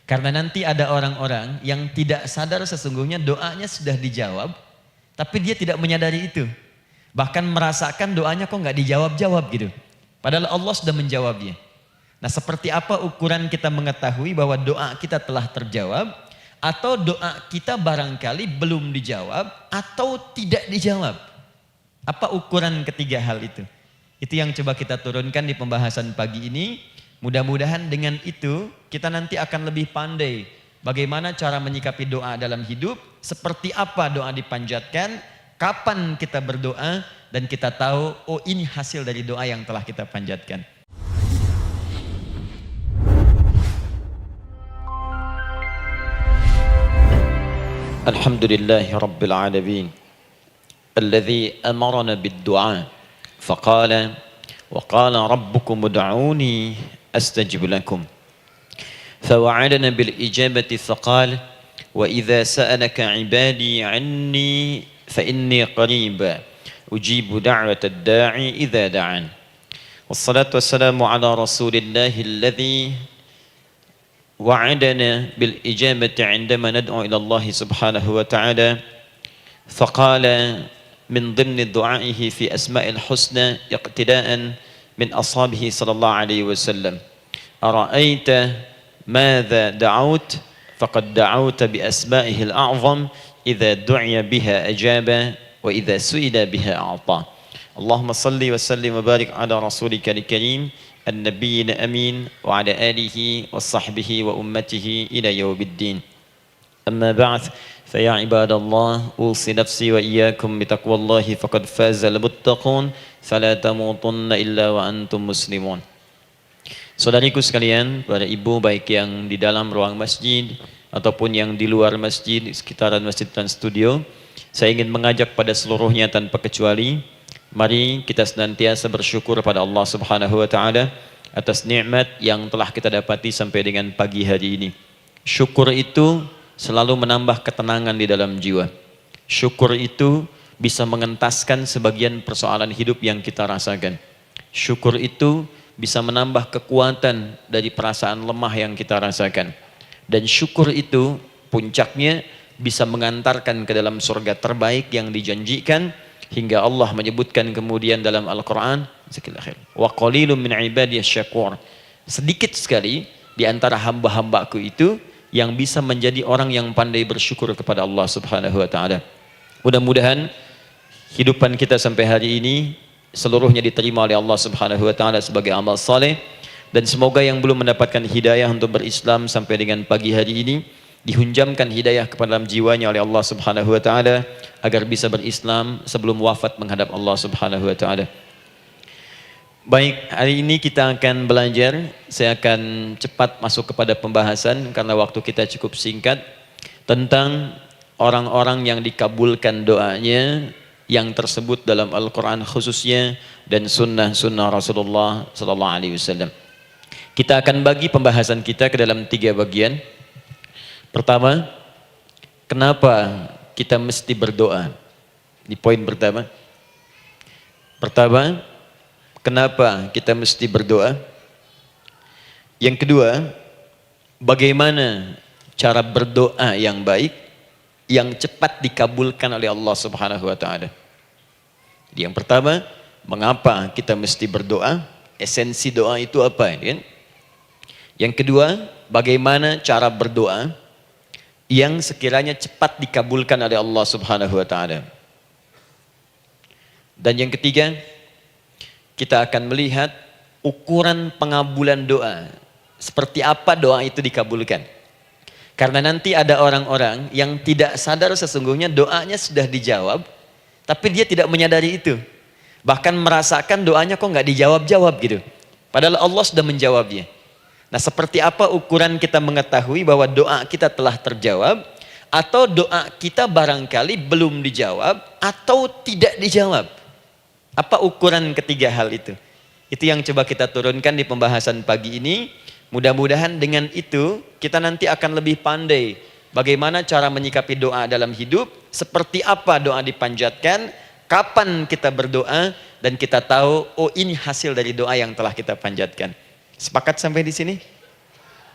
Karena nanti ada orang-orang yang tidak sadar sesungguhnya doanya sudah dijawab, tapi dia tidak menyadari itu. Bahkan merasakan doanya kok nggak dijawab-jawab gitu. Padahal Allah sudah menjawabnya. Nah, seperti apa ukuran kita mengetahui bahwa doa kita telah terjawab, atau doa kita barangkali belum dijawab, atau tidak dijawab? Apa ukuran ketiga hal itu? Itu yang coba kita turunkan di pembahasan pagi ini. Mudah-mudahan dengan itu kita nanti akan lebih pandai bagaimana cara menyikapi doa dalam hidup, seperti apa doa dipanjatkan, kapan kita berdoa, dan kita tahu oh ini hasil dari doa yang telah kita panjatkan. Alhamdulillahi Rabbil Alamin alladhi amarana bid-du'a faqala wa qala rabbukum ud'uni astajib lakum fawa'adana bil ijabati faqala wa idza sa'alaka 'ibadi 'anni fa inni qarib ujibu da'watad da'i idza da'an wassalatu wassalamu ala rasulillahi alladhi وعدنا بالإجابة عندما ندعو إلى الله سبحانه وتعالى فقال من ضمن دعائه في أسماء الحسنى اقتداء من أصحابه صلى الله عليه وسلم أرأيت ماذا دعوت فقد دعوت بأسمائه الأعظم إذا دعي بها أجاب وإذا سئل بها أعطى اللهم صل وسلم وبارك على رسولك الكريم النبي الأمين وعلى آله وصحبه وأمته إلى يوم الدين أما بعد فيا عباد الله أوصي نفسي وإياكم بتقوى الله فقد فاز المتقون فلا تموتن إلا وأنتم مسلمون. Saudariku sekalian, para ibu baik yang di dalam ruang masjid ataupun yang di luar masjid, di sekitaran masjid dan studio, saya ingin mengajak pada seluruhnya tanpa kecuali, mari kita senantiasa bersyukur pada Allah Subhanahu wa taala atas nikmat yang telah kita dapati sampai dengan pagi hari ini. Syukur itu selalu menambah ketenangan di dalam jiwa. Syukur itu bisa mengentaskan sebagian persoalan hidup yang kita rasakan. Syukur itu bisa menambah kekuatan dari perasaan lemah yang kita rasakan. Dan syukur itu puncaknya bisa mengantarkan ke dalam surga terbaik yang dijanjikan, hingga Allah menyebutkan kemudian dalam Al-Quran, wa qalilun min ibadiyas syakur, sedikit sekali di antara hamba-hambaku itu yang bisa menjadi orang yang pandai bersyukur kepada Allah Subhanahu wa taala. Mudah-mudahan hidupan kita sampai hari ini seluruhnya diterima oleh Allah Subhanahu wa taala sebagai amal saleh, dan semoga yang belum mendapatkan hidayah untuk berislam sampai dengan pagi hari ini dihunjamkan hidayah kepada dalam jiwanya oleh Allah Subhanahu wa taala agar bisa berislam sebelum wafat menghadap Allah Subhanahu wa taala. Baik, hari ini kita akan belajar. Saya akan cepat masuk kepada pembahasan karena waktu kita cukup singkat, tentang orang-orang yang dikabulkan doanya yang tersebut dalam Al-Quran khususnya dan sunnah-sunnah Rasulullah sallallahu alaihi wasallam. Kita akan bagi pembahasan kita ke dalam 3 bagian. Pertama, kenapa kita mesti berdoa? Di poin pertama. Kenapa kita mesti berdoa? Yang kedua, bagaimana cara berdoa yang baik, yang cepat dikabulkan oleh Allah Subhanahu wa taala? Yang pertama, mengapa kita mesti berdoa? Esensi doa itu apa, kan? Yang kedua, bagaimana cara berdoa yang sekiranya cepat dikabulkan oleh Allah Subhanahu wa taala. Dan yang ketiga, kita akan melihat ukuran pengabulan doa. Seperti apa doa itu dikabulkan. Karena nanti ada orang-orang yang tidak sadar sesungguhnya doanya sudah dijawab, tapi dia tidak menyadari itu. Bahkan merasakan doanya kok nggak dijawab-jawab gitu. Padahal Allah sudah menjawabnya. Nah, seperti apa ukuran kita mengetahui bahwa doa kita telah terjawab, atau doa kita barangkali belum dijawab, atau tidak dijawab? Apa ukuran ketiga hal itu? Itu yang coba kita turunkan di pembahasan pagi ini. Mudah-mudahan dengan itu kita nanti akan lebih pandai bagaimana cara menyikapi doa dalam hidup, seperti apa doa dipanjatkan, kapan kita berdoa, dan kita tahu oh ini hasil dari doa yang telah kita panjatkan. Sepakat sampai di sini?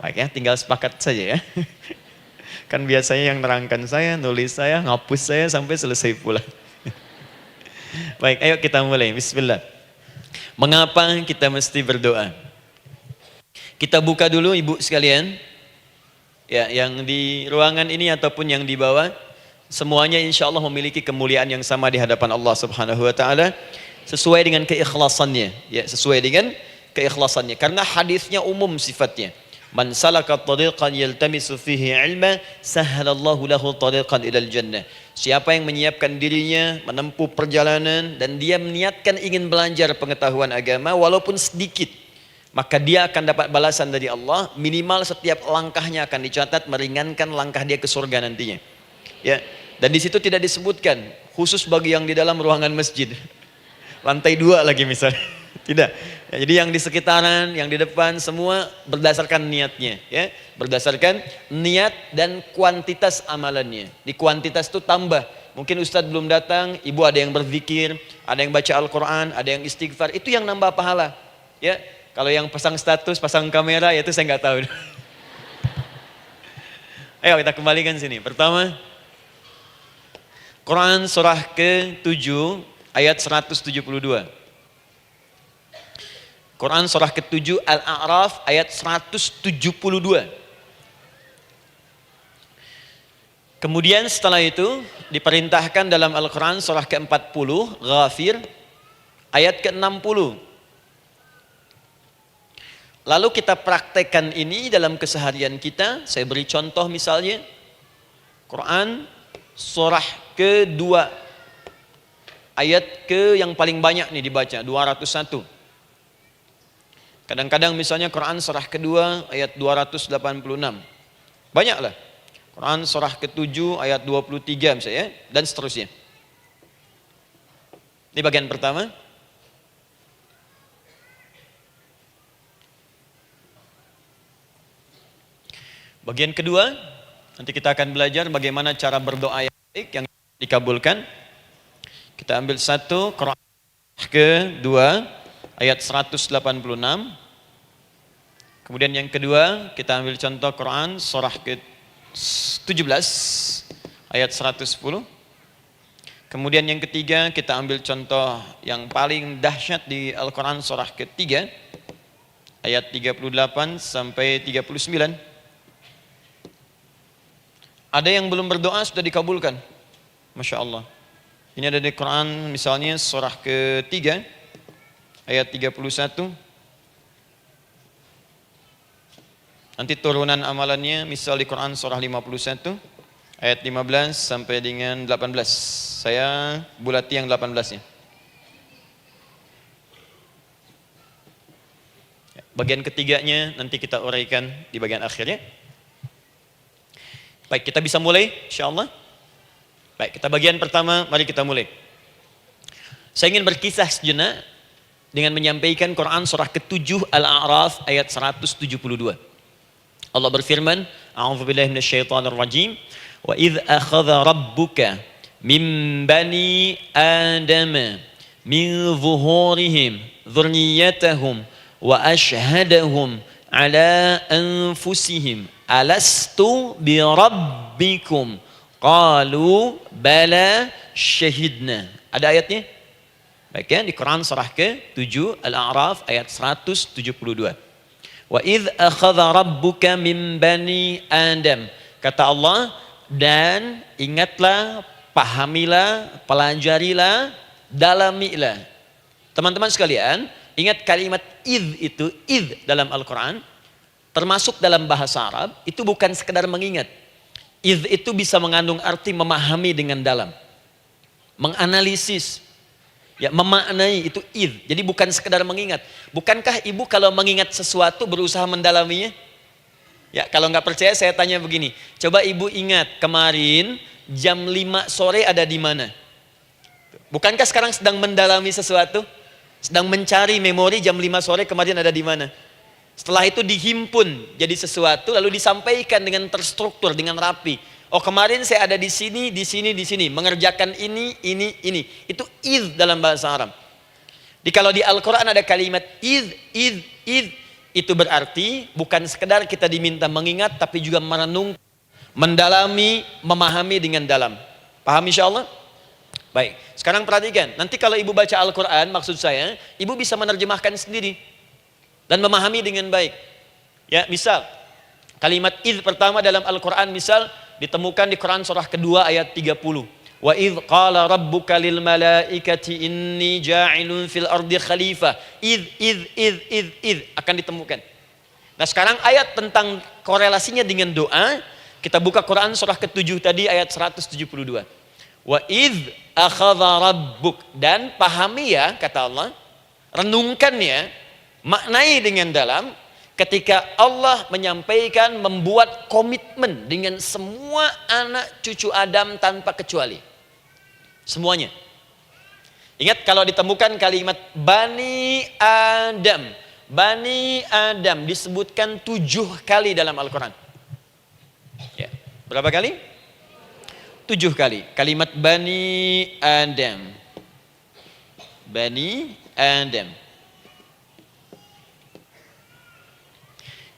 Baik ya, tinggal sepakat saja ya. Kan biasanya yang nerangkan saya, nulis saya, ngapus saya sampai selesai pula. Baik, ayo kita mulai. Bismillah. Mengapa kita mesti berdoa? Kita buka dulu ibu sekalian. Ya, yang di ruangan ini ataupun yang di bawah, semuanya insya Allah memiliki kemuliaan yang sama di hadapan Allah Subhanahu wa taala sesuai dengan keikhlasannya, ya, sesuai dengan keikhlasannya. Karena hadisnya umum sifatnya. Man salaka tariqan yaltamisu fihi ilma, sahhalallahu lahu tariqan ilal jannah. Siapa yang menyiapkan dirinya menempuh perjalanan dan dia meniatkan ingin belajar pengetahuan agama walaupun sedikit, maka dia akan dapat balasan dari Allah, minimal setiap langkahnya akan dicatat meringankan langkah dia ke surga nantinya. Ya, dan di situ tidak disebutkan khusus bagi yang di dalam ruangan masjid. Lantai 2 lagi misalnya. Tidak. Ya, jadi yang di sekitaran, yang di depan semua berdasarkan niatnya, ya. Berdasarkan niat dan kuantitas amalannya. Di kuantitas itu tambah. Mungkin Ustadz belum datang, ibu ada yang berzikir, ada yang baca Al-Qur'an, ada yang istighfar, itu yang nambah pahala. Ya. Kalau yang pasang status, pasang kamera, ya itu saya nggak tahu. Ayo kita kembalikan sini. Pertama, Quran surah ke-7 ayat 172. Quran surah ke-7 Al-A'raf ayat 172. Kemudian setelah itu diperintahkan dalam Al-Quran surah ke-40 Ghafir ayat ke-60. Lalu kita praktekkan ini dalam keseharian kita. Saya beri contoh misalnya Quran surah ke-2 ayat ke yang paling banyak nih dibaca 201. Kadang-kadang misalnya Quran surah ke-2 ayat 286. Banyaklah. Quran surah ke-7 ayat 23 misalnya dan seterusnya. Ini bagian pertama. Bagian kedua, nanti kita akan belajar bagaimana cara berdoa yang baik yang dikabulkan. Kita ambil satu, Quran ke-2 ayat 186. Kemudian yang kedua, kita ambil contoh Quran surah ke-17 ayat 110. Kemudian yang ketiga, kita ambil contoh yang paling dahsyat di Al-Quran surah ke-3 ayat 38 sampai 39. Ada yang belum berdoa sudah dikabulkan. Masya Allah. Ini ada di Quran misalnya surah ke-3 ayat 31. Nanti turunan amalannya misal di Quran surah 51 ayat 15 sampai dengan 18. Saya bulati yang 18-nya. Bagian ketiganya nanti kita uraikan di bagian akhirnya. Baik, kita bisa mulai insyaallah. Baik, kita bagian pertama, mari kita mulai. Saya ingin berkisah sejenak dengan menyampaikan Quran surah ke-7 Al-A'raf ayat 172. Allah berfirman, A'udzubillahi minasyaitonirrajim, wa idz akhadha rabbuka min bani adama min zuhurihim dzurriyyatahum wa ashhadahum ala anfusihim alastu bi rabbikum qalu bala syahidna. Ada ayatnya? Baik ya, di Quran surah ke-7 Al-A'raf ayat 172. Wa idz akhadha rabbuka min bani Adam. Kata Allah, dan ingatlah, pahamilah, pelajarilah, dalamilah. Teman-teman sekalian, ingat kalimat idz itu, idz dalam Al-Quran termasuk dalam bahasa Arab, itu bukan sekedar mengingat. Idz itu bisa mengandung arti memahami dengan dalam. Menganalisis. Ya, memaknai itu idz. Jadi bukan sekedar mengingat. Bukankah ibu kalau mengingat sesuatu berusaha mendalaminya? Ya, kalau nggak percaya saya tanya begini. Coba ibu ingat kemarin jam 5 sore ada di mana? Bukankah sekarang sedang mendalami sesuatu? Sedang mencari memori jam 5 sore kemarin ada di mana? Setelah itu dihimpun jadi sesuatu lalu disampaikan dengan terstruktur, dengan rapi. Oh, kemarin saya ada di sini, di sini, di sini, mengerjakan ini. Itu idz dalam bahasa Arab. Kalau di Al-Quran ada kalimat idz. Itu berarti bukan sekedar kita diminta mengingat, tapi juga merenung, mendalami, memahami dengan dalam. Paham insyaallah? Baik, sekarang perhatikan. Nanti kalau ibu baca Al-Quran, maksud saya, ibu bisa menerjemahkan sendiri dan memahami dengan baik. Ya, misal kalimat idz pertama dalam Al-Quran misal ditemukan di Quran surah kedua ayat 30. Wa idz qala rabbuka lil malaikati inni ja'ilun fil ardi khalifah. Idz akan ditemukan. Nah, sekarang ayat tentang korelasinya dengan doa, kita buka Quran surah ke-7 tadi ayat 172. Wa idz akhadha rabbuk, dan pahami ya kata Allah, renungkan ya, maknai dengan dalam ketika Allah menyampaikan, membuat komitmen dengan semua anak cucu Adam tanpa kecuali. Semuanya. Ingat kalau ditemukan kalimat Bani Adam. Bani Adam disebutkan 7 kali dalam Al-Quran. Ya. Berapa kali? 7 kali. Kalimat Bani Adam. Bani Adam.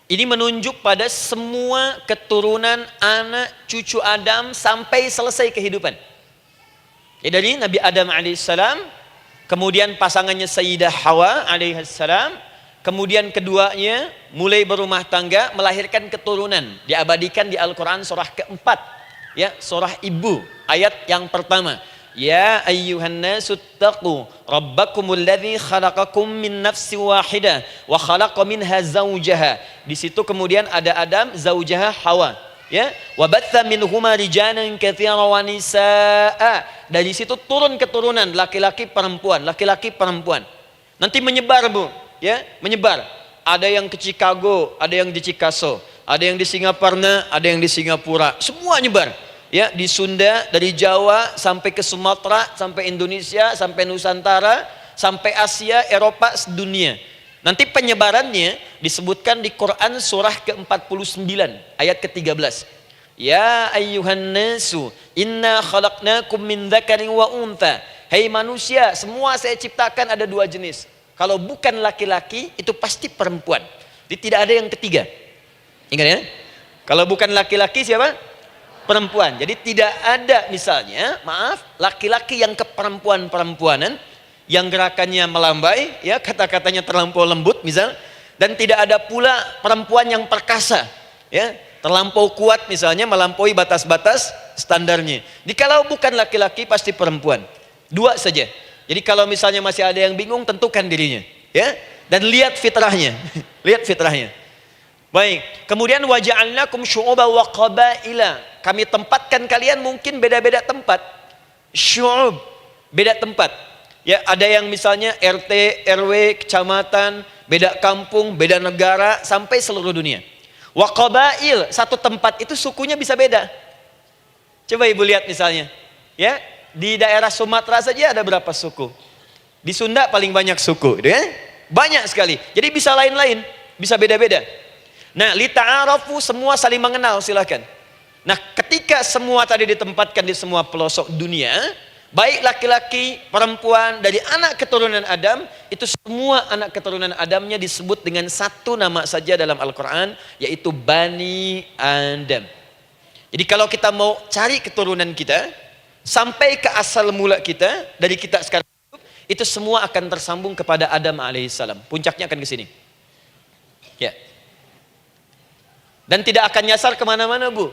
Ini menunjuk pada semua keturunan anak cucu Adam sampai selesai kehidupan. Ya, dari Nabi Adam alaihissalam, kemudian pasangannya Sayyidah Hawa alaihissalam, kemudian keduanya mulai berumah tangga, melahirkan keturunan, diabadikan di Al-Quran surah keempat, ya, surah Ibu, ayat yang pertama. Ya ayyuhan nasu taqu rabbakumul ladzi khalaqakum min nafsin wahidah wa khalaqa minha zawjaha. Di situ kemudian ada Adam, zaujaha Hawa, ya. Wa batha minhuma rijalan katsiran wa nisaa. Dari situ turun keturunan laki-laki perempuan, laki-laki perempuan. Nanti menyebar, Bu, ya, menyebar. Ada yang ke Chicago, ada yang di Chicago, ada yang di Singaparna, ada yang di Singapura. Semua nyebar. Ya, di Sunda, dari Jawa sampai ke Sumatera, sampai Indonesia, sampai Nusantara, sampai Asia, Eropa, sedunia. Nanti penyebarannya disebutkan di Quran surah ke-49 ayat ke-13. Ya ayyuhan nasu inna khalaqnakum min dzakarin wa untha. Hai manusia, semua saya ciptakan ada 2 jenis. Kalau bukan laki-laki itu pasti perempuan. Jadi tidak ada yang ketiga. Ingat ya? Kalau bukan laki-laki siapa? Perempuan. Jadi tidak ada misalnya, maaf, laki-laki yang keperempuan-perempuanan, yang gerakannya melambai, ya, kata-katanya terlampau lembut misal, dan tidak ada pula perempuan yang perkasa, ya, terlampau kuat misalnya, melampaui batas-batas standarnya. Jadi kalau bukan laki-laki pasti perempuan. 2 saja. Jadi kalau misalnya masih ada yang bingung, tentukan dirinya, ya, dan lihat fitrahnya. Lihat fitrahnya. Baik, kemudian waja'alnakum syu'uban wa qabaila. Kami tempatkan kalian mungkin beda-beda tempat. Syu'ub, beda tempat. Ya, ada yang misalnya RT, RW, kecamatan, beda kampung, beda negara, sampai seluruh dunia. Wa qabail, satu tempat itu sukunya bisa beda. Coba Ibu lihat misalnya, ya, di daerah Sumatera saja ada berapa suku? Di Sunda paling banyak suku, gitu ya? Banyak sekali. Jadi bisa lain-lain, bisa beda-beda. Nah, lita'arafu, semua saling mengenal, silakan. Nah, ketika semua tadi ditempatkan di semua pelosok dunia, baik laki-laki, perempuan, dari anak keturunan Adam, itu semua anak keturunan Adamnya disebut dengan satu nama saja dalam Al-Quran, yaitu Bani Adam. Jadi kalau kita mau cari keturunan kita, sampai ke asal mula kita, dari kita sekarang, itu semua akan tersambung kepada Adam alaihissalam. Puncaknya akan ke sini. Ya. Dan tidak akan nyasar kemana-mana, Bu.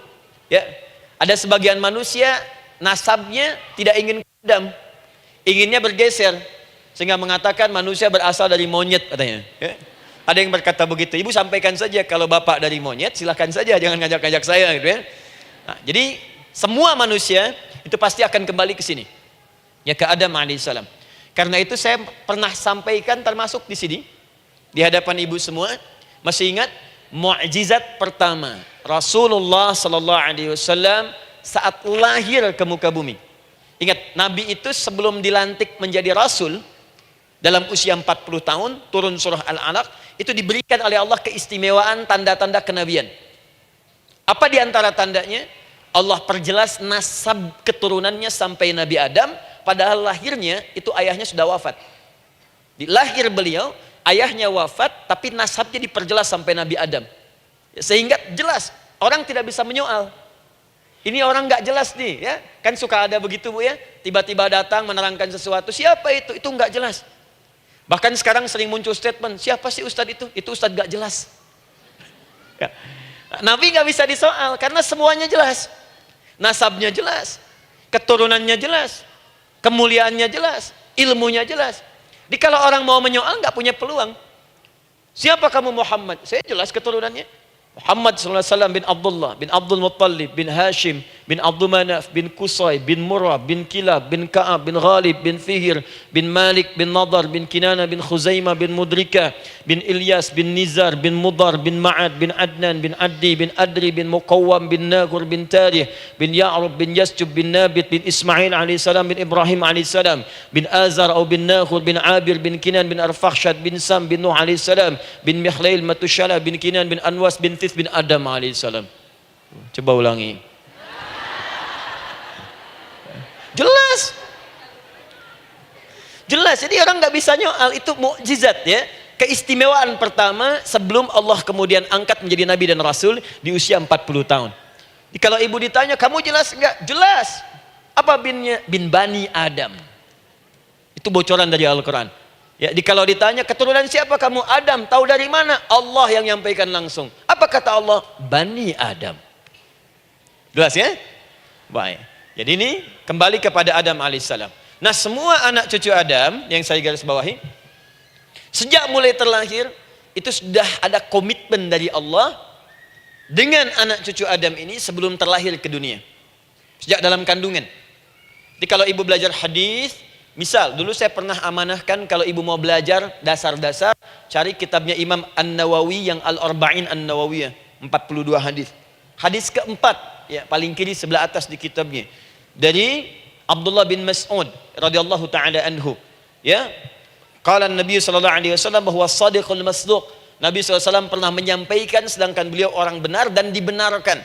Ya, ada sebagian manusia nasabnya tidak ingin ke Adam, inginnya bergeser, sehingga mengatakan manusia berasal dari monyet katanya. Ya. Ada yang berkata begitu. Ibu sampaikan saja kalau bapak dari monyet, silahkan saja, jangan ngajak-ngajak saya, gitu ya. Nah, jadi semua manusia itu pasti akan kembali ke sini, ya, ke Adam alaihissalam. Karena itu saya pernah sampaikan termasuk di sini di hadapan ibu semua, masih ingat? Mukjizat pertama Rasulullah sallallahu alaihi wasallam saat lahir ke muka bumi. Ingat, Nabi itu sebelum dilantik menjadi Rasul dalam usia 40 tahun, turun surah Al-Alaq, itu diberikan oleh Allah keistimewaan tanda-tanda kenabian. Apa di antara tandanya? Allah perjelas nasab keturunannya sampai Nabi Adam, padahal lahirnya itu ayahnya sudah wafat. Di lahir beliau ayahnya wafat tapi nasabnya diperjelas sampai Nabi Adam. Sehingga jelas, orang tidak bisa menyoal. Ini orang nggak jelas nih, ya. Kan suka ada begitu, Bu, ya. Tiba-tiba datang menerangkan sesuatu, siapa itu? Itu nggak jelas. Bahkan sekarang sering muncul statement, siapa sih ustadz itu? Itu ustadz nggak jelas. Ya. Nabi nggak bisa disoal karena semuanya jelas. Nasabnya jelas, keturunannya jelas, kemuliaannya jelas, ilmunya jelas. Jadi kalau orang mau menyoal nggak punya peluang. Siapa kamu Muhammad? Saya jelas keturunannya. Muhammad SAW bin Abdullah, bin Abdul Muttalib, bin Hashim, bin Abdul Manaf, bin Qusay, bin Murrah, bin Kilab, bin Ka'ab, bin Ghalib, bin Fihir, bin Malik, bin Nadar, bin Kinana, bin Khuzaimah, bin Mudrika, bin Ilyas, bin Nizar, bin Mudar, bin Ma'ad, bin Adnan, bin Addi, bin Adri, bin Muqawwam, bin Nagur, bin Tarih, bin Ya'rub, bin Yasjub, bin Nabit, bin Ismail AS, bin Ibrahim AS, bin Azar atau bin Nakhur, bin Abir, bin Kinan, bin Arfakhshad, bin Sam, bin Nuh AS, bin Mikhlail, Matushala, bin Kinan, bin Anwas, bin bin Adam alaihissalam. Coba ulangi. Jelas. Jelas. Jadi orang nggak bisa nyoal, itu mukjizat, ya. Keistimewaan pertama sebelum Allah kemudian angkat menjadi nabi dan rasul di usia 40 tahun. Jadi kalau ibu ditanya, kamu jelas enggak? Jelas. Apa binnya? Bin Bani Adam. Itu bocoran dari Al-Quran. Ya, kalau ditanya keturunan siapa kamu? Adam. Tahu dari mana? Allah yang nyampaikan langsung. Apa kata Allah? Bani Adam. Jelas, ya? Baik. Jadi ini kembali kepada Adam alaihissalam. Nah, semua anak cucu Adam yang saya garis bawahi, sejak mulai terlahir itu sudah ada komitmen dari Allah dengan anak cucu Adam ini sebelum terlahir ke dunia. Sejak dalam kandungan. Jadi kalau ibu belajar hadis, misal, dulu saya pernah amanahkan kalau ibu mau belajar dasar-dasar, cari kitabnya Imam An-Nawawi yang Al-Arba'in An-Nawawiyah, 42 hadis. Hadis keempat, ya, paling kiri sebelah atas di kitabnya. Dari Abdullah bin Mas'ud radhiyallahu taala anhu, ya. Qala Nabi sallallahu alaihi wasallam bahwa shadiqul masduq. Nabi SAW pernah menyampaikan sedangkan beliau orang benar dan dibenarkan.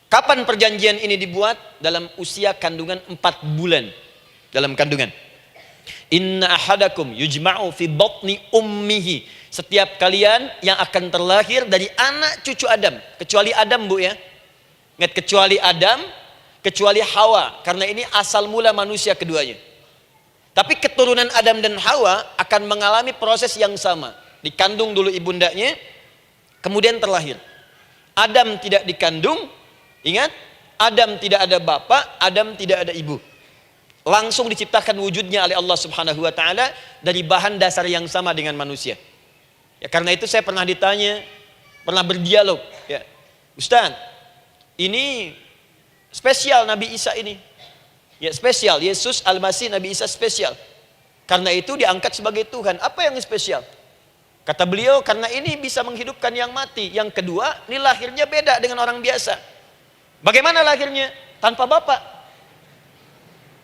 Kapan perjanjian ini dibuat? Dalam usia kandungan 4 bulan. Dalam kandungan. Inna ahadakum yujma'u fi batni ummihi. Setiap kalian yang akan terlahir dari anak cucu Adam, kecuali Adam, Bu, ya. Ingat, kecuali Adam, kecuali Hawa, karena ini asal mula manusia keduanya. Tapi keturunan Adam dan Hawa akan mengalami proses yang sama. Dikandung dulu ibundanya, kemudian terlahir. Adam tidak dikandung, ingat, Adam tidak ada bapak, Adam tidak ada ibu. Langsung diciptakan wujudnya oleh Allah Subhanahu wa taala dari bahan dasar yang sama dengan manusia. Ya, karena itu saya pernah ditanya, pernah berdialog, ya. Ustaz, ini spesial Nabi Isa ini. Ya, spesial, Yesus Al-Masih Nabi Isa spesial. Karena itu diangkat sebagai Tuhan. Apa yang spesial? Kata beliau, karena ini bisa menghidupkan yang mati. Yang kedua, ini lahirnya beda dengan orang biasa. Bagaimana lahirnya? Tanpa bapak.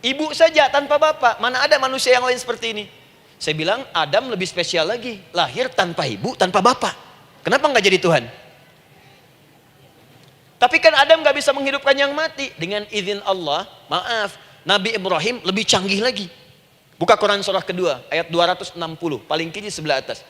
Ibu saja tanpa bapak. Mana ada manusia yang lain seperti ini? Saya bilang Adam lebih spesial lagi. Lahir tanpa ibu, tanpa bapak. Kenapa nggak jadi Tuhan? Tapi kan Adam nggak bisa menghidupkan yang mati. Dengan izin Allah, maaf, Nabi Ibrahim lebih canggih lagi. Buka Quran surah kedua, ayat 260. Paling kiri sebelah atas.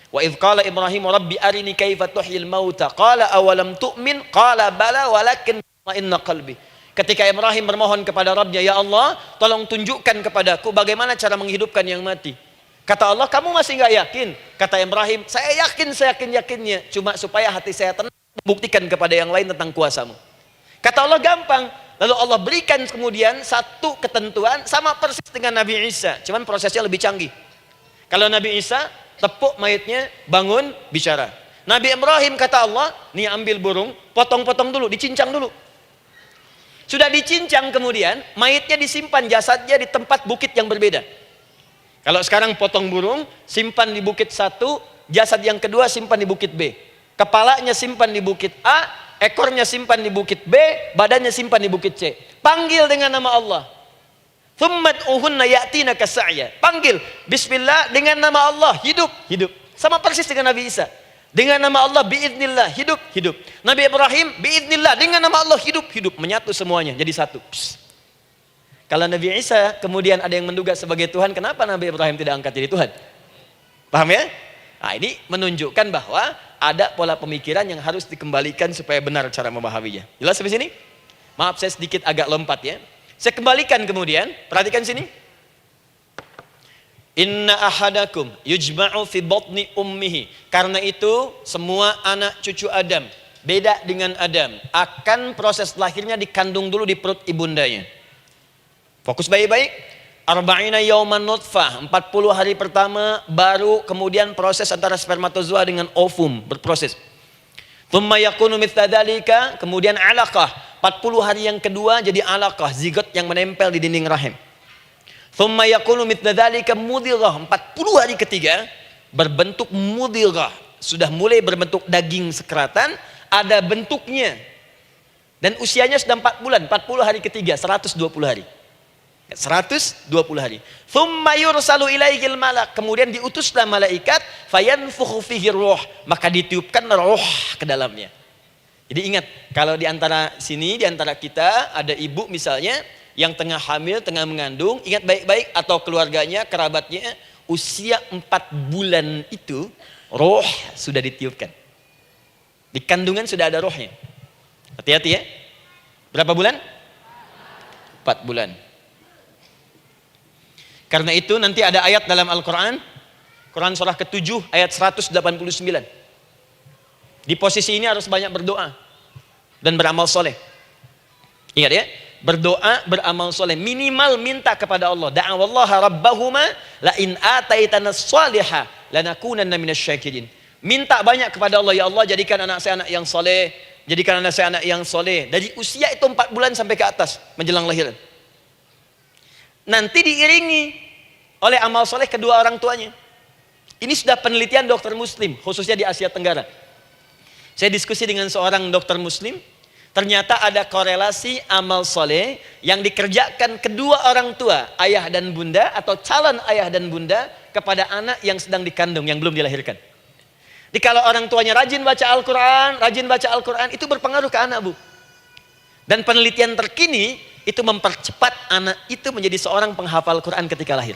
Wa idh qala Ibrahim Rabbi arini kaifa tuhyil mauta. Qala awalam tu'min. Qala bala walakin inna qalbi. Ketika Ibrahim bermohon kepada Rabbnya, ya Allah, tolong tunjukkan kepadaku bagaimana cara menghidupkan yang mati. Kata Allah, kamu masih nggak yakin? Kata Ibrahim, saya yakin-yakinnya. Cuma supaya hati saya tenang, buktikan kepada yang lain tentang kuasamu. Kata Allah, gampang. Lalu Allah berikan kemudian satu ketentuan sama persis dengan Nabi Isa. Cuman prosesnya lebih canggih. Kalau Nabi Isa, tepuk mayatnya, bangun, bicara. Nabi Ibrahim kata Allah, nih ambil burung, potong-potong dulu, dicincang dulu. Sudah dicincang kemudian, mayatnya disimpan, jasadnya di tempat bukit yang berbeda. Kalau sekarang potong burung, simpan di bukit satu, jasad yang kedua simpan di bukit B. Kepalanya simpan di bukit A, ekornya simpan di bukit B, badannya simpan di bukit C. Panggil dengan nama Allah. Thummat uhunna ya'tina kasa'ya. Panggil, bismillah, dengan nama Allah, hidup, hidup. Sama persis dengan Nabi Isa. Dengan nama Allah biiznillah, hidup, hidup. Nabi Ibrahim biiznillah, dengan nama Allah hidup, hidup. Menyatu semuanya jadi satu. Psst. Kalau Nabi Isa kemudian ada yang menduga sebagai Tuhan, kenapa Nabi Ibrahim tidak angkat jadi Tuhan? Paham ya? Nah, ini menunjukkan bahwa ada pola pemikiran yang harus dikembalikan supaya benar cara memahaminya. Jelas sampai sini? Maaf saya sedikit agak lompat ya. Saya kembalikan kemudian, perhatikan sini. Inna ahadakum yujma'u fi batni ummihi. Karena itu semua anak cucu Adam, beda dengan Adam, akan proses lahirnya dikandung dulu di perut ibundanya. Fokus baik-baik. Arba'ina yauman nutfah, 40 hari pertama baru kemudian proses antara spermatozoa dengan ovum berproses. Thumma yakunu mithla dzalika, kemudian alaqah. 40 hari yang kedua jadi alaqah, zigot yang menempel di dinding rahim. Thumma yakunu mithla dzalika mudghah. 40 hari ketiga berbentuk mudghah, sudah mulai berbentuk daging sekeratan, ada bentuknya. Dan usianya sudah 4 bulan, 40 hari ketiga, 120 hari. 120 hari. Thumma yursalu ilaihil malak, kemudian diutuslah malaikat, fayanfukhu fihi ruh, maka ditiupkan roh ke dalamnya. Jadi ingat, kalau di antara sini, di antara kita ada ibu misalnya yang tengah hamil, tengah mengandung, ingat baik-baik, atau keluarganya, kerabatnya, usia 4 bulan itu roh sudah ditiupkan. Di kandungan sudah ada rohnya. Hati-hati ya. Berapa bulan? 4 bulan. Karena itu nanti ada ayat dalam Al-Quran, Quran surah ke-7 ayat 189. Di posisi ini harus banyak berdoa dan beramal soleh. Ingat ya, berdoa, beramal soleh, minimal minta kepada Allah. Da'awallaha rabbahuma la in ataitana salihah lanakunanna minasyakirin. Minta banyak kepada Allah, ya Allah jadikan anak saya anak yang soleh, jadikan anak saya anak yang soleh. Dari usia itu 4 bulan sampai ke atas menjelang lahiran. Nanti diiringi oleh amal soleh kedua orang tuanya. Ini sudah penelitian dokter muslim, khususnya di Asia Tenggara. Saya diskusi dengan seorang dokter muslim, ternyata ada korelasi amal soleh yang dikerjakan kedua orang tua, ayah dan bunda, atau calon ayah dan bunda, kepada anak yang sedang dikandung, yang belum dilahirkan. Jadi kalau orang tuanya rajin baca Al-Quran, itu berpengaruh ke anak, Bu. Dan penelitian terkini, itu mempercepat anak itu menjadi seorang penghafal Quran ketika lahir.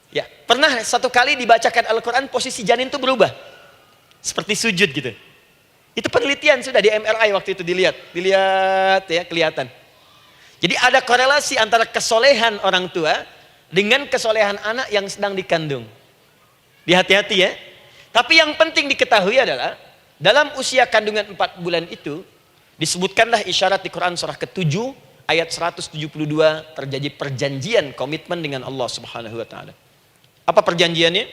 Ya, pernah satu kali dibacakan Al-Quran, posisi janin itu berubah. Seperti sujud gitu. Itu penelitian sudah di MRI waktu itu dilihat ya, kelihatan. Jadi ada korelasi antara kesolehan orang tua dengan kesolehan anak yang sedang dikandung. Hati-hati ya. Tapi yang penting diketahui adalah dalam usia kandungan 4 bulan itu disebutkanlah isyarat di Quran surah ke-7 ayat 172 terjadi perjanjian komitmen dengan Allah Subhanahu wa taala. Apa perjanjiannya?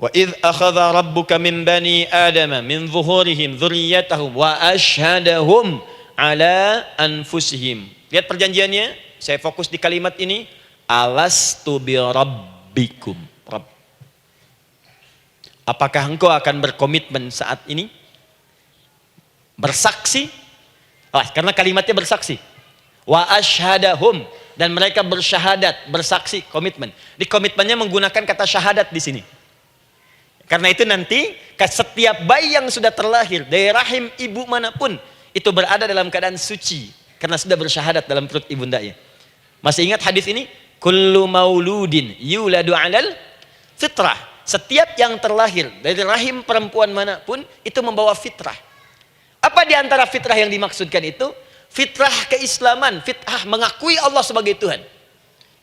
Wa idz akhadha rabbuka min bani adama min zuhurihim dzurriyyatahum wa asyhadahum ala anfusihim. Lihat perjanjiannya, saya fokus di kalimat ini, alastu bi rabbikum. Apakah engkau akan berkomitmen saat ini? Bersaksi? Karena kalimatnya bersaksi. Wa asyhadahum, dan mereka bersyahadat, bersaksi, komitmen. Di komitmennya menggunakan kata syahadat di sini. Karena itu nanti setiap bayi yang sudah terlahir dari rahim ibu manapun itu berada dalam keadaan suci karena sudah bersyahadat dalam perut ibundanya. Masih ingat hadis ini? Kullu mauludin yuladu 'alal fitrah. Setiap yang terlahir dari rahim perempuan manapun itu membawa fitrah. Apa di antara fitrah yang dimaksudkan itu? Fitrah keislaman, fitrah mengakui Allah sebagai Tuhan.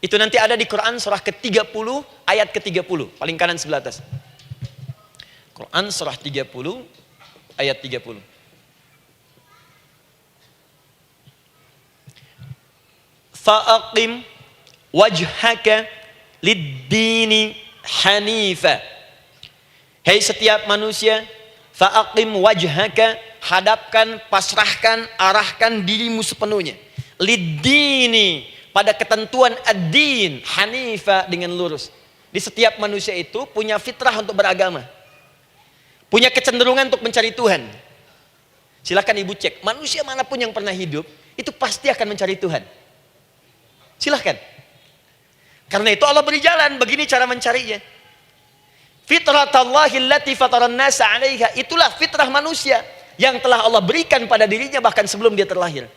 Itu nanti ada di Quran surah ke-30 ayat ke-30, paling kanan sebelah atas. Quran surah 30 ayat 30. Fa'aqim wajhaka lid-dini hanifa. Hei setiap manusia, fa'aqim wajhaka, hadapkan, pasrahkan, arahkan dirimu sepenuhnya. Lid-dini, pada ketentuan ad-din, hanifa, dengan lurus. Di setiap manusia itu punya fitrah untuk beragama. Punya kecenderungan untuk mencari Tuhan. Silakan ibu cek, manusia manapun yang pernah hidup, itu pasti akan mencari Tuhan. Silakan. Karena itu Allah beri jalan, begini cara mencarinya. Fitratallahi allati fataran nasa 'alaiha, itulah fitrah manusia yang telah Allah berikan pada dirinya bahkan sebelum dia terlahir.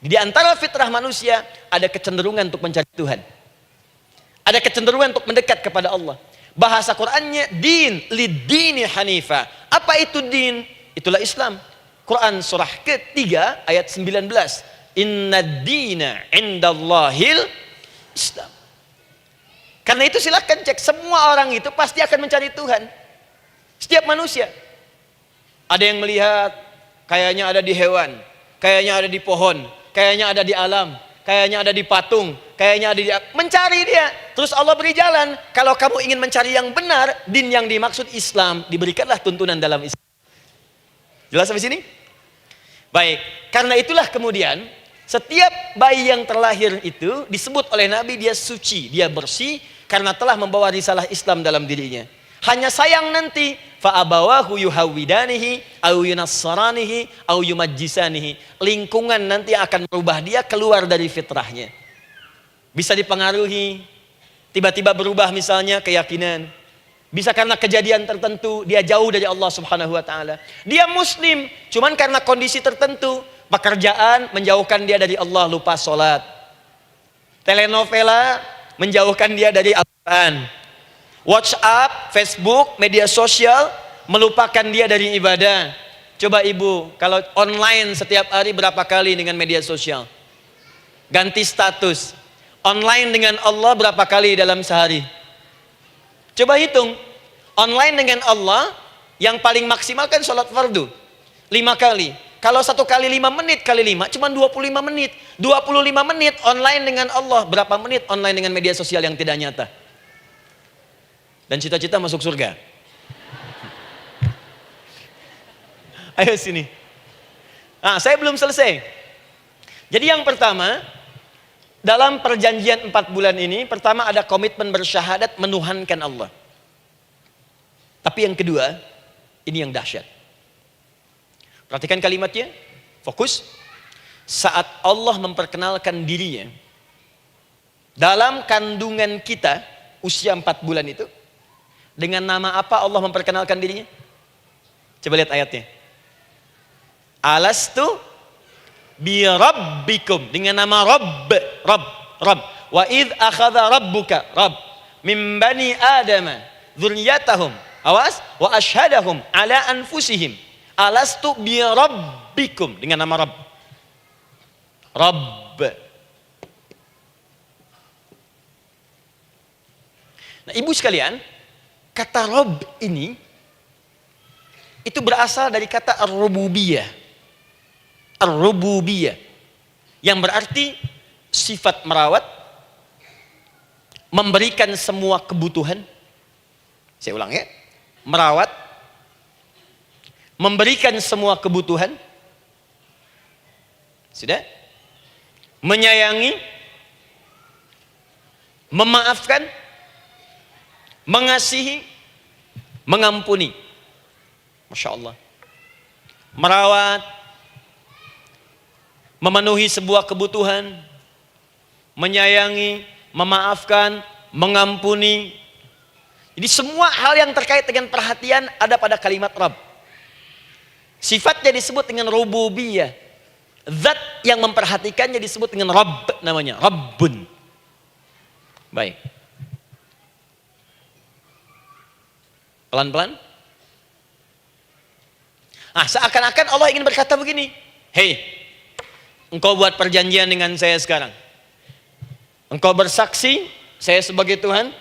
Di antara fitrah manusia ada kecenderungan untuk mencari Tuhan. Ada kecenderungan untuk mendekat kepada Allah. Bahasa Qur'annya din lidini hanifa. Apa itu din? Itulah Islam. Quran surah ketiga ayat 19. Inna dina indallahil Islam. Karena itu silakan cek, semua orang itu pasti akan mencari Tuhan. Setiap manusia. Ada yang melihat kayaknya ada di hewan, kayaknya ada di pohon, kayaknya ada di alam, kayaknya ada di patung, kayaknya ada di... Mencari dia. Terus Allah beri jalan. Kalau kamu ingin mencari yang benar, din yang dimaksud Islam, diberikanlah tuntunan dalam Islam. Jelas sampai sini? Baik. Karena itulah kemudian setiap bayi yang terlahir itu disebut oleh Nabi dia suci, dia bersih karena telah membawa risalah Islam dalam dirinya. Hanya sayang nanti fa'abawahu yuhawidanihi au yunassaranihi au yumajjisanihi. Lingkungan nanti akan merubah dia keluar dari fitrahnya. Bisa dipengaruhi, tiba-tiba berubah misalnya keyakinan. Bisa karena kejadian tertentu dia jauh dari Allah Subhanahu wa taala. Dia muslim, cuman karena kondisi tertentu, pekerjaan menjauhkan dia dari Allah, lupa sholat. Telenovela menjauhkan dia dari Al-Quran. WhatsApp, Facebook, media sosial melupakan dia dari ibadah. Coba ibu, kalau online setiap hari berapa kali dengan media sosial? Ganti status. Online dengan Allah berapa kali dalam sehari? Coba hitung. Online dengan Allah yang paling maksimal kan sholat fardu 5 kali. Kalau 1 kali 5 menit kali 5 cuma 25 menit. 25 menit online dengan Allah. Berapa menit online dengan media sosial yang tidak nyata? Dan cita-cita masuk surga. Ayo sini. Nah, saya belum selesai. Jadi yang pertama, dalam perjanjian 4 bulan ini, pertama ada komitmen bersyahadat menuhankan Allah. Tapi yang kedua, ini yang dahsyat. Perhatikan kalimatnya, fokus. Saat Allah memperkenalkan dirinya, dalam kandungan kita, usia 4 bulan itu, dengan nama apa Allah memperkenalkan dirinya? Coba lihat ayatnya. Alastu bi rabbikum, dengan nama Rabb. Wa idh akhadha rabbuka min bani adama dzurriyyatahum, awas, wa ashhadahum ala anfusihim alastu bi rabbikum, dengan nama Rabb. Nah, ibu sekalian, kata Rabb ini itu berasal dari kata ar-rububiyah. Ar-rububiyah yang berarti sifat merawat, memberikan semua kebutuhan. Saya ulang ya. Merawat, memberikan semua kebutuhan. Sudah? Menyayangi, memaafkan, mengasihi, mengampuni. Masya Allah. Merawat, memenuhi sebuah kebutuhan, menyayangi, memaafkan, mengampuni. Jadi semua hal yang terkait dengan perhatian ada pada kalimat Rabb. Sifatnya disebut dengan rububiyah. Zat yang memperhatikannya disebut dengan Rabb, namanya Rabbun. Baik. Pelan-pelan. Nah, seakan-akan Allah ingin berkata begini, hei, engkau buat perjanjian dengan saya sekarang. Engkau bersaksi, saya sebagai Tuhan,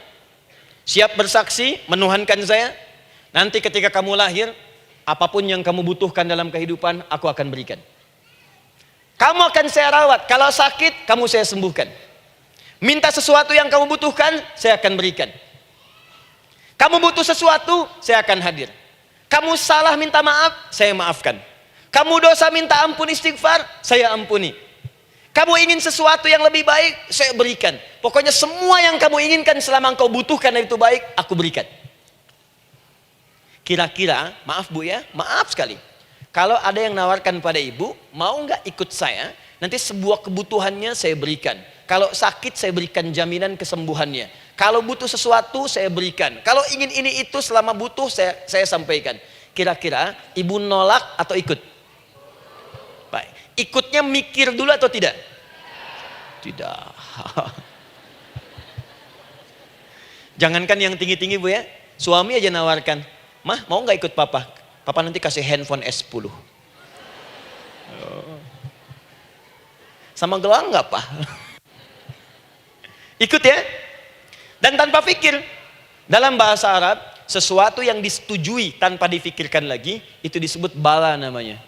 siap bersaksi, menuhankan saya. Nanti ketika kamu lahir, apapun yang kamu butuhkan dalam kehidupan, aku akan berikan. Kamu akan saya rawat, kalau sakit, kamu saya sembuhkan. Minta sesuatu yang kamu butuhkan, saya akan berikan. Kamu butuh sesuatu, saya akan hadir. Kamu salah minta maaf, saya maafkan. Kamu dosa minta ampun istighfar, saya ampuni. Kamu ingin sesuatu yang lebih baik, saya berikan. Pokoknya semua yang kamu inginkan selama engkau butuhkan itu baik, aku berikan. Kira-kira, maaf Bu ya, maaf sekali. Kalau ada yang nawarkan pada ibu, mau nggak ikut saya? Nanti sebuah kebutuhannya saya berikan. Kalau sakit saya berikan jaminan kesembuhannya. Kalau butuh sesuatu saya berikan. Kalau ingin ini itu selama butuh saya sampaikan. Kira-kira ibu nolak atau ikut? Baik. ikutnya mikir dulu atau tidak? Tidak. Jangankan yang tinggi-tinggi Bu ya, suami aja nawarkan, "Mah, mau nggak ikut papa? Papa nanti kasih handphone S10. Sama gelang nggak Pak? Ikut ya. Dan tanpa pikir. Dalam bahasa Arab, sesuatu yang disetujui tanpa difikirkan lagi, itu disebut bala namanya.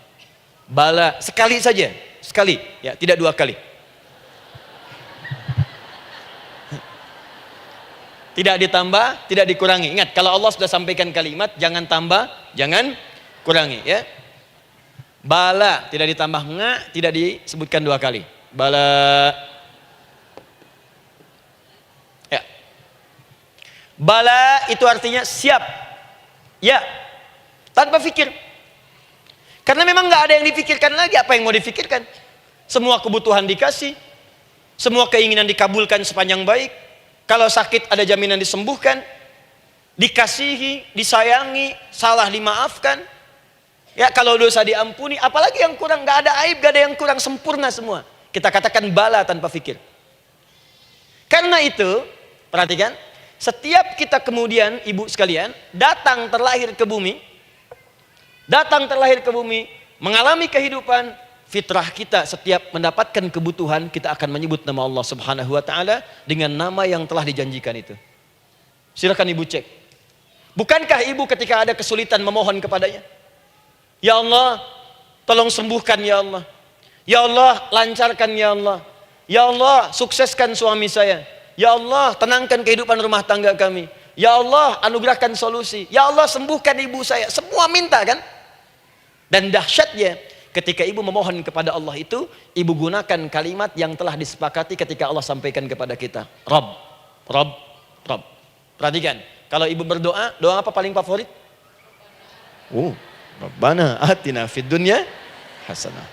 Bala, sekali saja. Sekali, ya, tidak dua kali. Tidak ditambah, tidak dikurangi. Ingat, kalau Allah sudah sampaikan kalimat, jangan tambah, jangan kurangi. Ya. Bala, tidak ditambah nga, tidak disebutkan dua kali. Bala. Ya. Bala itu artinya siap. Ya. Tanpa pikir. Karena memang nggak ada yang dipikirkan lagi. Apa yang mau dipikirkan? Semua kebutuhan dikasih. Semua keinginan dikabulkan sepanjang baik. Kalau sakit ada jaminan disembuhkan, dikasihi, disayangi, salah dimaafkan. Ya, kalau dosa diampuni, apalagi yang kurang, nggak ada aib, nggak ada yang kurang, sempurna semua. Kita katakan bala tanpa fikir. Karena itu, perhatikan, setiap kita kemudian, ibu sekalian, datang terlahir ke bumi, mengalami kehidupan, fitrah kita setiap mendapatkan kebutuhan, kita akan menyebut nama Allah Subhanahu wa Ta'ala dengan nama yang telah dijanjikan itu. Silakan ibu cek. Bukankah ibu ketika ada kesulitan memohon kepadanya? Ya Allah, tolong sembuhkan ya Allah. Ya Allah, lancarkan ya Allah. Ya Allah, sukseskan suami saya. Ya Allah, tenangkan kehidupan rumah tangga kami. Ya Allah, anugerahkan solusi. Ya Allah, sembuhkan ibu saya. Semua minta kan? Dan dahsyatnya, ketika ibu memohon kepada Allah itu, ibu gunakan kalimat yang telah disepakati ketika Allah sampaikan kepada kita. Rabb, Rabb, Rabb. Perhatikan, kalau ibu berdoa, doa apa paling favorit? Rabbana atina fid dunya hasanah.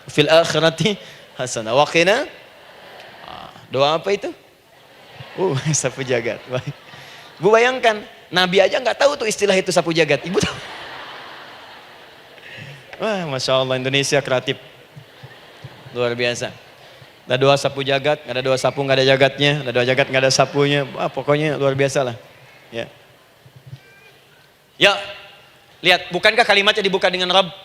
Fil akhirati hasanah. Wa qina. Doa apa itu? Sapu jagat. Bu bayangkan, Nabi aja nggak tahu tuh istilah itu sapu jagat. Ibu tahu? Wah, Masya Allah, Indonesia kreatif. Luar biasa. Ada doa sapu jagat, nggak ada doa sapu nggak ada jagatnya, ada doa jagat nggak ada sapunya. Wah, pokoknya luar biasa lah. Ya. Ya, lihat, bukankah kalimatnya dibuka dengan Rabb?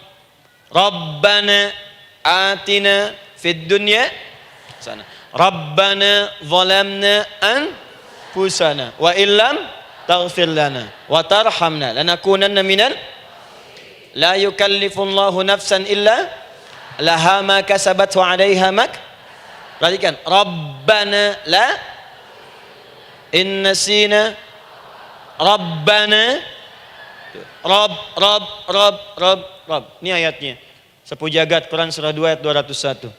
Rabbana atina fid dunya sana. Rabbana zalamna anfusana wa illam taghfir lana wa tarhamna lanakunanna minal. La yukallifullahu nafsan illa laha ma kasabat wa 'alaiha mak. Perhatikan, Rabbana la innasina Rabbana Rabb. Ini ayatnya. Sapu jagat Quran surah 2 ayat 201.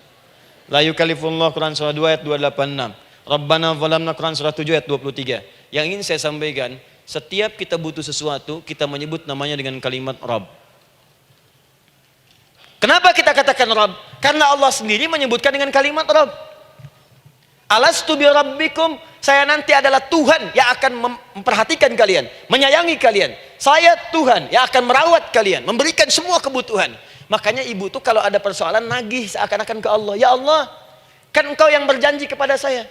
La yukallifullahu Quran surah 2 ayat 286. Rabbana zalamna Quran surah 7 ayat 23. Yang ingin saya sampaikan, setiap kita butuh sesuatu, kita menyebut namanya dengan kalimat Rabb. Kenapa kita katakan Rabb? Karena Allah sendiri menyebutkan dengan kalimat Rabb. Alastu bi rabbikum, saya nanti adalah Tuhan yang akan memperhatikan kalian, menyayangi kalian. Saya Tuhan yang akan merawat kalian, memberikan semua kebutuhan. Makanya ibu tuh kalau ada persoalan nagih seakan-akan ke Allah. Ya Allah, kan engkau yang berjanji kepada saya.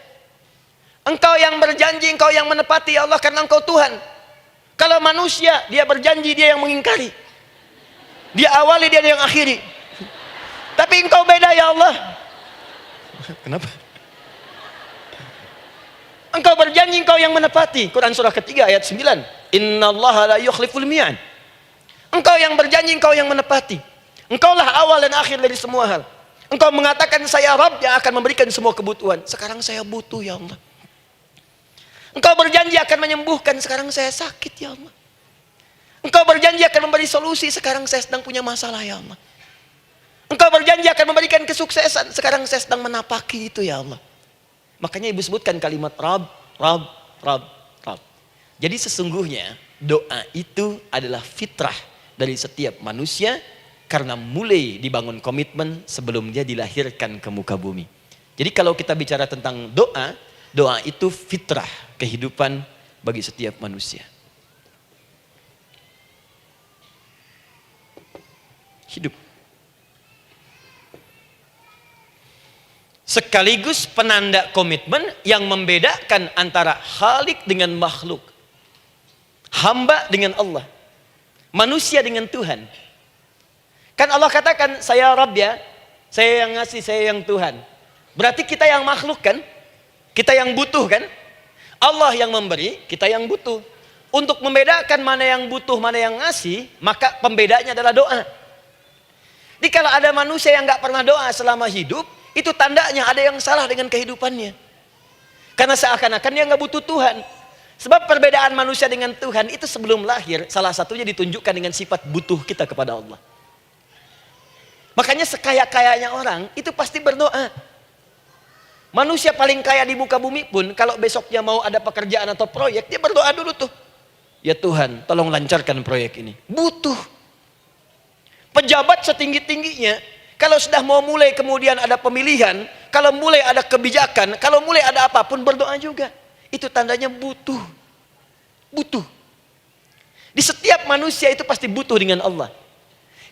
Engkau yang berjanji, engkau yang menepati ya Allah, karena engkau Tuhan. Kalau manusia, dia berjanji, dia yang mengingkari. Dia awali, dia yang akhiri. Tapi engkau beda ya Allah. Kenapa? Engkau berjanji, engkau yang menepati. Quran surah ketiga ayat 9. Innallaha la yukhliful mi'ad. Engkau yang berjanji, engkau yang menepati. Engkaulah awal dan akhir dari semua hal. Engkau mengatakan saya Rabb yang akan memberikan semua kebutuhan. Sekarang saya butuh ya Allah. Engkau berjanji akan menyembuhkan, sekarang saya sakit ya Allah. Engkau berjanji akan memberi solusi, sekarang saya sedang punya masalah ya Allah. Engkau berjanji akan memberikan kesuksesan, sekarang saya sedang menapaki itu ya Allah. Makanya ibu sebutkan kalimat Rabb, Rabb, Rabb, Rabb. Jadi sesungguhnya doa itu adalah fitrah dari setiap manusia, karena mulai dibangun komitmen sebelum dia dilahirkan ke muka bumi. Jadi kalau kita bicara tentang doa, doa itu fitrah kehidupan bagi setiap manusia. Hidup. sekaligus penanda komitmen yang membedakan antara Khalik dengan makhluk, hamba dengan Allah, manusia dengan Tuhan. Kan Allah katakan, saya Rabb ya, saya yang ngasih, saya yang Tuhan. Berarti kita yang makhluk kan? Kita yang butuh kan? Allah yang memberi, kita yang butuh. Untuk membedakan mana yang butuh, mana yang ngasih, maka pembedanya adalah doa. Jadi kalau ada manusia yang nggak pernah doa selama hidup, itu tandanya ada yang salah dengan kehidupannya. Karena seakan-akan dia nggak butuh Tuhan. Sebab perbedaan manusia dengan Tuhan itu sebelum lahir, salah satunya ditunjukkan dengan sifat butuh kita kepada Allah. Makanya sekaya-kayanya orang itu pasti berdoa. Manusia paling kaya di muka bumi pun kalau besoknya mau ada pekerjaan atau proyek, dia berdoa dulu tuh. Ya Tuhan, tolong lancarkan proyek ini. Butuh. Pejabat setinggi-tingginya, kalau sudah mau mulai kemudian ada pemilihan, kalau mulai ada kebijakan, kalau mulai ada apapun berdoa juga. Itu tandanya butuh. Butuh. Di setiap manusia itu pasti butuh dengan Allah.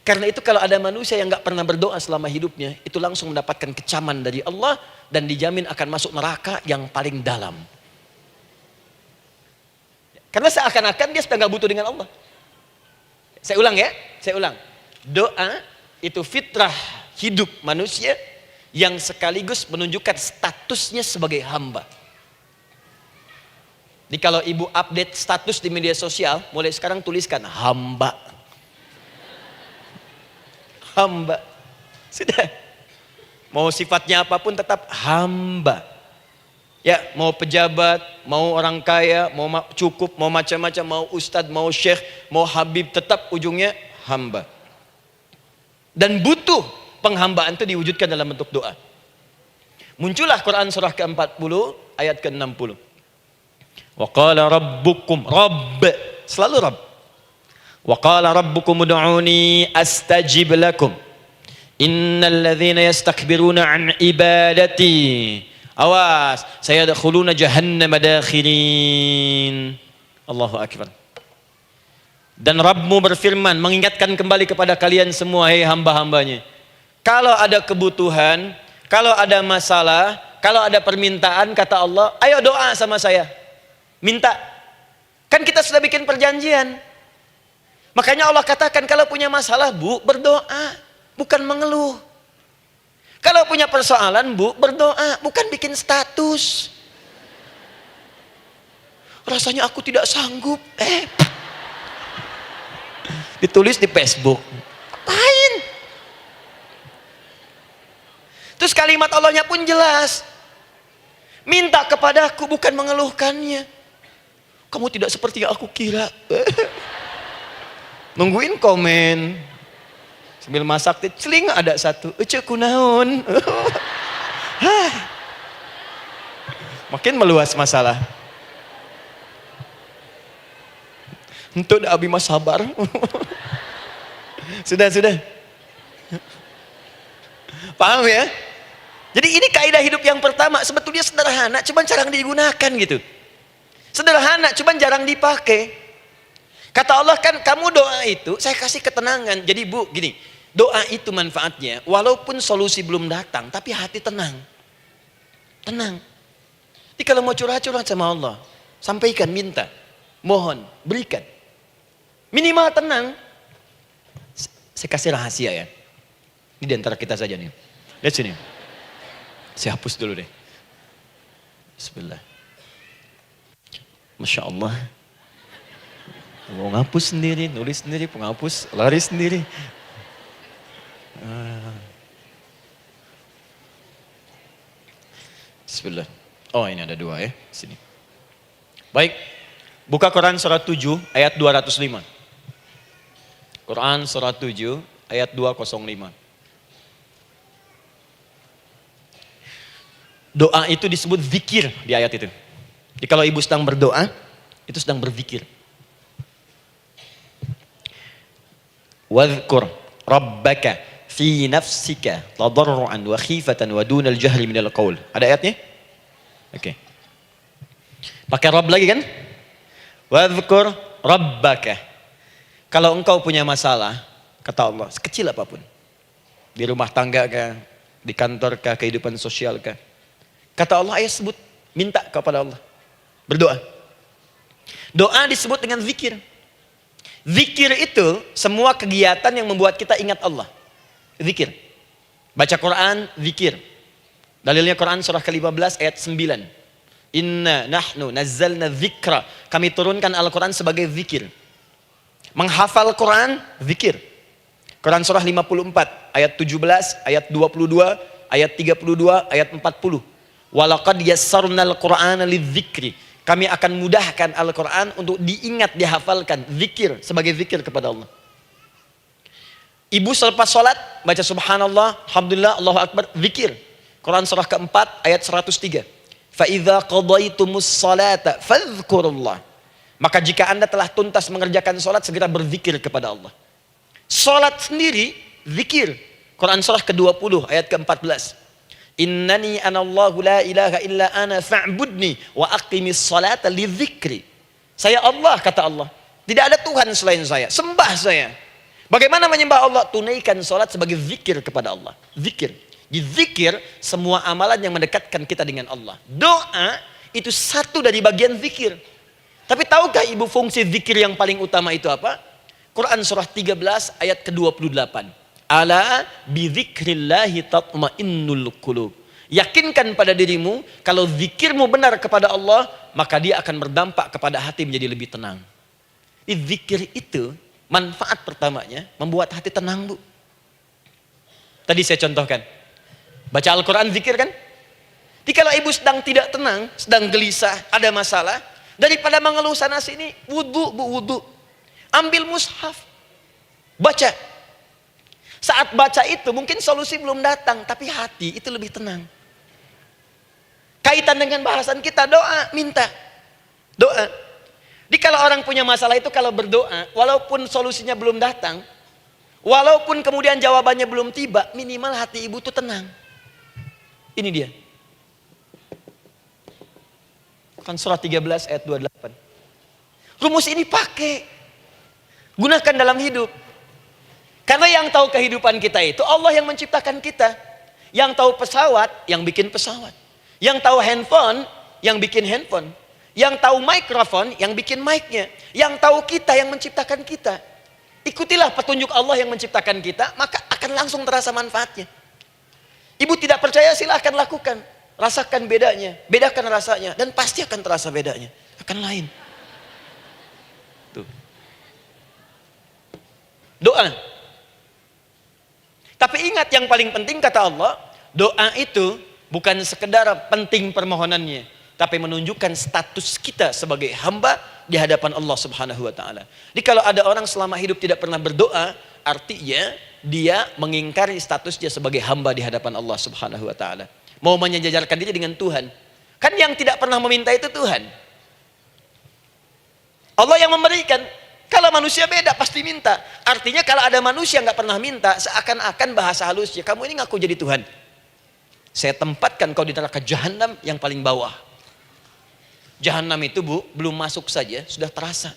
Karena itu kalau ada manusia yang nggak pernah berdoa selama hidupnya, itu langsung mendapatkan kecaman dari Allah dan dijamin akan masuk neraka yang paling dalam. Karena seakan-akan dia sudah nggak butuh dengan Allah. Saya ulang ya, saya ulang. Doa itu fitrah hidup manusia yang sekaligus menunjukkan statusnya sebagai hamba. Jadi kalau ibu update status di media sosial, mulai sekarang tuliskan hamba. Hamba. Sudah. Mau sifatnya apapun tetap hamba. Ya, mau pejabat, mau orang kaya, mau cukup, mau macam-macam, mau ustadz, mau syekh, mau habib, tetap ujungnya hamba. Dan butuh penghambaan itu diwujudkan dalam bentuk doa. Muncullah Quran surah ke-40 ayat ke-60. Wa qala rabbukum, Rabb, selalu Rabb. Wa qala rabbukum ud'uni astajib lakum. Innal ladzina yastakbiruna an ibadati, awas, sayadkhuluna jahannama dakhirin. Allahu akbar. Dan Rabbmu berfirman, mengingatkan kembali kepada kalian semua, hei hamba-hambanya. Kalau ada kebutuhan, kalau ada masalah, kalau ada permintaan, kata Allah, ayo doa sama saya. Minta. Kan kita sudah bikin perjanjian. Makanya Allah katakan, kalau punya masalah, Bu, berdoa. Bukan mengeluh. Kalau punya persoalan, Bu, berdoa. Bukan bikin status. Rasanya aku tidak sanggup. Ditulis di Facebook. Apain? Terus kalimat Allahnya pun jelas. Minta kepadaku, bukan mengeluhkannya. Kamu tidak seperti yang aku kira. Nungguin komen. Sambil masak, celing ada satu. Ece kunaon. Makin meluas masalah. Untuk abi mas sabar. Sudah. Paham ya? Jadi ini kaidah hidup yang pertama. Sebetulnya sederhana, cuman jarang digunakan gitu. Sederhana, cuman jarang dipakai. Kata Allah kan, kamu doa itu, saya kasih ketenangan. Jadi Bu, gini, doa itu manfaatnya, walaupun solusi belum datang, tapi hati tenang. Tenang. Jadi kalau mau curhat-curhat sama Allah, sampaikan, minta, mohon, berikan. Minimal tenang. Saya kasih rahasia ya. Ini di antara kita saja nih. Lihat sini. Saya hapus dulu deh. Bismillah. Masya Allah. Mau ngapus sendiri, nulis sendiri, penghapus, lari sendiri. Bismillah. Oh ini ada dua ya. Sini. Baik. Buka Quran surat 7 ayat 205. Quran surat 7 ayat 205. Doa itu disebut zikir di ayat itu. Jadi kalau ibu sedang berdoa, itu sedang berzikir. Wadhkur rabbaka fi nafsika tadarruan wa khifatan wa dunal jahri minal qaul. Ada ayatnya? Oke. Pakai Rabb lagi kan? Wadhkur rabbaka. Kalau engkau punya masalah, kata Allah, sekecil apapun. Di rumah tangga kah, Di kantor kah, kehidupan sosial kah? Kata Allah, ayat sebut, minta kepada Allah. Berdoa. Doa disebut dengan zikir. Zikir itu semua kegiatan yang membuat kita ingat Allah. Zikir. Baca Quran, zikir. Dalilnya Quran surah ke-15 ayat 9. Inna nahnu nazzalna dzikra. Kami turunkan Al-Quran sebagai zikir. Menghafal Quran, zikir. Quran surah 54 ayat 17, ayat 22, ayat 32, ayat 40. Walaqad yassarnal Qur'ana lidzikri. Kami akan mudahkan Al-Quran untuk diingat, dihafalkan. Zikir, sebagai zikir kepada Allah. Ibu selepas sholat, baca subhanallah, alhamdulillah, Allahu Akbar, zikir. Quran surah keempat, ayat 103. فَإِذَا قَضَيْتُمُ الصَّلَاةَ فَاذْكُرُوا اللَّهَ. Maka jika anda telah tuntas mengerjakan sholat, segera berzikir kepada Allah. Sholat sendiri, zikir. Quran surah ke-20, ayat ke-14. Innani anallahu la ilaha illa ana fa'budni wa aqimis salata li dzikri. Saya Allah, kata Allah. Tidak ada Tuhan selain saya. Sembah saya. Bagaimana menyembah Allah? Tunaikan salat sebagai zikir kepada Allah. Zikir. Di zikir semua amalan yang mendekatkan kita dengan Allah. Doa itu satu dari bagian zikir. Tapi tahukah ibu fungsi zikir yang paling utama itu apa? Quran surah 13 ayat ke-28. Ala bidzikrillahi tatmainnul qulub. Yakinkan pada dirimu, kalau zikirmu benar kepada Allah, maka dia akan berdampak kepada hati menjadi lebih tenang. Zikir itu manfaat pertamanya membuat hati tenang, Bu. Tadi saya contohkan. Baca Al-Quran zikir kan? Jadi kalau ibu sedang tidak tenang, sedang gelisah, ada masalah, daripada mengeluh sana sini, wudu, Bu, wudu. Ambil mushaf. Baca. Saat baca itu mungkin solusi belum datang, tapi hati itu lebih tenang. Kaitan dengan bahasan kita, doa, minta. Doa. Jadi kalau orang punya masalah itu kalau berdoa, walaupun solusinya belum datang, walaupun kemudian jawabannya belum tiba, minimal hati ibu itu tenang. Ini dia. Kan surah 13 ayat 28. Rumus ini pakai. Gunakan dalam hidup. Karena yang tahu kehidupan kita itu Allah yang menciptakan kita. Yang tahu pesawat, yang bikin pesawat. Yang tahu handphone, yang bikin handphone. Yang tahu mikrofon, yang bikin mic-nya. Yang tahu kita, yang menciptakan kita. Ikutilah petunjuk Allah yang menciptakan kita, maka akan langsung terasa manfaatnya. Ibu tidak percaya, silahkan lakukan. Rasakan bedanya, bedakan rasanya, dan pasti akan terasa bedanya. Akan lain. Tuh. Doa. Tapi ingat yang paling penting kata Allah, doa itu bukan sekedar penting permohonannya, tapi menunjukkan status kita sebagai hamba di hadapan Allah Subhanahu wa taala. Jadi kalau ada orang selama hidup tidak pernah berdoa, artinya dia mengingkari status dia sebagai hamba di hadapan Allah Subhanahu wa taala. Mau menyejajarkan diri dengan Tuhan. Kan yang tidak pernah meminta itu Tuhan. Allah yang memberikan. Kalau manusia beda pasti minta. Artinya kalau ada manusia nggak pernah minta, seakan-akan bahasa halusnya, kamu ini ngaku jadi Tuhan. Saya tempatkan kau di neraka jahanam yang paling bawah. Jahanam itu, Bu, belum masuk saja sudah terasa.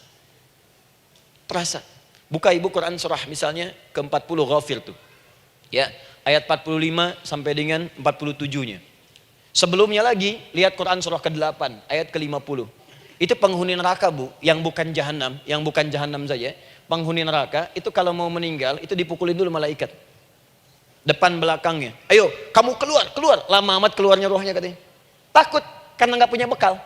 Terasa. Buka ibu Quran surah misalnya ke-40 Ghafir tuh. Ya, ayat 45 sampai dengan 47-nya. Sebelumnya lagi lihat Quran surah ke-8 ayat ke-50. Itu penghuni neraka, Bu, yang bukan jahanam saja. Penghuni neraka itu kalau mau meninggal itu dipukulin dulu malaikat. Depan belakangnya. Ayo, kamu keluar. Lama amat keluarnya rohnya katanya. Takut karena nggak punya bekal.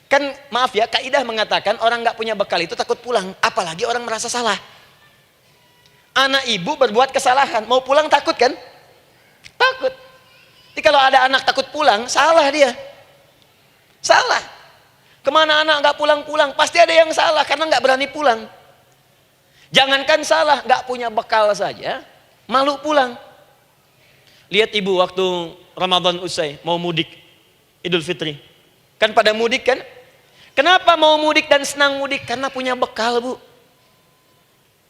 Kan maaf ya, kaidah mengatakan orang nggak punya bekal itu takut pulang, apalagi orang merasa salah. Anak ibu berbuat kesalahan, mau pulang takut kan? Takut. Jadi kalau ada anak takut pulang, salah dia. Salah. Kemana anak nggak pulang-pulang? Pasti ada yang salah karena nggak berani pulang. Jangankan salah, nggak punya bekal saja, malu pulang. Lihat ibu waktu Ramadan usai, mau mudik, Idul Fitri. Kan pada mudik kan? Kenapa mau mudik dan senang mudik? Karena punya bekal, Bu.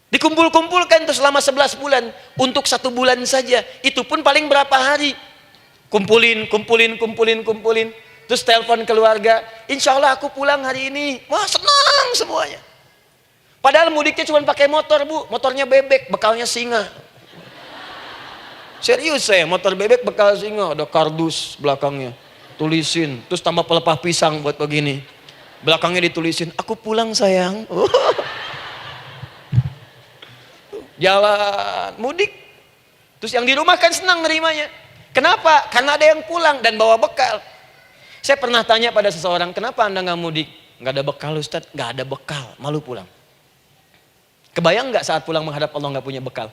Dikumpul-kumpulkan tuh selama 11 bulan. Untuk 1 bulan saja. Itu pun paling berapa hari. Kumpulin. Terus telepon keluarga, insya Allah aku pulang hari ini. Wah, senang semuanya. Padahal mudiknya cuma pakai motor, Bu. Motornya bebek, bekalnya singa. Serius saya, motor bebek bekal singa, ada kardus belakangnya. Tulisin, terus tambah pelepah pisang buat begini. Belakangnya ditulisin, aku pulang sayang. Jalan, mudik. Terus yang di rumah kan senang nerimanya. Kenapa? Karena ada yang pulang dan bawa bekal. Saya pernah tanya pada seseorang, kenapa anda nggak mudik? Nggak ada bekal Ustadz, nggak ada bekal, malu pulang. Kebayang nggak saat pulang menghadap Allah nggak punya bekal?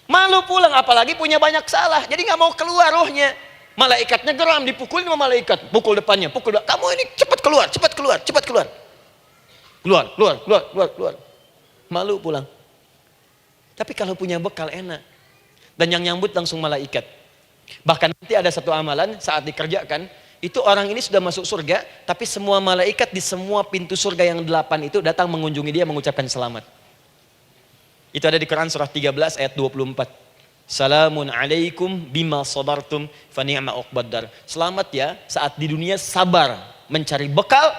Malu pulang, apalagi punya banyak salah. Jadi nggak mau keluar rohnya. Malaikatnya geram, dipukulin sama malaikat. Pukul depannya, pukul depan. Kamu ini cepat keluar, cepat keluar, cepat keluar. Keluar, keluar, keluar, keluar, keluar. Malu pulang. Tapi kalau punya bekal enak. Dan yang nyambut langsung malaikat. Bahkan nanti ada satu amalan saat dikerjakan. Itu orang ini sudah masuk surga. Tapi semua malaikat di semua pintu surga yang 8 itu datang mengunjungi dia mengucapkan selamat. Itu ada di Quran surah 13 ayat 24. Salamun alaikum bima sabartum fa ni'ma uqbaddar. Selamat ya saat di dunia sabar mencari bekal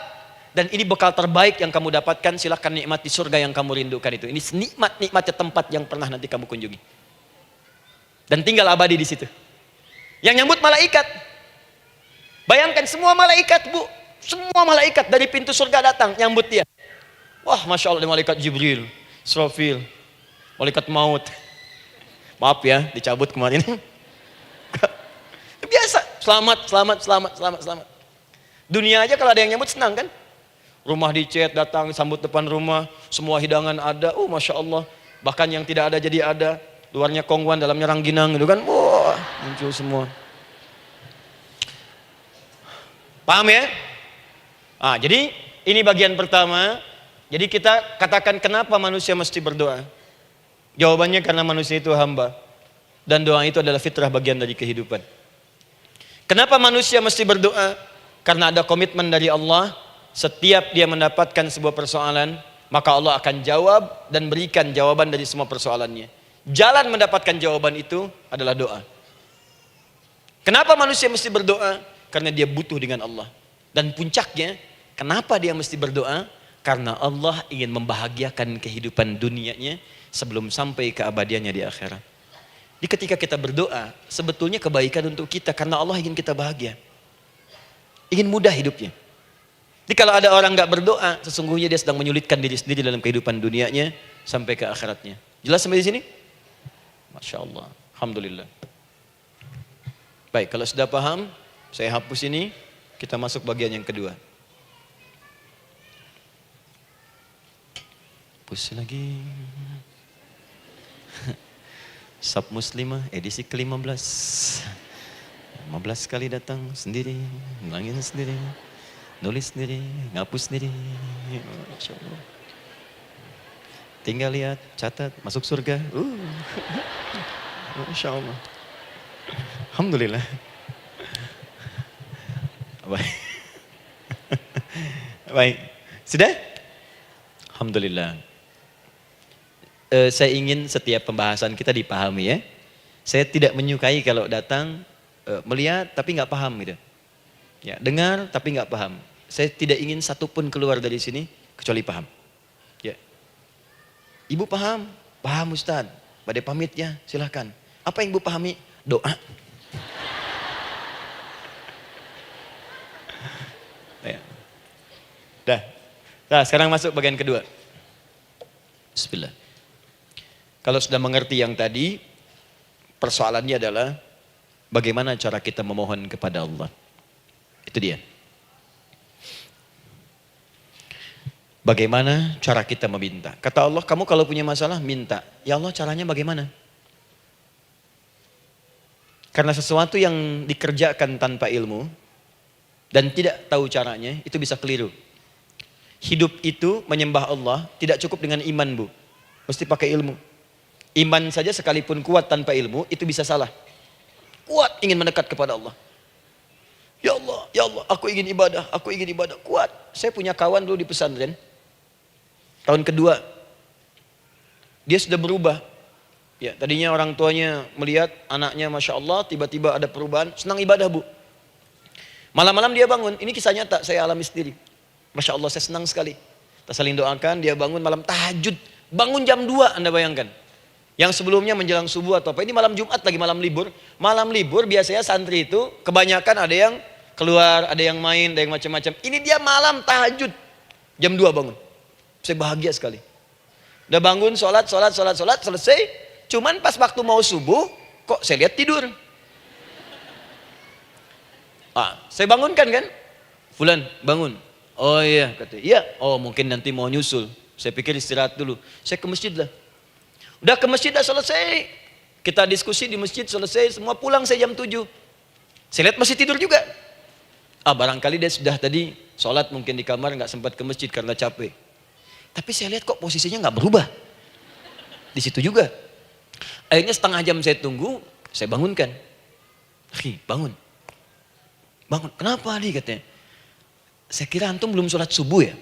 dan ini bekal terbaik yang kamu dapatkan, silakan nikmati surga yang kamu rindukan itu. Ini nikmat-nikmatnya tempat yang pernah nanti kamu kunjungi. Dan tinggal abadi di situ. Yang nyambut malaikat. Bayangkan semua malaikat, Bu. Semua malaikat dari pintu surga datang nyambut dia. Wah, Masya Allah, ada malaikat Jibril, Israfil, malaikat maut. Maaf ya, dicabut kemarin. Biasa, selamat, selamat, selamat, selamat, selamat. Dunia aja kalau ada yang nyambut senang kan? Rumah dicet, datang, sambut depan rumah, semua hidangan ada, Masya Allah. Bahkan yang tidak ada jadi ada. Luarnya kongwan, dalamnya rangginang gitu kan. Wah, muncul semua. Paham ya? Jadi ini bagian pertama. Jadi kita katakan kenapa manusia mesti berdoa. Jawabannya karena manusia itu hamba. Dan doa itu adalah fitrah bagian dari kehidupan. Kenapa manusia mesti berdoa? Karena ada komitmen dari Allah. Setiap dia mendapatkan sebuah persoalan, maka Allah akan jawab dan berikan jawaban dari semua persoalannya. Jalan mendapatkan jawaban itu adalah doa. Kenapa manusia mesti berdoa? Karena dia butuh dengan Allah. Dan puncaknya, kenapa dia mesti berdoa? Karena Allah ingin membahagiakan kehidupan dunianya sebelum sampai keabadiannya di akhirat. Jadi ketika kita berdoa, sebetulnya kebaikan untuk kita karena Allah ingin kita bahagia. Ingin mudah hidupnya. Jadi kalau ada orang nggak berdoa, sesungguhnya dia sedang menyulitkan diri sendiri dalam kehidupan dunianya sampai ke akhiratnya. Jelas sampai di sini? Masya Allah. Alhamdulillah. Baik, kalau sudah paham, saya hapus ini, kita masuk bagian yang kedua. Hapus lagi. Sab Muslimah edisi ke-15. 15 kali datang sendiri, ngulangin sendiri, nulis sendiri, ngapus sendiri. Masya Allah. Tinggal lihat, catat, masuk surga. Masya Allah. Alhamdulillah. Baik. Baik. Sudah? Alhamdulillah. Saya ingin setiap pembahasan kita dipahami ya. Saya tidak menyukai kalau datang melihat tapi nggak paham gitu. Ya, dengar tapi nggak paham. Saya tidak ingin satupun keluar dari sini kecuali paham. Ya. Ibu paham? Paham Ustaz. Pada pamit ya, silahkan. Apa yang ibu pahami? Doa. Ya. Dah. Nah, sekarang masuk bagian kedua. Bismillah. Kalau sudah mengerti yang tadi, persoalannya adalah bagaimana cara kita memohon kepada Allah. Itu dia. Bagaimana cara kita meminta? Kata Allah, kamu kalau punya masalah minta. Ya Allah, caranya bagaimana? Karena sesuatu yang dikerjakan tanpa ilmu dan tidak tahu caranya, itu bisa keliru. Hidup itu menyembah Allah tidak cukup dengan iman, Bu. Mesti pakai ilmu. Iman saja sekalipun kuat tanpa ilmu, itu bisa salah. Kuat ingin mendekat kepada Allah. Ya Allah, aku ingin ibadah, kuat. Saya punya kawan dulu di pesantren. Tahun kedua, dia sudah berubah. Ya, tadinya orang tuanya melihat anaknya Masya Allah, tiba-tiba ada perubahan, senang ibadah, Bu. Malam-malam dia bangun, ini kisah nyata, saya alami sendiri. Masya Allah, saya senang sekali. Kita saling doakan, dia bangun malam tahajud. Bangun jam 2, Anda bayangkan. Yang sebelumnya menjelang subuh atau apa. Ini malam Jumat lagi malam libur. Malam libur biasanya santri itu kebanyakan ada yang keluar, ada yang main, ada yang macam-macam. Ini dia malam tahajud. Jam 2 bangun. Saya bahagia sekali. Udah bangun, sholat, selesai. Cuman pas waktu mau subuh, kok saya lihat tidur. Saya bangunkan kan. Fulan, bangun. Oh iya, kata. Iya, oh mungkin nanti mau nyusul. Saya pikir istirahat dulu. Saya ke masjid lah. Udah ke masjid, dah selesai. Kita diskusi di masjid, selesai. Semua pulang saya jam 7. Saya lihat masih tidur juga. Barangkali dia sudah tadi sholat mungkin di kamar, nggak sempat ke masjid karena capek. Tapi saya lihat kok posisinya nggak berubah. Di situ juga. Akhirnya setengah jam saya tunggu, saya bangunkan. Bangun. Bangun. Kenapa Adi katanya? Saya kira antum belum sholat subuh ya?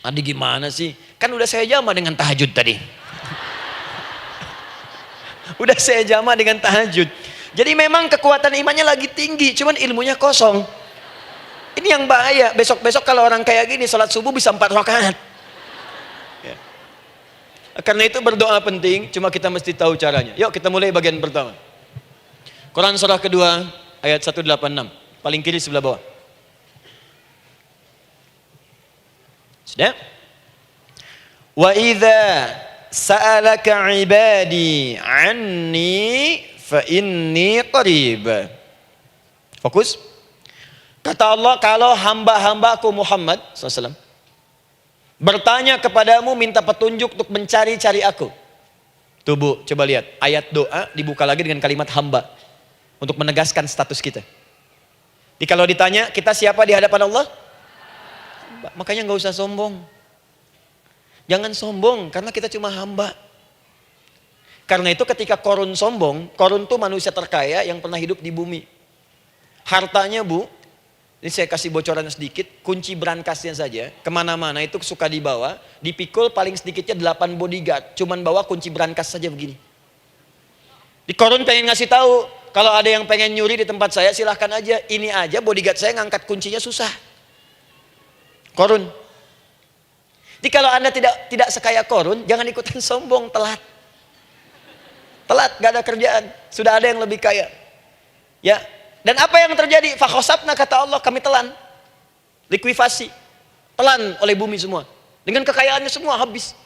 Adi gimana sih? Kan udah saya jama dengan tahajud tadi. Udah saya jama dengan tahajud. Jadi memang kekuatan imannya lagi tinggi, cuman ilmunya kosong. Ini yang bahaya. Besok-besok kalau orang kayak gini sholat subuh bisa 4 rakaat. Ya. Karena itu berdoa penting, cuma kita mesti tahu caranya. Yuk kita mulai bagian pertama. Quran surah kedua ayat 186. Paling kiri sebelah bawah. Sudah? Wa idza sa'alaka 'ibadi 'anni fa inni qarib. Fokus. Kata Allah, kalau hamba-hambaku Muhammad SAW bertanya kepadamu, minta petunjuk untuk mencari-cari aku. Tuh Bu, coba lihat. Ayat doa dibuka lagi dengan kalimat hamba. Untuk menegaskan status kita. Jadi kalau ditanya, kita siapa di hadapan Allah? Makanya nggak usah sombong. Jangan sombong, karena kita cuma hamba. Karena itu ketika Korun sombong, Korun tuh manusia terkaya yang pernah hidup di bumi. Hartanya Bu, ini saya kasih bocoran sedikit, kunci berangkasnya saja, kemana-mana itu suka dibawa, dipikul paling sedikitnya 8 bodyguard, cuman bawa kunci berangkas saja begini. Di Korun pengen ngasih tahu, kalau ada yang pengen nyuri di tempat saya silahkan aja, ini aja bodyguard saya ngangkat kuncinya susah. Korun. Jadi kalau Anda tidak sekaya Korun, jangan ikutan sombong, telat. Telat, gak ada kerjaan, sudah ada yang lebih kaya. Ya. Dan apa yang terjadi? Fakhosabna, kata Allah, kami telan. Likuifasi. Telan oleh bumi semua. Dengan kekayaannya semua habis.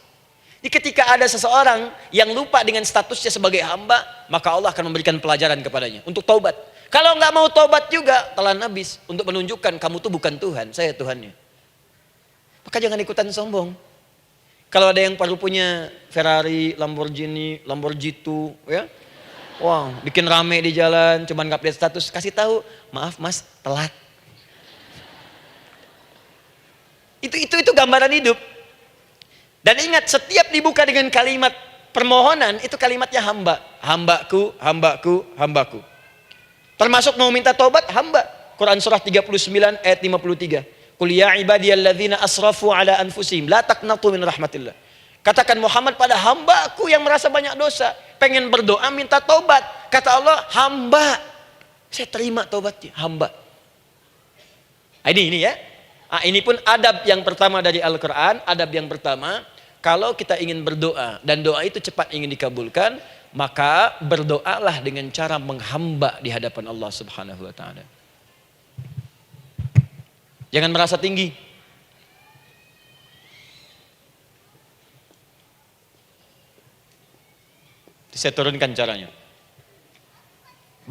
Jadi ketika ada seseorang yang lupa dengan statusnya sebagai hamba, maka Allah akan memberikan pelajaran kepadanya untuk taubat. Kalau nggak mau taubat juga, telan habis. Untuk menunjukkan kamu tuh bukan Tuhan, saya Tuhannya. Maka jangan ikutan sombong. Kalau ada yang baru punya Ferrari, Lamborghini, Lamborghini, ya, wow, bikin rame di jalan, cuman nggak update status, kasih tahu, maaf mas, telat. Itu gambaran hidup. Dan ingat, setiap dibuka dengan kalimat permohonan, itu kalimatnya hamba. Hambaku, hambaku, hambaku. Termasuk mau minta tobat, hamba. Quran surah 39 ayat 53. Qul ya ibadiyalladzina asrafu ala anfusihim, la taqnatu min rahmatillah. Katakan Muhammad pada hambaku yang merasa banyak dosa, pengen berdoa minta taubat. Kata Allah, hamba. Saya terima taubatnya, hamba. Ini ya. Ini pun adab yang pertama dari Al-Quran. Adab yang pertama, kalau kita ingin berdoa dan doa itu cepat ingin dikabulkan, maka berdoalah dengan cara menghamba di hadapan Allah Subhanahu wa ta'ala. Jangan merasa tinggi. Saya turunkan caranya.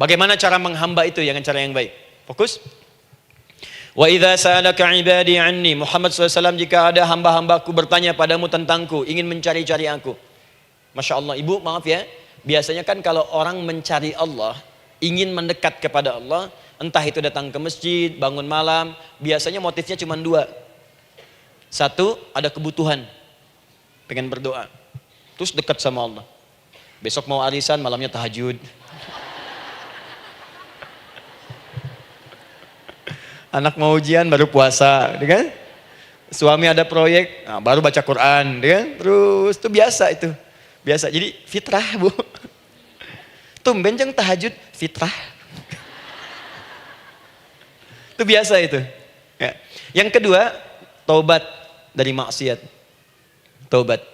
Bagaimana cara menghamba itu dengan cara yang baik? Fokus. Wa idza sa'alaka 'ibadi 'anni, Muhammad SAW, jika ada hamba-hambaku bertanya padamu tentangku, ingin mencari-cari aku. Masya Allah, ibu maaf ya, biasanya kan kalau orang mencari Allah, ingin mendekat kepada Allah, entah itu datang ke masjid, bangun malam, biasanya motifnya cuma 2. 1, ada kebutuhan, pengen berdoa, terus dekat sama Allah. Besok mau arisan, malamnya tahajud. Anak mau ujian, baru puasa, kan? Suami ada proyek, baru baca Quran, kan? Terus itu biasa itu. Biasa, jadi fitrah bu. Tumben jeng tahajud, fitrah. Itu biasa itu. Ya. Yang kedua, taubat dari maksiat. Taubat.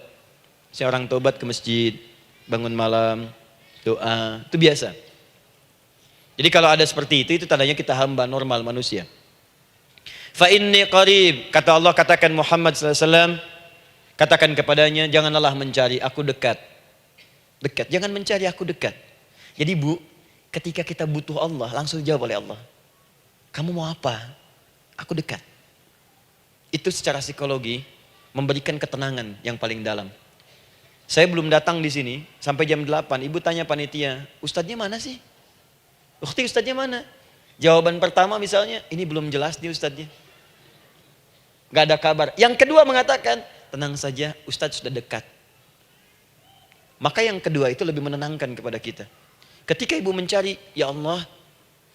Seorang taubat ke masjid, bangun malam, doa, itu biasa. Jadi kalau ada seperti itu tandanya kita hamba normal manusia. Fa inni qarib, kata Allah, katakan Muhammad SAW, katakan kepadanya, janganlah mencari, aku dekat. Dekat, jangan mencari, aku dekat. Jadi Bu, ketika kita butuh Allah, langsung jawab oleh Allah. Kamu mau apa? Aku dekat. Itu secara psikologi memberikan ketenangan yang paling dalam. Saya belum datang di sini sampai jam 8. Ibu tanya panitia, ustadznya mana sih? Ukhti, ustadznya mana? Jawaban pertama misalnya, ini belum jelas nih ustadznya. Gak ada kabar. Yang kedua mengatakan, tenang saja, ustadz sudah dekat. Maka yang kedua itu lebih menenangkan kepada kita. Ketika ibu mencari, ya Allah,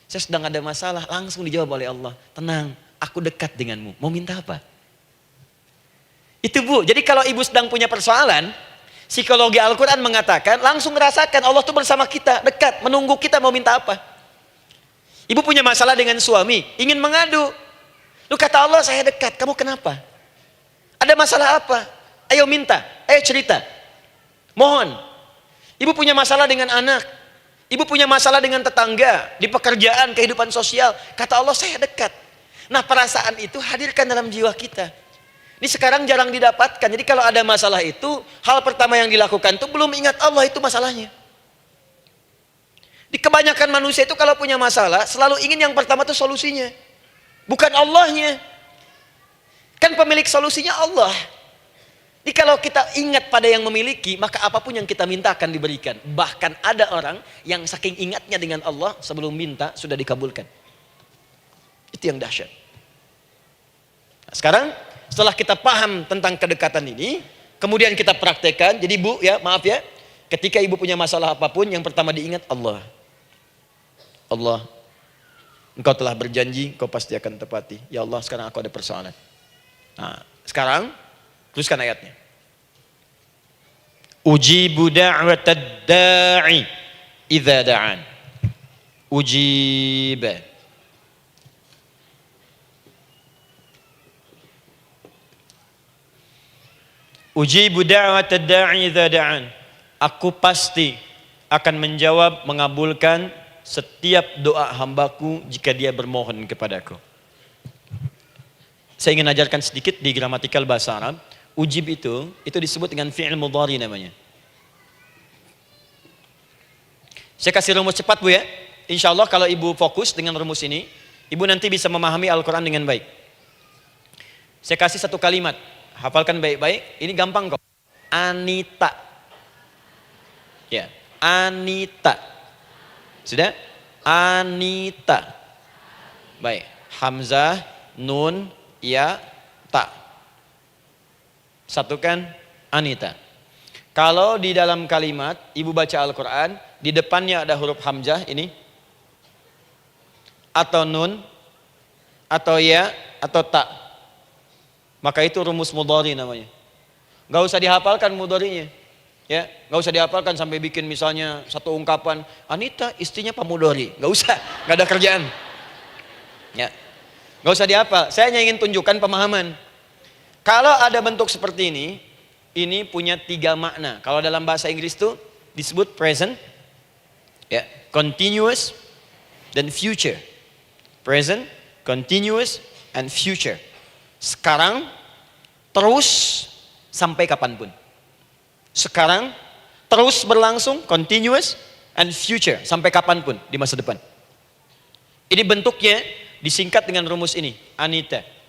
saya sedang ada masalah, langsung dijawab oleh Allah. Tenang, aku dekat denganmu. Mau minta apa? Itu Bu, jadi kalau ibu sedang punya persoalan, psikologi Al-Quran mengatakan, langsung rasakan Allah tuh bersama kita, dekat, menunggu kita mau minta apa. Ibu punya masalah dengan suami, ingin mengadu. Lu kata Allah, saya dekat, kamu kenapa? Ada masalah apa? Ayo minta, ayo cerita. Mohon. Ibu punya masalah dengan anak. Ibu punya masalah dengan tetangga, di pekerjaan, kehidupan sosial. Kata Allah, saya dekat. Nah, perasaan itu hadirkan dalam jiwa kita. Ini sekarang jarang didapatkan. Jadi kalau ada masalah itu, hal pertama yang dilakukan itu belum ingat Allah itu masalahnya. Di kebanyakan manusia itu kalau punya masalah, selalu ingin yang pertama itu solusinya. Bukan Allahnya. Kan pemilik solusinya Allah. Jadi kalau kita ingat pada yang memiliki, maka apapun yang kita minta akan diberikan. Bahkan ada orang yang saking ingatnya dengan Allah, sebelum minta sudah dikabulkan. Itu yang dahsyat. Nah, sekarang setelah kita paham tentang kedekatan ini, kemudian kita praktekkan. Jadi Bu, ya maaf ya, ketika ibu punya masalah apapun, yang pertama diingat Allah. Allah, Engkau telah berjanji, Engkau pasti akan tepati. Ya Allah, sekarang aku ada persoalan. Nah, sekarang teruskan ayatnya. Ujibu da'watad da'i idza da'an. Ujiba. Ujibu da'watad da'i idza da'an. Aku pasti akan menjawab, mengabulkan setiap doa hambaku jika dia bermohon kepadaku. Saya ingin ajarkan sedikit di gramatikal bahasa Arab. Ujib itu disebut dengan fi'il mudhari namanya. Saya kasih rumus cepat Bu ya. Insya Allah kalau ibu fokus dengan rumus ini, ibu nanti bisa memahami Al-Quran dengan baik. Saya kasih satu kalimat, hafalkan baik-baik. Ini gampang kok. Anita. Ya, Anita. Sudah? Anita. Baik. Hamzah, nun, ya, ta. Satukan Anita. Kalau di dalam kalimat ibu baca Al-Quran, di depannya ada huruf hamzah ini, atau nun, atau ya, atau ta, maka itu rumus mudhari namanya. Gak usah dihafalkan mudharinya, ya, gak usah dihafalkan sampai bikin misalnya satu ungkapan Anita istrinya Pak Mudhari, gak usah, gak ada kerjaan, ya, gak usah dihafal. Saya hanya ingin tunjukkan pemahaman. Kalau ada bentuk seperti ini punya 3 makna. Kalau dalam bahasa Inggris itu disebut present, ya, continuous, dan future. Present, continuous, and future. Sekarang, terus, sampai kapanpun. Sekarang, terus berlangsung, continuous, and future, sampai kapanpun di masa depan. Ini bentuknya disingkat dengan rumus ini, Anita.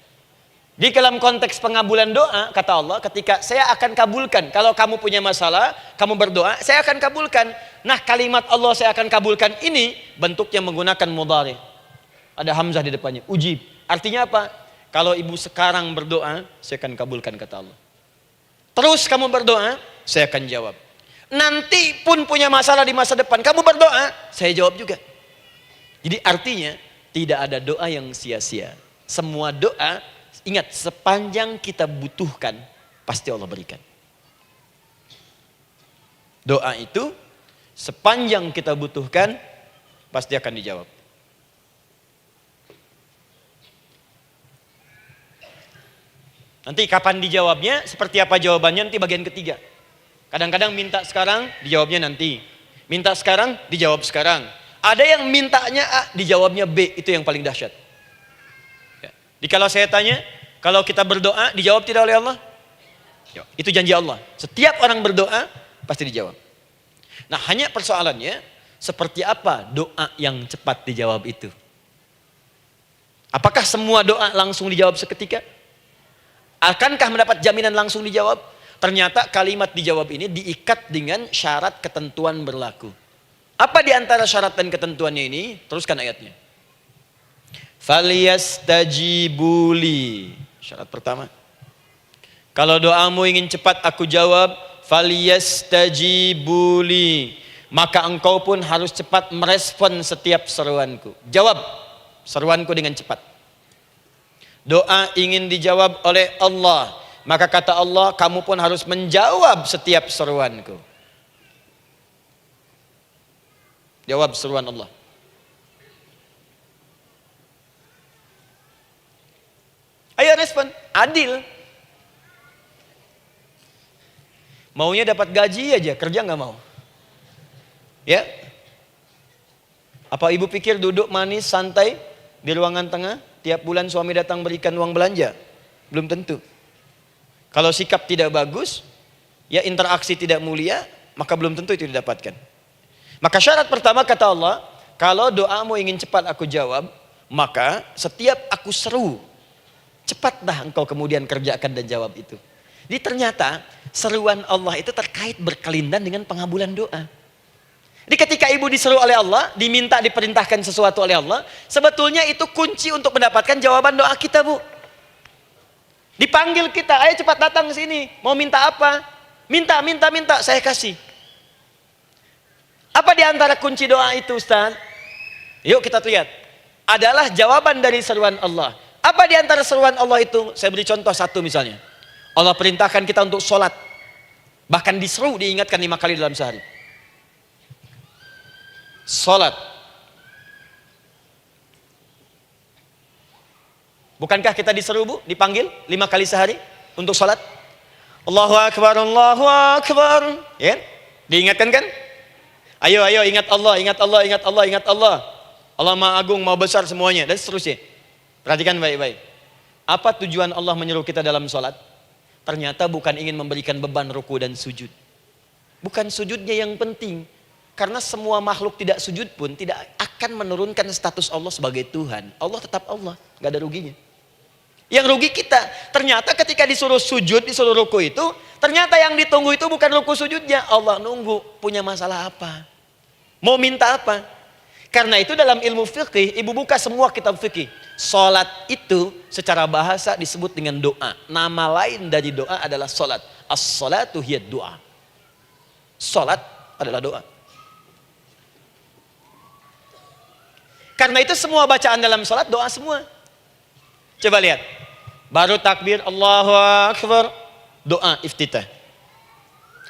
Di dalam konteks pengabulan doa, kata Allah, ketika saya akan kabulkan. Kalau kamu punya masalah, kamu berdoa, saya akan kabulkan. Nah, kalimat Allah saya akan kabulkan ini bentuknya menggunakan mudhari. Ada hamzah di depannya, ujib. Artinya apa? Kalau ibu sekarang berdoa, saya akan kabulkan, kata Allah. Terus kamu berdoa, saya akan jawab. Nanti pun punya masalah di masa depan, kamu berdoa, saya jawab juga. Jadi artinya tidak ada doa yang sia-sia. Semua doa, ingat, sepanjang kita butuhkan, pasti Allah berikan. Doa itu, sepanjang kita butuhkan, pasti akan dijawab. Nanti kapan dijawabnya, seperti apa jawabannya, nanti bagian ketiga. Kadang-kadang minta sekarang, dijawabnya nanti. Minta sekarang, dijawab sekarang. Ada yang mintanya A, dijawabnya B. Itu yang paling dahsyat. Ya. Jadi kalau saya tanya, kalau kita berdoa, dijawab tidak oleh Allah? Ya. Itu janji Allah. Setiap orang berdoa, pasti dijawab. Nah, hanya persoalannya, seperti apa doa yang cepat dijawab itu? Apakah semua doa langsung dijawab seketika? Akankah mendapat jaminan langsung dijawab? Ternyata kalimat dijawab ini diikat dengan syarat ketentuan berlaku. Apa di antara syarat dan ketentuannya ini? Teruskan ayatnya. Falyastajibuli. Syarat pertama. Kalau doamu ingin cepat aku jawab, falyastajibuli. Maka engkau pun harus cepat merespon setiap seruanku. Jawab seruanku dengan cepat. Doa ingin dijawab oleh Allah. Maka kata Allah, kamu pun harus menjawab setiap seruanku. Jawab seruan Allah. Ayo respon, adil. Maunya dapat gaji aja, kerja nggak mau. Ya? Apa ibu pikir duduk manis, santai di ruangan tengah, tiap bulan suami datang berikan uang belanja? Belum tentu. Kalau sikap tidak bagus, ya interaksi tidak mulia, maka belum tentu itu didapatkan. Maka syarat pertama kata Allah, kalau doamu ingin cepat aku jawab, maka setiap aku seru, cepatlah engkau kemudian kerjakan dan jawab itu. Jadi ternyata seruan Allah itu terkait berkelindan dengan pengabulan doa. Jadi ketika ibu diseru oleh Allah, diminta diperintahkan sesuatu oleh Allah, sebetulnya itu kunci untuk mendapatkan jawaban doa kita, Bu. Dipanggil kita, ayo cepat datang ke sini. Mau minta apa? Minta, saya kasih. Apa di antara kunci doa itu, Ustaz? Yuk kita lihat. Adalah jawaban dari seruan Allah. Apa di antara seruan Allah itu? Saya beri contoh satu misalnya. Allah perintahkan kita untuk sholat. Bahkan diseru, diingatkan 5 kali dalam sehari. Sholat. Bukankah kita diseru, Bu? Dipanggil 5 kali sehari untuk sholat? Allahu Akbar, Allahu Akbar. Ya? Diingatkan kan? Ayo ingat Allah, ingat Allah, ingat Allah, ingat Allah. Allah Maha Agung, Maha Besar semuanya. Dan seterusnya. Perhatikan baik-baik. Apa tujuan Allah menyeru kita dalam sholat? Ternyata bukan ingin memberikan beban ruku dan sujud. Bukan sujudnya yang penting. Karena semua makhluk tidak sujud pun tidak akan menurunkan status Allah sebagai Tuhan. Allah tetap Allah, gak ada ruginya. Yang rugi kita. Ternyata ketika disuruh sujud, disuruh ruku itu, ternyata yang ditunggu itu bukan ruku sujudnya. Allah nunggu, punya masalah apa? Mau minta apa? Karena itu dalam ilmu fikih, ibu buka semua kitab fikih. Salat itu secara bahasa disebut dengan doa. Nama lain dari doa adalah salat. As-salatu hiya doa. Salat adalah doa. Karena itu semua bacaan dalam salat doa semua. Coba lihat. Baru takbir Allahu Akbar, doa iftitah.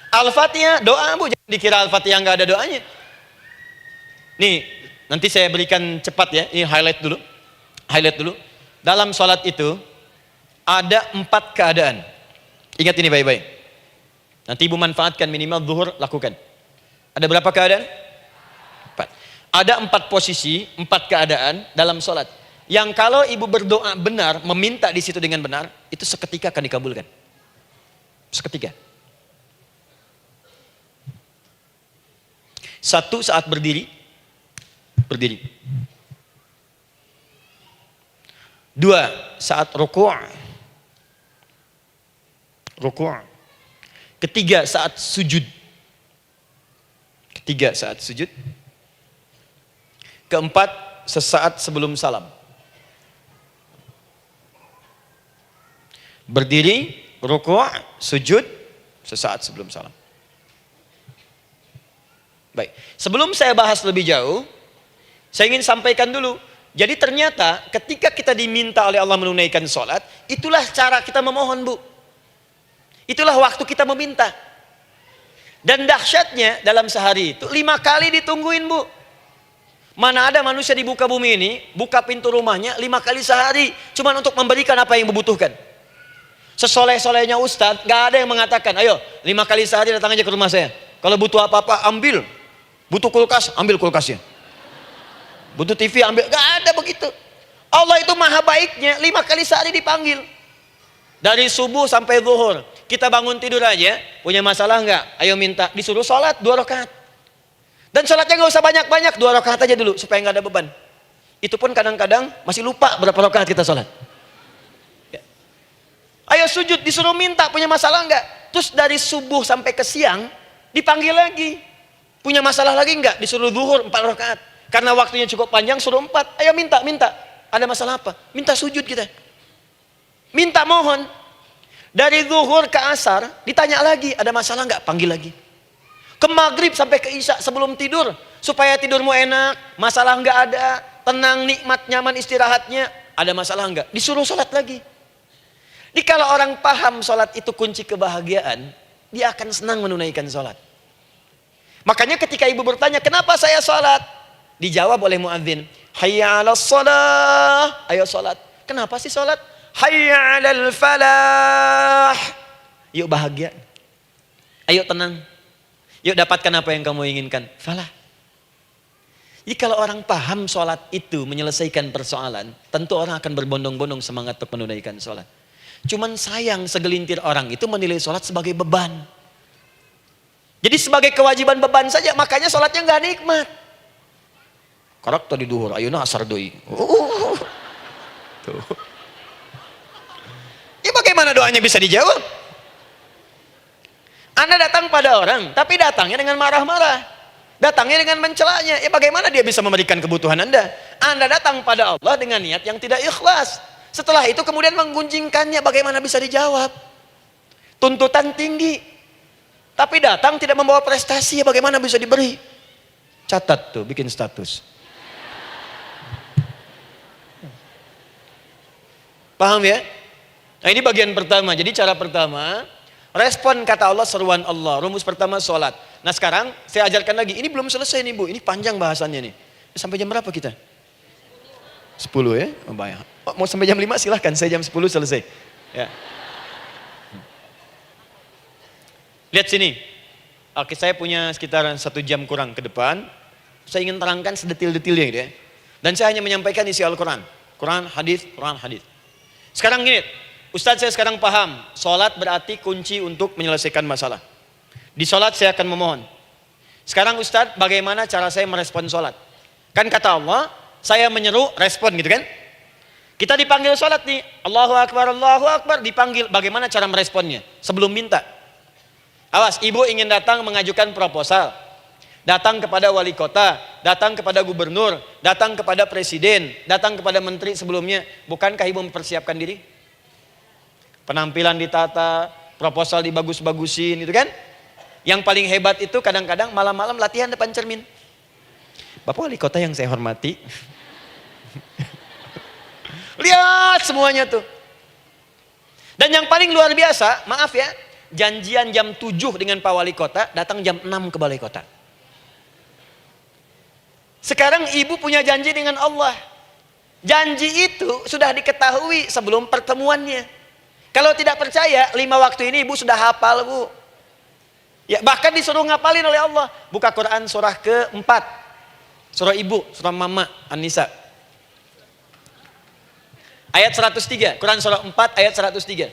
Al-Fatihah doa, Bu, jangan dikira Al-Fatihah enggak ada doanya. Nih, nanti saya berikan cepat ya. Ini highlight dulu. Highlight dulu. Dalam salat itu ada 4 keadaan. Ingat ini baik-baik. Nanti ibu manfaatkan minimal zuhur lakukan. Ada berapa keadaan? 4. Ada 4 posisi, 4 keadaan dalam salat. Yang kalau ibu berdoa benar, meminta di situ dengan benar, itu seketika akan dikabulkan. Seketika. 1 saat berdiri. Berdiri. 2 saat ruku'. Ruku'. 3 saat sujud. 3 saat sujud. 4 sesaat sebelum salam. Berdiri, ruku', sujud, sesaat sebelum salam. Baik, sebelum saya bahas lebih jauh, saya ingin sampaikan dulu. Jadi ternyata ketika kita diminta oleh Allah menunaikan sholat, itulah cara kita memohon, Bu. Itulah waktu kita meminta. Dan dahsyatnya dalam sehari itu 5 kali ditungguin, Bu. Mana ada manusia di muka bumi ini buka pintu rumahnya 5 kali sehari, cuma untuk memberikan apa yang dibutuhkan. Sesoleh-solehnya Ustadz, gak ada yang mengatakan, ayo 5 kali sehari datang aja ke rumah saya. Kalau butuh apa-apa ambil. Butuh kulkas, ambil kulkasnya. Butuh TV ambil, gak ada begitu. Allah itu maha baiknya, 5 kali sehari dipanggil. Dari subuh sampai zuhur. Kita bangun tidur aja, punya masalah nggak? Ayo minta, disuruh sholat 2 rakaat. Dan sholatnya nggak usah banyak-banyak, 2 rakaat aja dulu supaya nggak ada beban. Itu pun kadang-kadang masih lupa berapa rakaat kita sholat. Ya. Ayo sujud, disuruh minta, punya masalah nggak? Terus dari subuh sampai ke siang dipanggil lagi. Punya masalah lagi nggak? Disuruh zuhur 4 rakaat. Karena waktunya cukup panjang, suruh 4. Ayo minta. Ada masalah apa? Minta sujud kita. Minta mohon. Dari zuhur ke asar, ditanya lagi, ada masalah nggak? Panggil lagi. Ke maghrib sampai ke isya sebelum tidur. Supaya tidurmu enak, masalah nggak ada, tenang, nikmat, nyaman istirahatnya. Ada masalah nggak? Disuruh sholat lagi. Jadi kalau orang paham sholat itu kunci kebahagiaan, dia akan senang menunaikan sholat. Makanya ketika ibu bertanya, kenapa saya sholat? Dijawab oleh muadzin, hayya 'alas shalah, ayo sholat. Kenapa sih sholat? Hayya 'alal falah. Yuk bahagia. Ayo tenang. Yuk dapatkan apa yang kamu inginkan. Falah. Jadi kalau orang paham sholat itu menyelesaikan persoalan, tentu orang akan berbondong-bondong semangat untuk menunaikan sholat. Cuman sayang segelintir orang itu menilai sholat sebagai beban. Jadi sebagai kewajiban beban saja, makanya sholatnya nggak nikmat. Karak tadi duhur, ayeuna asar deui. Tuh. Ya bagaimana doanya bisa dijawab? Anda datang pada orang, tapi datangnya dengan marah-marah. Datangnya dengan mencelanya. Ya bagaimana dia bisa memberikan kebutuhan Anda? Anda datang pada Allah dengan niat yang tidak ikhlas. Setelah itu kemudian menggunjingkannya, bagaimana bisa dijawab? Tuntutan tinggi. Tapi datang tidak membawa prestasi, ya bagaimana bisa diberi? Catat tuh, bikin status. Paham ya? Nah ini bagian pertama. Jadi cara pertama, respon kata Allah, seruan Allah. Rumus pertama sholat. Nah sekarang saya ajarkan lagi. Ini belum selesai nih Bu. Ini panjang bahasannya nih. Sampai jam berapa kita? 10 ya? Oh, banyak. Oh, mau sampai jam 5 silahkan. Saya jam 10 selesai. Ya. Lihat sini. Oke, saya punya sekitar 1 jam kurang ke depan. Saya ingin terangkan sedetil-detilnya gitu ya. Dan saya hanya menyampaikan isi Al-Quran. Quran, hadis, Quran, hadis. Sekarang gini, Ustadz saya sekarang paham, sholat berarti kunci untuk menyelesaikan masalah. Di sholat saya akan memohon. Sekarang Ustadz, bagaimana cara saya merespon sholat? Kan kata Allah, saya menyeru, respon gitu kan? Kita dipanggil sholat nih, Allahu Akbar, dipanggil. Bagaimana cara meresponnya? Sebelum minta. Awas, ibu ingin datang mengajukan proposal. Datang kepada wali kota, datang kepada gubernur, datang kepada presiden, datang kepada menteri sebelumnya. Bukankah ibu mempersiapkan diri? Penampilan ditata, proposal dibagus-bagusin, itu kan? Yang paling hebat itu kadang-kadang malam-malam latihan depan cermin. Bapak wali kota yang saya hormati. Lihat semuanya tuh. Dan yang paling luar biasa, maaf ya, janjian jam 7 dengan Pak Wali Kota, datang jam 6 ke Balai Kota. Sekarang ibu punya janji dengan Allah. Janji itu sudah diketahui sebelum pertemuannya. Kalau tidak percaya, 5 waktu ini ibu sudah hafal Bu. Ya, bahkan disuruh ngapalin oleh Allah. Buka Quran surah ke-4. Surah ibu, surah mama, An-Nisa. Ayat 103, Quran surah 4 ayat 103.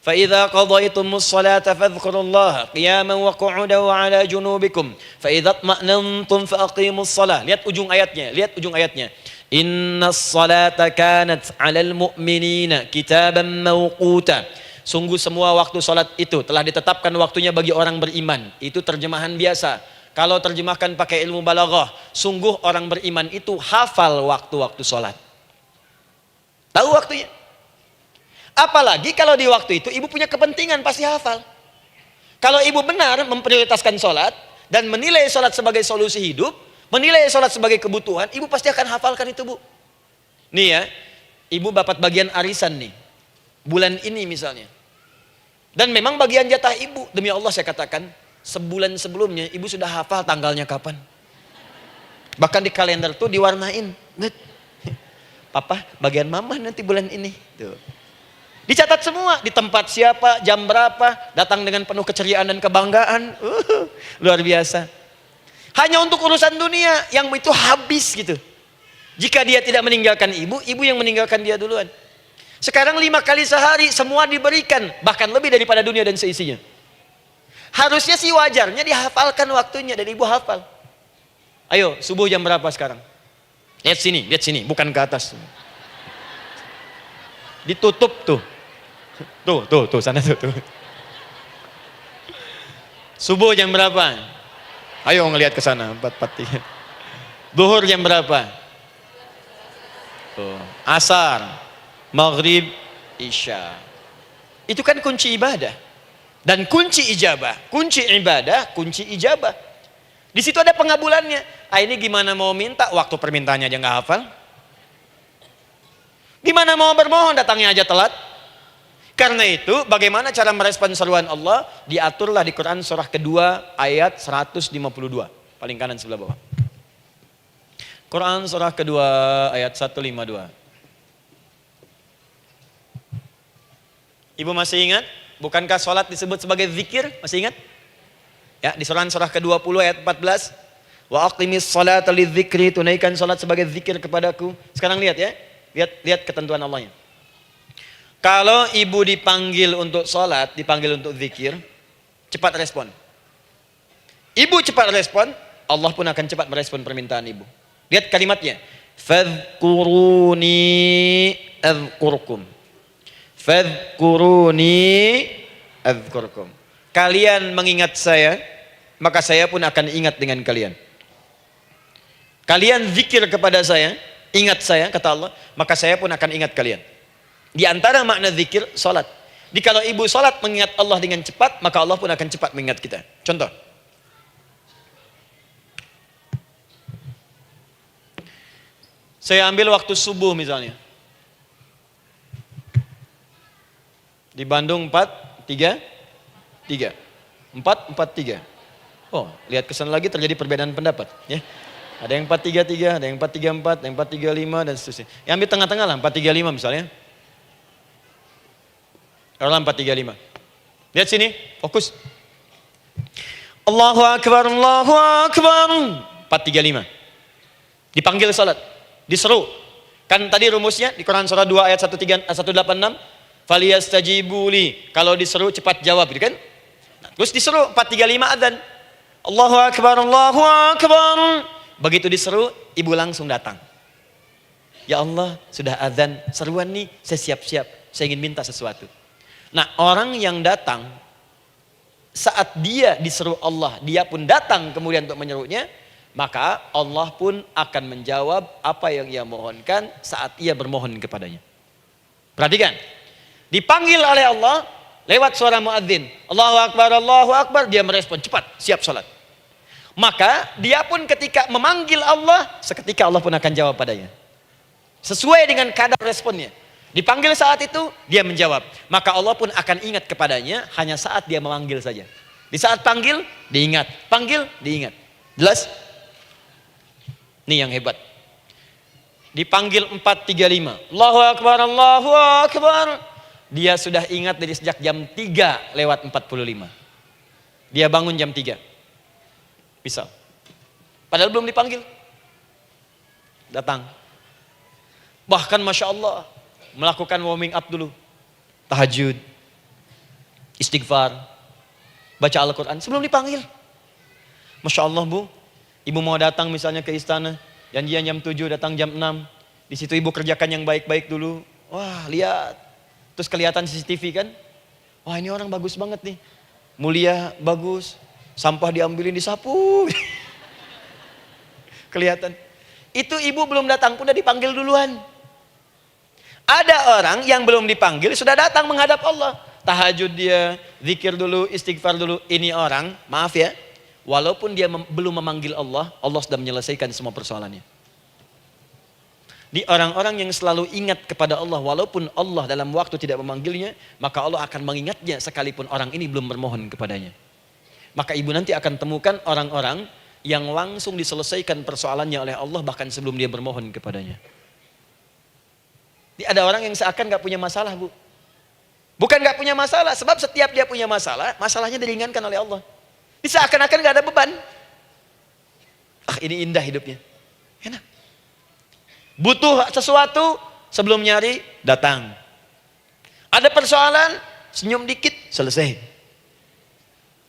فَإِذَا قَضَيْتُمُ الصَّلَاةَ فَاذْكُرُوا اللَّهَ قِيَامًا وَقُعُودًا وَعَلَى جُنُوبِكُمْ فَإِذَا اطْمَأْنَنْتُمْ فَأَقِيمُوا الصَّلَاةَ. Lihat ujung ayatnya. Inna as-salata kanat 'alal mu'minina kitaban mawquta. Sungguh semua waktu salat itu telah ditetapkan waktunya bagi orang beriman. Itu terjemahan biasa. Kalau terjemahkan pakai ilmu balaghah, sungguh orang beriman itu hafal waktu-waktu salat. Tahu waktunya. Apalagi kalau di waktu itu ibu punya kepentingan, pasti hafal. Kalau ibu benar memprioritaskan sholat dan menilai sholat sebagai solusi hidup, menilai sholat sebagai kebutuhan, ibu pasti akan hafalkan itu Bu. Nih ya, ibu dapat bagian arisan nih, bulan ini misalnya. Dan memang bagian jatah ibu, demi Allah saya katakan, sebulan sebelumnya ibu sudah hafal tanggalnya kapan. Bahkan di kalender tuh diwarnain. Papa, bagian mama nanti bulan ini. Tuh. Dicatat semua, di tempat siapa, jam berapa, datang dengan penuh keceriaan dan kebanggaan. Luar biasa. Hanya untuk urusan dunia yang itu habis gitu. Jika dia tidak meninggalkan ibu, ibu yang meninggalkan dia duluan. Sekarang 5 kali sehari semua diberikan, bahkan lebih daripada dunia dan seisinya. Harusnya sih wajarnya dihafalkan waktunya dan ibu hafal. Ayo, subuh jam berapa sekarang? Lihat sini, bukan ke atas. Ditutup tuh. Tuh, sana tuh. Subuh jam berapa? Ayo ngelihat ke sana, 4:43. Duhur jam berapa? Tuh, asar. Maghrib, isya. Itu kan kunci ibadah. Dan kunci ijabah, kunci ibadah, kunci ijabah. Di situ ada pengabulannya. Ini gimana mau minta, waktu permintaannya aja nggak hafal. Gimana mau bermohon, datangnya aja telat. Karena itu, bagaimana cara merespon seruan Allah? Diaturlah di Quran surah kedua ayat 152. Paling kanan sebelah bawah. Quran surah kedua ayat 152. Ibu masih ingat? Bukankah sholat disebut sebagai zikir? Masih ingat? Ya, di surah ke-20 ayat 14. Wa aqimis sholata lidzikri, tunaikan sholat sebagai zikir kepadaku. Sekarang lihat ya. Lihat ketentuan Allahnya. Kalau ibu dipanggil untuk sholat, dipanggil untuk zikir, cepat respon. Ibu cepat respon, Allah pun akan cepat merespon permintaan ibu. Lihat kalimatnya. Fadhkuruni adzkurkum. Fadhkuruni adzkurkum. Kalian mengingat saya, maka saya pun akan ingat dengan kalian. Kalian zikir kepada saya, ingat saya, kata Allah, maka saya pun akan ingat kalian. Di antara makna zikir, salat. Jikalau ibu salat mengingat Allah dengan cepat, maka Allah pun akan cepat mengingat kita. Contoh. Saya ambil waktu subuh misalnya. Di Bandung 4-3-3. 4-4-3. Oh, lihat kesan lagi terjadi perbedaan pendapat. Ya. Ada yang 4-3-3, ada yang 4-3-4, ada yang 4-3-5 dan seterusnya. Yang ambil tengah-tengah lah, 4-3-5 misalnya. Orang 4-3-5. Lihat sini, fokus. Allahu Akbar, Allahu Akbar. 4-3-5. Dipanggil salat, diseru. Kan tadi rumusnya di Quran surah 2 ayat 186. Faliyastajibuli, kalau diseru cepat jawab, gitu kan? Nah, terus diseru 4-3-5 adzan. Allahu Akbar, Allahu Akbar. Begitu diseru, ibu langsung datang. Ya Allah, sudah adzan, seruan nih, saya siap-siap, saya ingin minta sesuatu. Nah, orang yang datang saat dia diseru Allah, dia pun datang kemudian untuk menyerunya, maka Allah pun akan menjawab apa yang ia mohonkan saat ia bermohon kepadanya. Perhatikan. Dipanggil oleh Allah lewat suara muadzin. Allahu Akbar, dia merespon cepat, siap salat. Maka dia pun ketika memanggil Allah, seketika Allah pun akan jawab padanya. Sesuai dengan kadar responnya. Dipanggil saat itu, dia menjawab. Maka Allah pun akan ingat kepadanya hanya saat dia memanggil saja. Di saat panggil, diingat. Panggil, diingat. Jelas? Ini yang hebat. Dipanggil 4-3-5. Allahu Akbar, Allahu Akbar. Dia sudah ingat dari sejak jam 3:45. Dia bangun jam 3. Bisa. Padahal belum dipanggil. Datang. Bahkan Masya Allah, melakukan warming up dulu. Tahajud. Istighfar. Baca Al-Quran sebelum dipanggil. Masya Allah Bu, ibu mau datang misalnya ke istana. Janjian jam 7, datang jam 6. Di situ ibu kerjakan yang baik-baik dulu. Wah, lihat. Terus kelihatan CCTV kan. Wah, ini orang bagus banget nih. Mulia, bagus. Sampah diambilin, disapu. Kelihatan. Itu ibu belum datang pun udah dipanggil duluan. Ada orang yang belum dipanggil sudah datang menghadap Allah. Tahajud dia, zikir dulu, istighfar dulu. Ini orang, maaf ya. Walaupun dia belum memanggil Allah, Allah sudah menyelesaikan semua persoalannya. Di orang-orang yang selalu ingat kepada Allah, walaupun Allah dalam waktu tidak memanggilnya, maka Allah akan mengingatnya sekalipun orang ini belum bermohon kepadanya. Maka ibu nanti akan temukan orang-orang yang langsung diselesaikan persoalannya oleh Allah bahkan sebelum dia bermohon kepadanya. Ada orang yang seakan gak punya masalah Bu. Bukan nggak punya masalah, sebab setiap dia punya masalah, masalahnya diringankan oleh Allah. Ini seakan-akan nggak ada beban. Ah, ini indah hidupnya. Enak. Butuh sesuatu, sebelum nyari, datang. Ada persoalan, senyum dikit, selesai.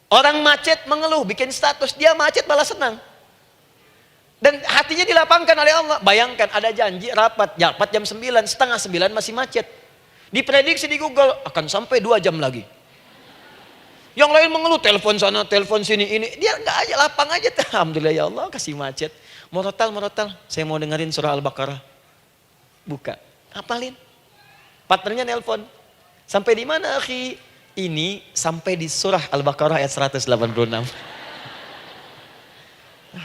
Orang macet mengeluh, bikin status, dia macet malah senang. Dan hatinya dilapangkan oleh Allah. Bayangkan ada janji rapat jam 9, setengah 9 masih macet. Diprediksi di Google akan sampai 2 jam lagi. Yang lain mengeluh, telepon sana, telepon sini, ini. Dia enggak aja, lapang aja. Alhamdulillah ya Allah, kasih macet. Morotal, saya mau dengerin surah Al-Baqarah. Buka, hafalin. Partnernya nelpon. Sampai di mana, akhi? Ini sampai di surah Al-Baqarah ayat 186.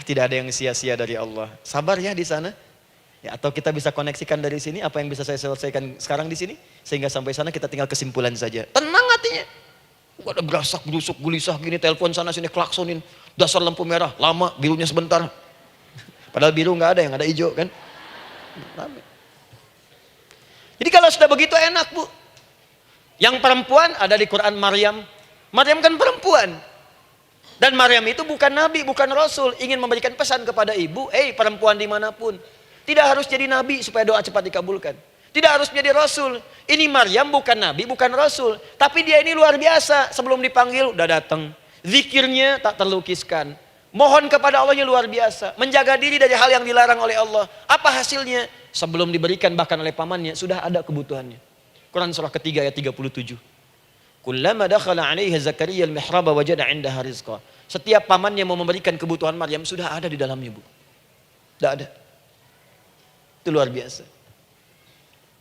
Tidak ada yang sia-sia dari Allah. Sabar ya di sana. Ya, atau kita bisa koneksikan dari sini, apa yang bisa saya selesaikan sekarang di sini, sehingga sampai sana kita tinggal kesimpulan saja. Tenang hatinya. Gak ada gerasak, gerusuk, gulisah gini, telepon sana sini, klaksonin. Dasar lampu merah, lama, birunya sebentar. Padahal biru nggak ada, yang ada hijau kan. Jadi kalau sudah begitu enak, Bu. Yang perempuan ada di Quran Maryam. Maryam kan perempuan. Dan Maryam itu bukan nabi, bukan rasul. Ingin memberikan pesan kepada ibu, perempuan dimanapun. Tidak harus jadi nabi supaya doa cepat dikabulkan. Tidak harus menjadi rasul. Ini Maryam bukan nabi, bukan rasul. Tapi dia ini luar biasa. Sebelum dipanggil udah datang. Zikirnya tak terlukiskan. Mohon kepada Allahnya luar biasa. Menjaga diri dari hal yang dilarang oleh Allah. Apa hasilnya? Sebelum diberikan bahkan oleh pamannya, sudah ada kebutuhannya. Quran surah ketiga ayat 37. Kullama dakhala 'alaiha Zakaria al-mihraba wajada 'indaha rizqa. Setiap pamannya mau memberikan kebutuhan Maryam sudah ada di dalamnya, Bu. Sudah ada. Itu luar biasa.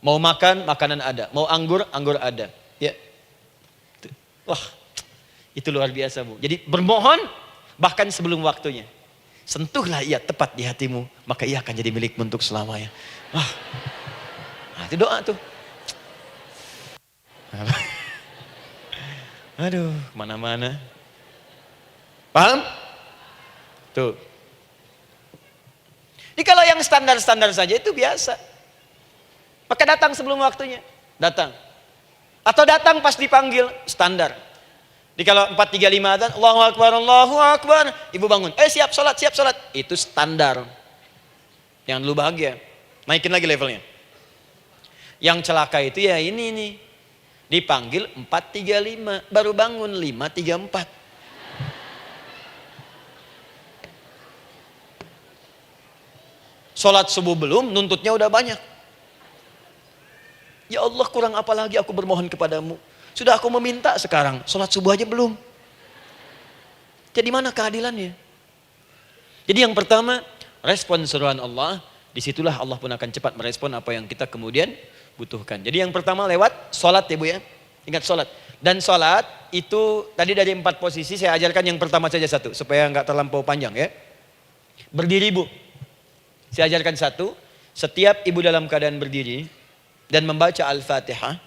Mau makan, makanan ada. Mau anggur, anggur ada. Ya. Wah, itu luar biasa, Bu. Jadi bermohon bahkan sebelum waktunya. Sentuhlah ia tepat di hatimu, maka ia akan jadi milikmu untuk selamanya. Wah. Nah, itu doa tuh. Aduh, mana-mana. Paham? Tuh. Jadi kalau yang standar-standar saja itu biasa. Maka datang sebelum waktunya. Datang. Atau datang pas dipanggil. Standar. Jadi kalau 4.35 adzan, Allahu Akbar, Allahu Akbar. Ibu bangun. Siap sholat, siap sholat. Itu standar. Jangan dulu bahagia. Naikin lagi levelnya. Yang celaka itu ya ini nih. Dipanggil 4.35. Baru bangun 5.34. Sholat subuh belum, nuntutnya udah banyak. Ya Allah, kurang apa lagi aku bermohon kepadamu. Sudah aku meminta sekarang, sholat subuh aja belum. Jadi mana keadilannya? Jadi yang pertama, respon seruan Allah. Disitulah Allah pun akan cepat merespon apa yang kita kemudian butuhkan. Jadi yang pertama lewat sholat ya Bu ya. Ingat sholat. Dan sholat itu tadi dari 4 posisi saya ajarkan yang pertama saja satu. Supaya nggak terlampau panjang ya. Berdiri Bu. Saya ajarkan satu. Setiap ibu dalam keadaan berdiri dan membaca Al-Fatihah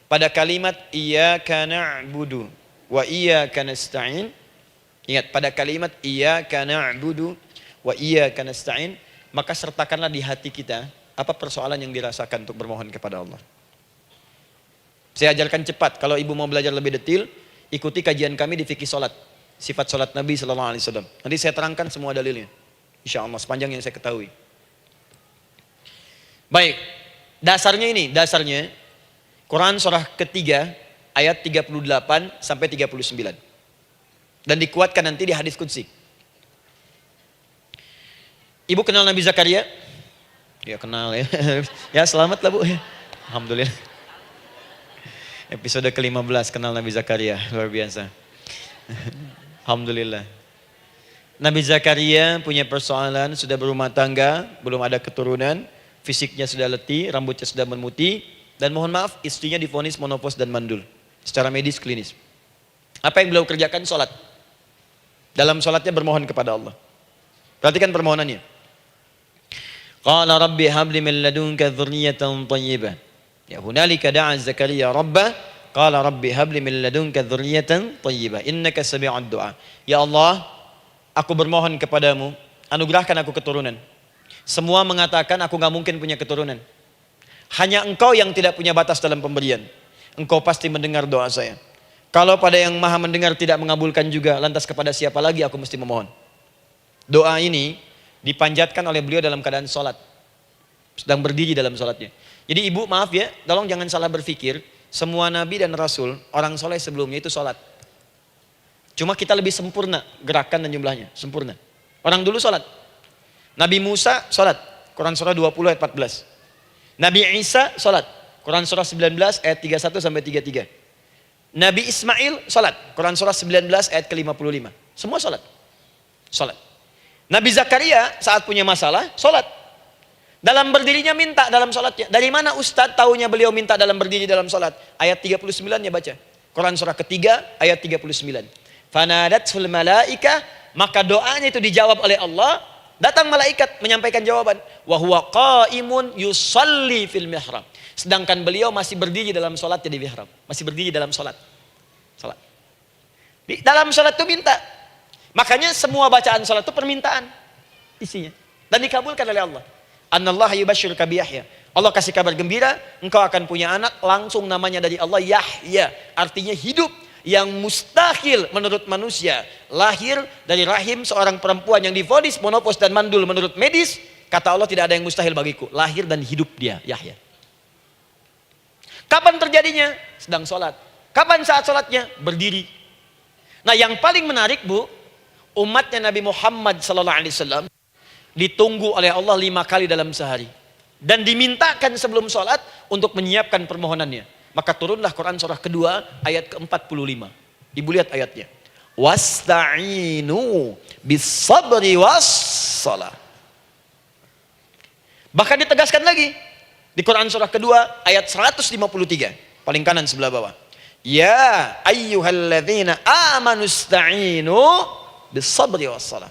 pada kalimat iyyaka na'budu wa iyyaka nasta'in. Ingat, pada kalimat iyyaka na'budu wa iyyaka nasta'in, maka sertakanlah di hati kita apa persoalan yang dirasakan untuk bermohon kepada Allah. Saya ajarkan cepat. Kalau ibu mau belajar lebih detail, ikuti kajian kami di fikih salat, sifat salat Nabi sallallahu alaihi wasallam. Nanti saya terangkan semua dalilnya. Insyaallah sepanjang yang saya ketahui. Baik. Dasarnya ini, dasarnya Quran surah ketiga ayat 38 sampai 39. Dan dikuatkan nanti di hadis qudsi. Ibu kenal Nabi Zakaria? Ya kenal ya. Ya selamat lah Bu. Alhamdulillah. Episode ke-15 kenal Nabi Zakaria, luar biasa. Alhamdulillah. Nabi Zakaria punya persoalan, sudah berumah tangga, belum ada keturunan. Fisiknya sudah letih, rambutnya sudah memutih, dan mohon maaf istrinya divonis monopos dan mandul. Secara medis klinis. Apa yang beliau kerjakan? Sholat. Dalam sholatnya bermohon kepada Allah. Perhatikan permohonannya. Qala rabbi habli min ladunka dzurriyyatan thayyibah. Ya hunalika da'a Zakaria rabbah. Qala rabbi habli min ladunka dzurriyyatan thayyibah. Innaka sami'ud du'a. Ya Allah, aku bermohon kepadamu, anugerahkan aku keturunan. Semua mengatakan aku gak mungkin punya keturunan. Hanya engkau yang tidak punya batas dalam pemberian. engkau pasti mendengar doa saya. Kalau pada yang maha mendengar tidak mengabulkan juga, lantas kepada siapa lagi aku mesti memohon? Doa ini dipanjatkan oleh beliau dalam keadaan sholat, sedang berdiri dalam sholatnya. Jadi ibu maaf ya, tolong jangan salah berpikir, semua nabi dan rasul, orang soleh sebelumnya itu sholat. Cuma kita lebih sempurna gerakan dan jumlahnya, sempurna. Orang dulu sholat. Nabi Musa sholat, Quran surah 20 ayat 14. Nabi Isa sholat, Quran surah 19 ayat 31 sampai 33. Nabi Ismail sholat, Quran surah 19 ayat ke-55. Semua sholat. Sholat. Nabi Zakaria saat punya masalah, sholat. Dalam berdirinya minta dalam sholatnya. Dari mana Ustadz tahunya beliau minta dalam berdiri dalam sholat? Ayat 39 ya baca. Quran surah ketiga ayat 39. Fanadatul malaika, maka doanya itu dijawab oleh Allah. Datang malaikat menyampaikan jawaban. Wa huwa qaimun yusalli fil mihrab. Sedangkan beliau masih berdiri dalam sholatnya di mihrab. Masih berdiri dalam sholat. Sholat. Di dalam sholat itu minta. Makanya semua bacaan sholat itu permintaan isinya. Dan dikabulkan oleh Allah. Anallaha yubashshiruka bi Yahya. Allah kasih kabar gembira, engkau akan punya anak, langsung namanya dari Allah Yahya. Artinya hidup. Yang mustahil menurut manusia, lahir dari rahim seorang perempuan yang divonis monopos dan mandul menurut medis, kata Allah tidak ada yang mustahil bagiku, lahir dan hidup dia, Yahya. Kapan terjadinya? Sedang sholat. Kapan saat sholatnya? Berdiri. Nah yang paling menarik bu, umatnya Nabi Muhammad SAW ditunggu oleh Allah 5 kali dalam sehari, dan dimintakan sebelum sholat untuk menyiapkan permohonannya. Maka turunlah Quran surah kedua ayat ke-45. Ibu lihat ayatnya. Wasta'inu bis-sabri was-shalah. Bahkan ditegaskan lagi di Quran surah kedua ayat 153, paling kanan sebelah bawah. Ya ayyuhalladzina amanu ista'inu bis-sabri was-shalah.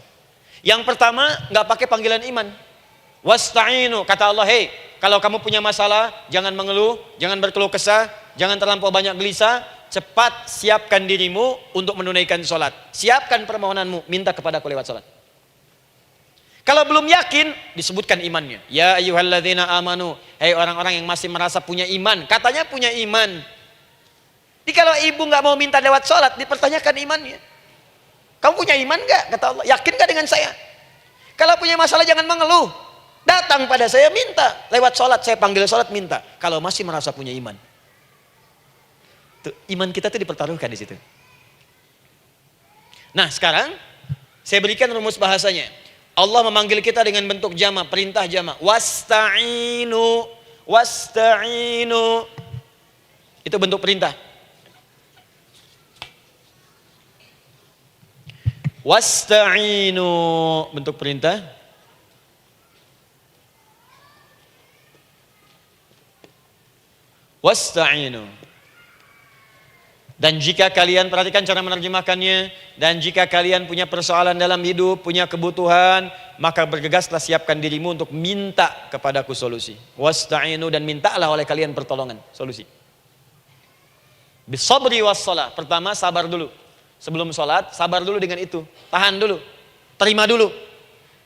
Yang pertama enggak pakai panggilan iman. Wasta'inu, kata Allah, hei, kalau kamu punya masalah, jangan mengeluh, jangan berkeluh kesah, jangan terlampau banyak gelisah, cepat siapkan dirimu untuk menunaikan sholat. Siapkan permohonanmu, minta kepada aku lewat sholat. Kalau belum yakin, disebutkan imannya. Ya ayyuhalladzina amanu, hei orang-orang yang masih merasa punya iman, katanya punya iman. Jadi kalau ibu nggak mau minta lewat sholat, dipertanyakan imannya. Kamu punya iman nggak? Kata Allah, yakin nggak dengan saya? Kalau punya masalah jangan mengeluh. Datang pada saya minta, lewat sholat, saya panggil sholat minta. Kalau masih merasa punya iman. Tuh, iman kita tuh dipertaruhkan di situ. Nah sekarang, saya berikan rumus bahasanya. Allah memanggil kita dengan bentuk jama, perintah jama. Wasta'inu, wasta'inu. Itu bentuk perintah. Wasta'inu, bentuk perintah. Wasta'inu. Dan jika kalian, perhatikan cara menerjemahkannya, dan jika kalian punya persoalan dalam hidup, punya kebutuhan, maka bergegaslah siapkan dirimu untuk minta kepadaku solusi. Wasta'inu, dan mintalah oleh kalian pertolongan, solusi. Bisabri wassalah. Pertama sabar dulu. Sebelum sholat, sabar dulu dengan itu. Tahan dulu. Terima dulu.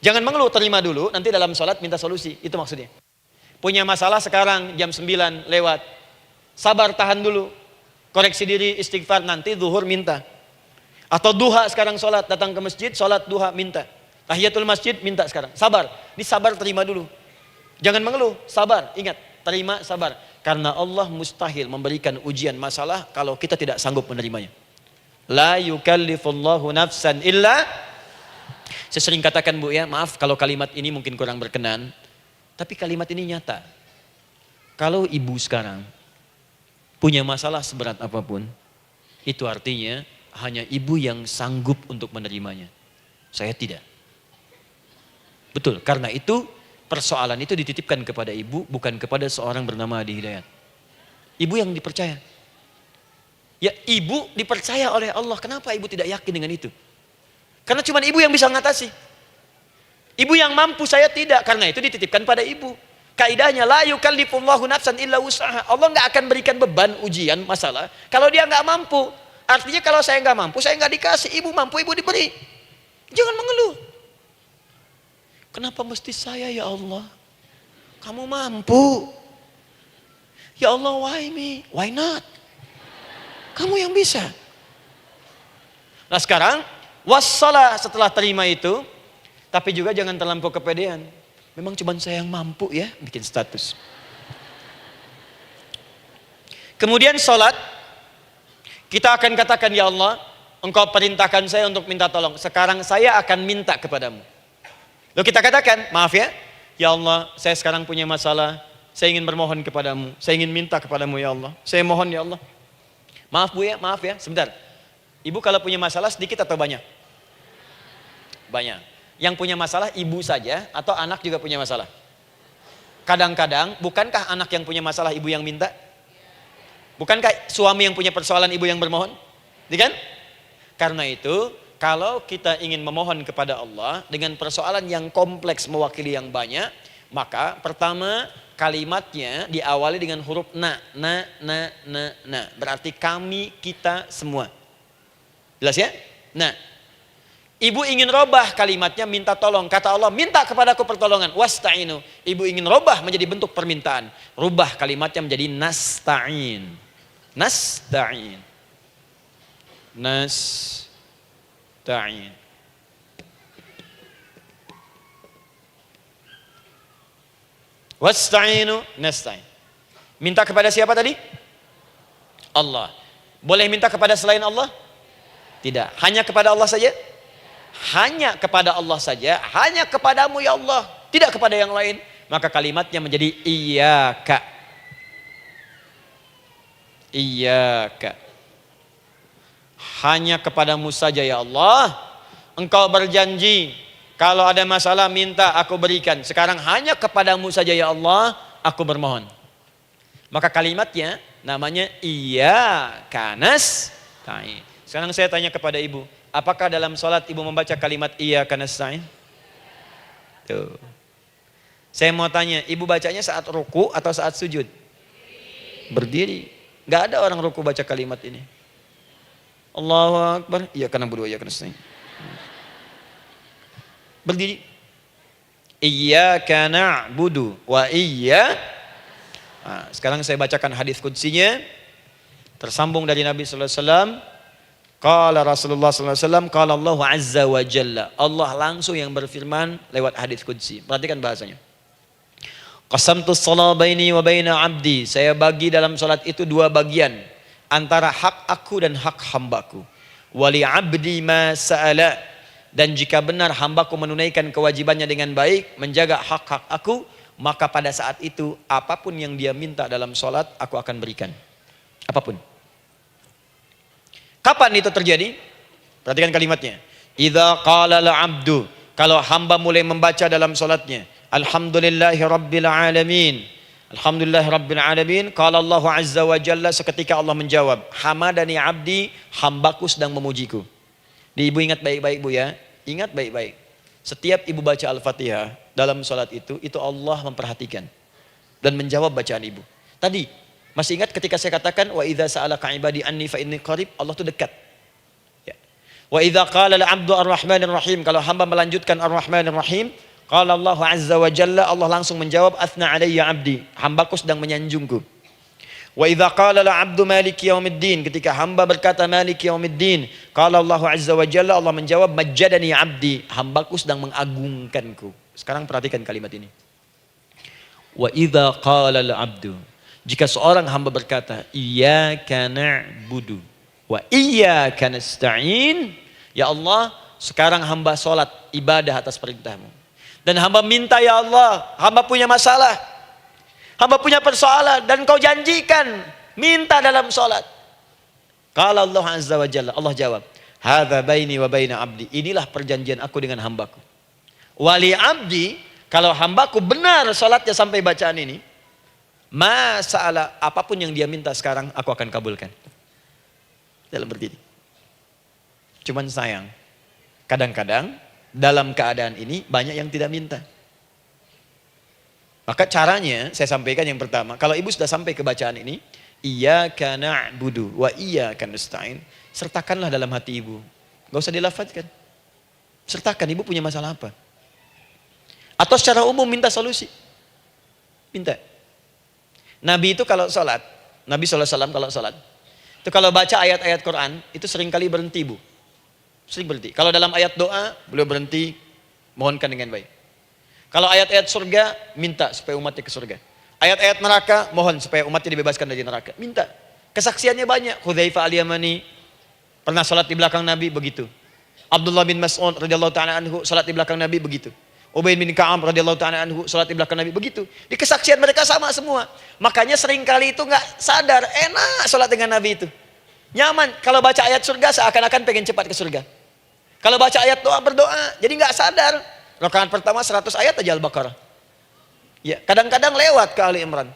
Jangan mengeluh, terima dulu. Nanti dalam sholat minta solusi. Itu maksudnya. Punya masalah sekarang jam 9 lewat. Sabar, tahan dulu. Koreksi diri, istighfar, nanti zuhur minta. Atau duha sekarang sholat, datang ke masjid, sholat duha minta. Tahiyatul masjid minta sekarang. Sabar. Ini sabar, terima dulu. Jangan mengeluh, sabar. Ingat, terima, sabar. Karena Allah mustahil memberikan ujian masalah kalau kita tidak sanggup menerimanya. La yukallifullahu nafsan illa. Saya sering katakan bu ya, maaf kalau kalimat ini mungkin kurang berkenan, tapi kalimat ini nyata. Kalau ibu sekarang punya masalah seberat apapun, itu artinya hanya ibu yang sanggup untuk menerimanya. Saya tidak. Betul, karena itu persoalan itu dititipkan kepada ibu, bukan kepada seorang bernama Adi Hidayat. Ibu yang dipercaya. Ya ibu dipercaya oleh Allah. Kenapa ibu tidak yakin dengan itu? Karena cuma ibu yang bisa mengatasi. Ibu yang mampu, saya tidak. Karena itu dititipkan pada ibu. Kaidahnya la yukallifullahu nafsan illa wus'aha. Allah nggak akan berikan beban ujian masalah kalau dia nggak mampu. Artinya kalau saya nggak mampu, saya nggak dikasih. Ibu mampu, ibu diberi. Jangan mengeluh. Kenapa mesti saya ya Allah? Kamu mampu. Ya Allah, why me? Why not? Kamu yang bisa. Nah sekarang, wassalah setelah terima itu, tapi juga jangan terlampau kepedean. Memang cuma saya yang mampu ya, bikin status. Kemudian sholat, kita akan katakan, ya Allah, Engkau perintahkan saya untuk minta tolong. Sekarang saya akan minta kepadamu. Lalu kita katakan, maaf ya, ya Allah, saya sekarang punya masalah. Saya ingin bermohon kepadamu. Saya ingin minta kepadamu, ya Allah. Saya mohon, ya Allah. Maaf Bu ya, maaf ya, sebentar. Ibu kalau punya masalah sedikit atau banyak? Banyak. Yang punya masalah ibu saja atau anak juga punya masalah? Kadang-kadang, bukankah anak yang punya masalah ibu yang minta? Bukankah suami yang punya persoalan ibu yang bermohon? Kan? Karena itu, kalau kita ingin memohon kepada Allah dengan persoalan yang kompleks mewakili yang banyak, maka pertama kalimatnya diawali dengan huruf na. Berarti kami, kita, semua. Jelas ya? Nah, ibu ingin robah kalimatnya minta tolong. Kata Allah, minta kepadaku pertolongan. Wasta'inu. Ibu ingin robah menjadi bentuk permintaan. Rubah kalimatnya menjadi nasta'in. Nasta'in. Nasta'in. Wasta'inu nasta'in. Minta kepada siapa tadi? Allah. Boleh minta kepada selain Allah? Tidak. Hanya kepada Allah saja? Hanya kepada Allah saja. Hanya kepadamu ya Allah. Tidak kepada yang lain. Maka kalimatnya menjadi iyyaka. Iyyaka. Hanya kepadamu saja ya Allah. Engkau berjanji kalau ada masalah minta aku berikan. Sekarang hanya kepadamu saja ya Allah aku bermohon. Maka kalimatnya namanya iyyaka nasta'in. Sekarang saya tanya kepada ibu, apakah dalam sholat ibu membaca kalimat iyyaka nasta'in? Tuh. Saya mau tanya, ibu bacanya saat ruku atau saat sujud? Berdiri. Gak ada orang ruku baca kalimat ini. Allahu Akbar, iyyaka na'budu wa iyyaka nasta'in. Berdiri. Iyyaka na'budu wa sekarang saya bacakan hadis qudsinya. Tersambung dari Nabi sallallahu alaihi wasallam. Qala Rasulullah sallallahu alaihi wasallam, qala Allah azza wa jalla. Allah langsung yang berfirman lewat hadis qudsi. Perhatikan bahasanya. Qasamtus shalah baini wa baina 'abdi. Saya bagi dalam salat itu dua bagian, antara hak aku dan hak hambaku. Wali 'abdi ma sa'ala. Dan jika benar hambaku menunaikan kewajibannya dengan baik, menjaga hak-hak aku, maka pada saat itu apapun yang dia minta dalam sholat, aku akan berikan. Apapun. Kapan itu terjadi? Perhatikan kalimatnya. Idza qala al-'abdu, kalau hamba mulai membaca dalam sholatnya, Alhamdulillahi Rabbil Alamin. Alhamdulillahi Rabbil Alamin. Qala Allah Azza wa Jalla, seketika Allah menjawab, Hamadani abdi, hambaku sedang memujiku. Ibu ingat baik-baik Bu ya. Ingat baik-baik. Setiap ibu baca Al-Fatihah dalam sholat itu Allah memperhatikan dan menjawab bacaan ibu. Tadi masih ingat ketika saya katakan wa idza sa'alaka ibadi anni fa inni qarib, Allah itu dekat. Ya. Wa idza qala al-'abdu ar-rahmanir rahim, kalau hamba melanjutkan ar-rahmanir rahim, qala Allah azza wa jalla, Allah langsung menjawab athna alayya 'abdi, hambaku sedang menyanjungku. Wa idza qala al-'abdu maliki yaumiddin, ketika hamba berkata maliki yaumiddin, qala Allah azza wa jalla, Allah menjawab majjadani 'abdi, hambaku sedang mengagungkanku. Sekarang perhatikan kalimat ini. Wa idza qala al-'abdu, jika seorang hamba berkata iyyaka na'budu wa iyyaka nasta'in, ya Allah, sekarang hamba salat ibadah atas perintahmu. Dan hamba minta ya Allah, hamba punya masalah, hamba punya persoalan dan kau janjikan minta dalam sholat. Qala Allah azza wa jalla, Allah jawab, hadza baini wa baina abdi, inilah perjanjian aku dengan hambaku. Wali abdi, kalau hambaku benar sholatnya sampai bacaan ini, masalah apapun yang dia minta sekarang aku akan kabulkan. Dalam berdiri. Cuman sayang, kadang-kadang dalam keadaan ini banyak yang tidak minta. Maka caranya saya sampaikan yang pertama, kalau ibu sudah sampai ke bacaan ini, iyyaka na'budu wa iyyaka nasta'in, sertakanlah dalam hati ibu. Gak usah dilafadzkan. Sertakan ibu punya masalah apa. Atau secara umum minta solusi. Minta. Nabi itu kalau sholat, Nabi SAW kalau sholat, Itu kalau baca ayat-ayat Quran, itu seringkali berhenti, Bu. Sering berhenti. Kalau dalam ayat doa, beliau berhenti, mohonkan dengan baik. Kalau ayat-ayat surga, minta supaya umatnya ke surga. Ayat-ayat neraka, mohon supaya umatnya dibebaskan dari neraka. Minta. Kesaksiannya banyak. Hudzaifah al-Yamani pernah salat di belakang Nabi, begitu. Abdullah bin Mas'ud radhiyallahu ta'ala anhu salat di belakang Nabi, begitu. Ubay bin Ka'ab radhiyallahu ta'ala anhu salat di belakang Nabi, begitu. Di kesaksian mereka sama semua. Makanya seringkali itu nggak sadar, enak salat dengan Nabi itu. Nyaman. Kalau baca ayat surga seakan-akan pengen cepat ke surga. Kalau baca ayat doa berdoa, jadi nggak sadar. Rakaat pertama 100 ayat aja Al-Baqarah. Ya, kadang-kadang lewat ke Ali Imran.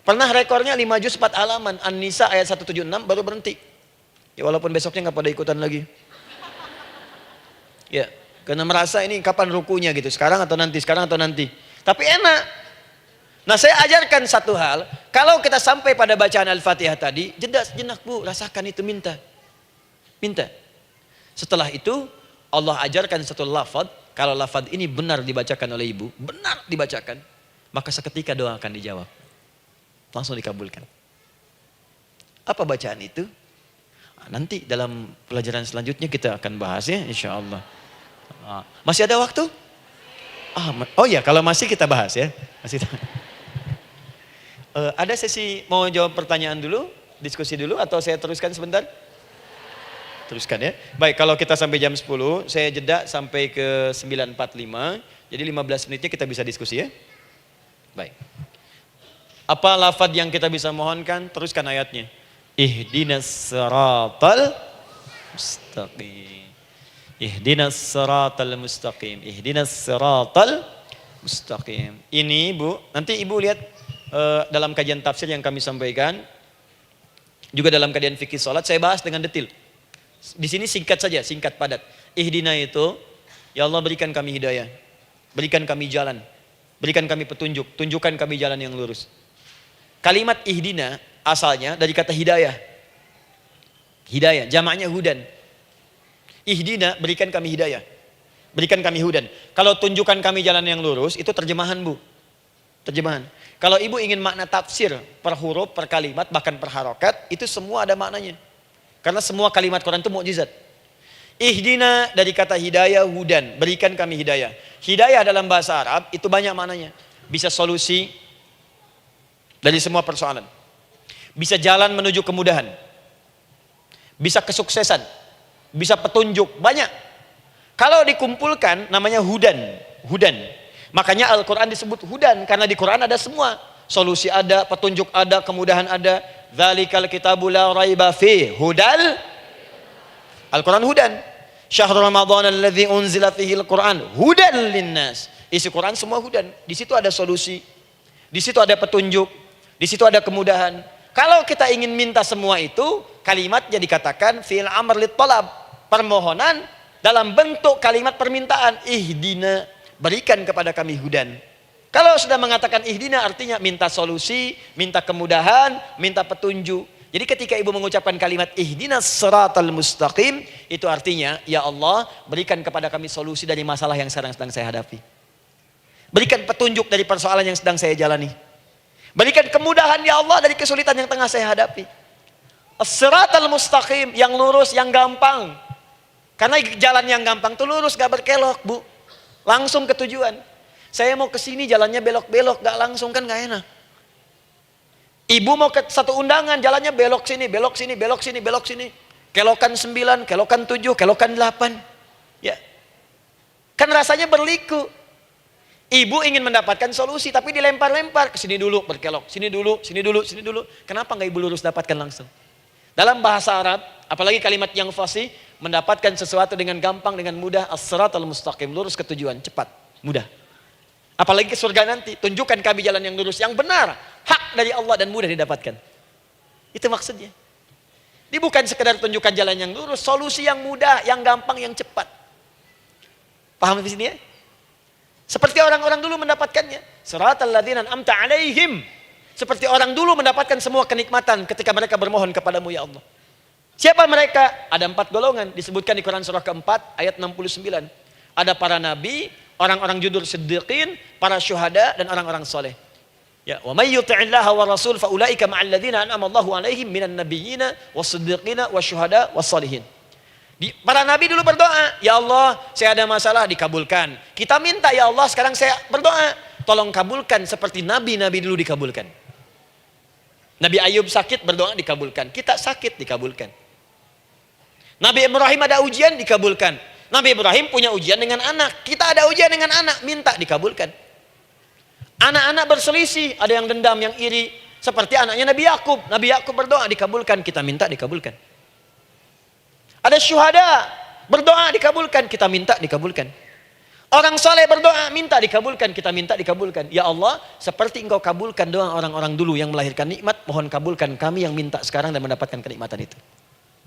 Pernah rekornya 5 juz 4 halaman, An-Nisa ayat 176 baru berhenti. Ya walaupun besoknya nggak pada ikutan lagi. Ya, karena merasa ini kapan rukunya gitu, sekarang atau nanti, sekarang atau nanti. Tapi enak. Nah, saya ajarkan satu hal, kalau kita sampai pada bacaan Al-Fatihah tadi, jeda sejenak, Bu, rasakan itu, minta. Minta. Setelah itu, Allah ajarkan satu lafaz, kalau lafaz ini benar dibacakan oleh Ibu, benar dibacakan, maka seketika doa akan dijawab. Langsung dikabulkan. Apa bacaan itu? Nanti dalam pelajaran selanjutnya kita akan bahas ya, insya Allah. Masih ada waktu? Oh ya, kalau masih kita bahas ya. Masih. Ada sesi mau jawab pertanyaan dulu, diskusi dulu, atau saya teruskan sebentar? Teruskan ya. Baik, kalau kita sampai jam 10, saya jeda sampai ke 9.45. Jadi 15 menitnya kita bisa diskusi ya. Baik. Apa lafaz yang kita bisa mohonkan? Teruskan ayatnya. Ihdinas siratal mustaqim. Ihdinas siratal mustaqim. Ihdinas siratal mustaqim. Ini Bu, nanti Ibu lihat dalam kajian tafsir yang kami sampaikan, juga dalam kajian fikih salat saya bahas dengan detail. Di sini singkat saja, singkat padat. Ihdina itu, ya Allah berikan kami hidayah, berikan kami jalan, berikan kami petunjuk, tunjukkan kami jalan yang lurus. Kalimat ihdina asalnya dari kata hidayah. Hidayah, jamaknya hudan. Ihdina, berikan kami hidayah. Berikan kami hudan. Kalau tunjukkan kami jalan yang lurus, itu terjemahan Bu. Terjemahan. Kalau Ibu ingin makna tafsir per huruf, per kalimat, bahkan per harokat, itu semua ada maknanya. Karena semua kalimat Quran itu mukjizat. Ihdina dari kata hidayah, hudan. Berikan kami hidayah. Hidayah dalam bahasa Arab itu banyak maknanya. Bisa solusi dari semua persoalan. Bisa jalan menuju kemudahan. Bisa kesuksesan. Bisa petunjuk. Banyak. Kalau dikumpulkan namanya hudan. Hudan. Makanya Al-Quran disebut hudan. Karena di Quran ada semua. Solusi ada, petunjuk ada, kemudahan ada. Dzalikal kitabu la raiba fi hudal. Al-Quran hudan. Syahrul Ramadan alladzi unzila fihi al-Quran hudan linnas. Isi Quran semua hudan. Di situ ada solusi. Di situ ada petunjuk. Di situ ada kemudahan. Kalau kita ingin minta semua itu, kalimatnya dikatakan fi'il amr lit talab, permohonan dalam bentuk kalimat permintaan. Ihdina, berikan kepada kami hudan. Kalau sudah mengatakan ihdina artinya minta solusi, minta kemudahan, minta petunjuk. Jadi ketika Ibu mengucapkan kalimat ihdinas siratal mustaqim, itu artinya ya Allah berikan kepada kami solusi dari masalah yang sedang saya hadapi. Berikan petunjuk dari persoalan yang sedang saya jalani. Berikan kemudahan ya Allah dari kesulitan yang tengah saya hadapi. As-siratal mustaqim, yang lurus, yang gampang. Karena jalan yang gampang itu lurus, gak berkelok Bu. Langsung ke tujuan. Saya mau ke sini jalannya belok-belok, gak langsung kan gak enak. Ibu mau ke satu undangan, jalannya belok sini, belok sini, belok sini, belok sini. Kelokan 9, kelokan 7, kelokan 8. Ya. Kan rasanya berliku. Ibu ingin mendapatkan solusi, tapi dilempar-lempar. Ke sini dulu, berkelok. Sini dulu, sini dulu, sini dulu. Kenapa nggak Ibu lurus dapatkan langsung? Dalam bahasa Arab, apalagi kalimat yang fasih, mendapatkan sesuatu dengan gampang, dengan mudah. As-siratal mustaqim, lurus ke tujuan, cepat, mudah. Apalagi ke surga nanti, tunjukkan kami jalan yang lurus, yang benar. Hak dari Allah dan mudah didapatkan. Itu maksudnya. Ini bukan sekedar tunjukkan jalan yang lurus, solusi yang mudah, yang gampang, yang cepat. Paham di sini ya? Seperti orang-orang dulu mendapatkannya. Siratal ladzina an'amta 'alaihim. Seperti orang dulu mendapatkan semua kenikmatan ketika mereka bermohon kepadamu ya Allah. Siapa mereka? Ada 4 golongan disebutkan di Quran surah keempat ayat 69. Ada para nabi, orang-orang jujur siddiqin, para syuhada dan orang-orang soleh. Ya, wa may yuti'illaha wa rasul fa ulaika ma'al ladzina an'ama Allahu 'alaihim minan nabiyyina was-siddiqina wasyuhada was-shalihin. Para nabi dulu berdoa, ya Allah, saya ada masalah, dikabulkan. Kita minta, ya Allah, sekarang saya berdoa, tolong kabulkan seperti nabi-nabi dulu dikabulkan. Nabi Ayub sakit, berdoa dikabulkan. Kita sakit, dikabulkan. Nabi Ibrahim ada ujian, dikabulkan. Nabi Ibrahim punya ujian dengan anak. Kita ada ujian dengan anak, minta dikabulkan. Anak-anak berselisih, ada yang dendam, yang iri. Seperti anaknya Nabi Yakub. Nabi Yakub berdoa, dikabulkan. Kita minta, dikabulkan. Ada syuhada, berdoa, dikabulkan. Kita minta, dikabulkan. Orang soleh berdoa, minta, dikabulkan. Kita minta, dikabulkan. Ya Allah, seperti engkau kabulkan doa orang-orang dulu yang melahirkan nikmat, mohon kabulkan kami yang minta sekarang dan mendapatkan kenikmatan itu.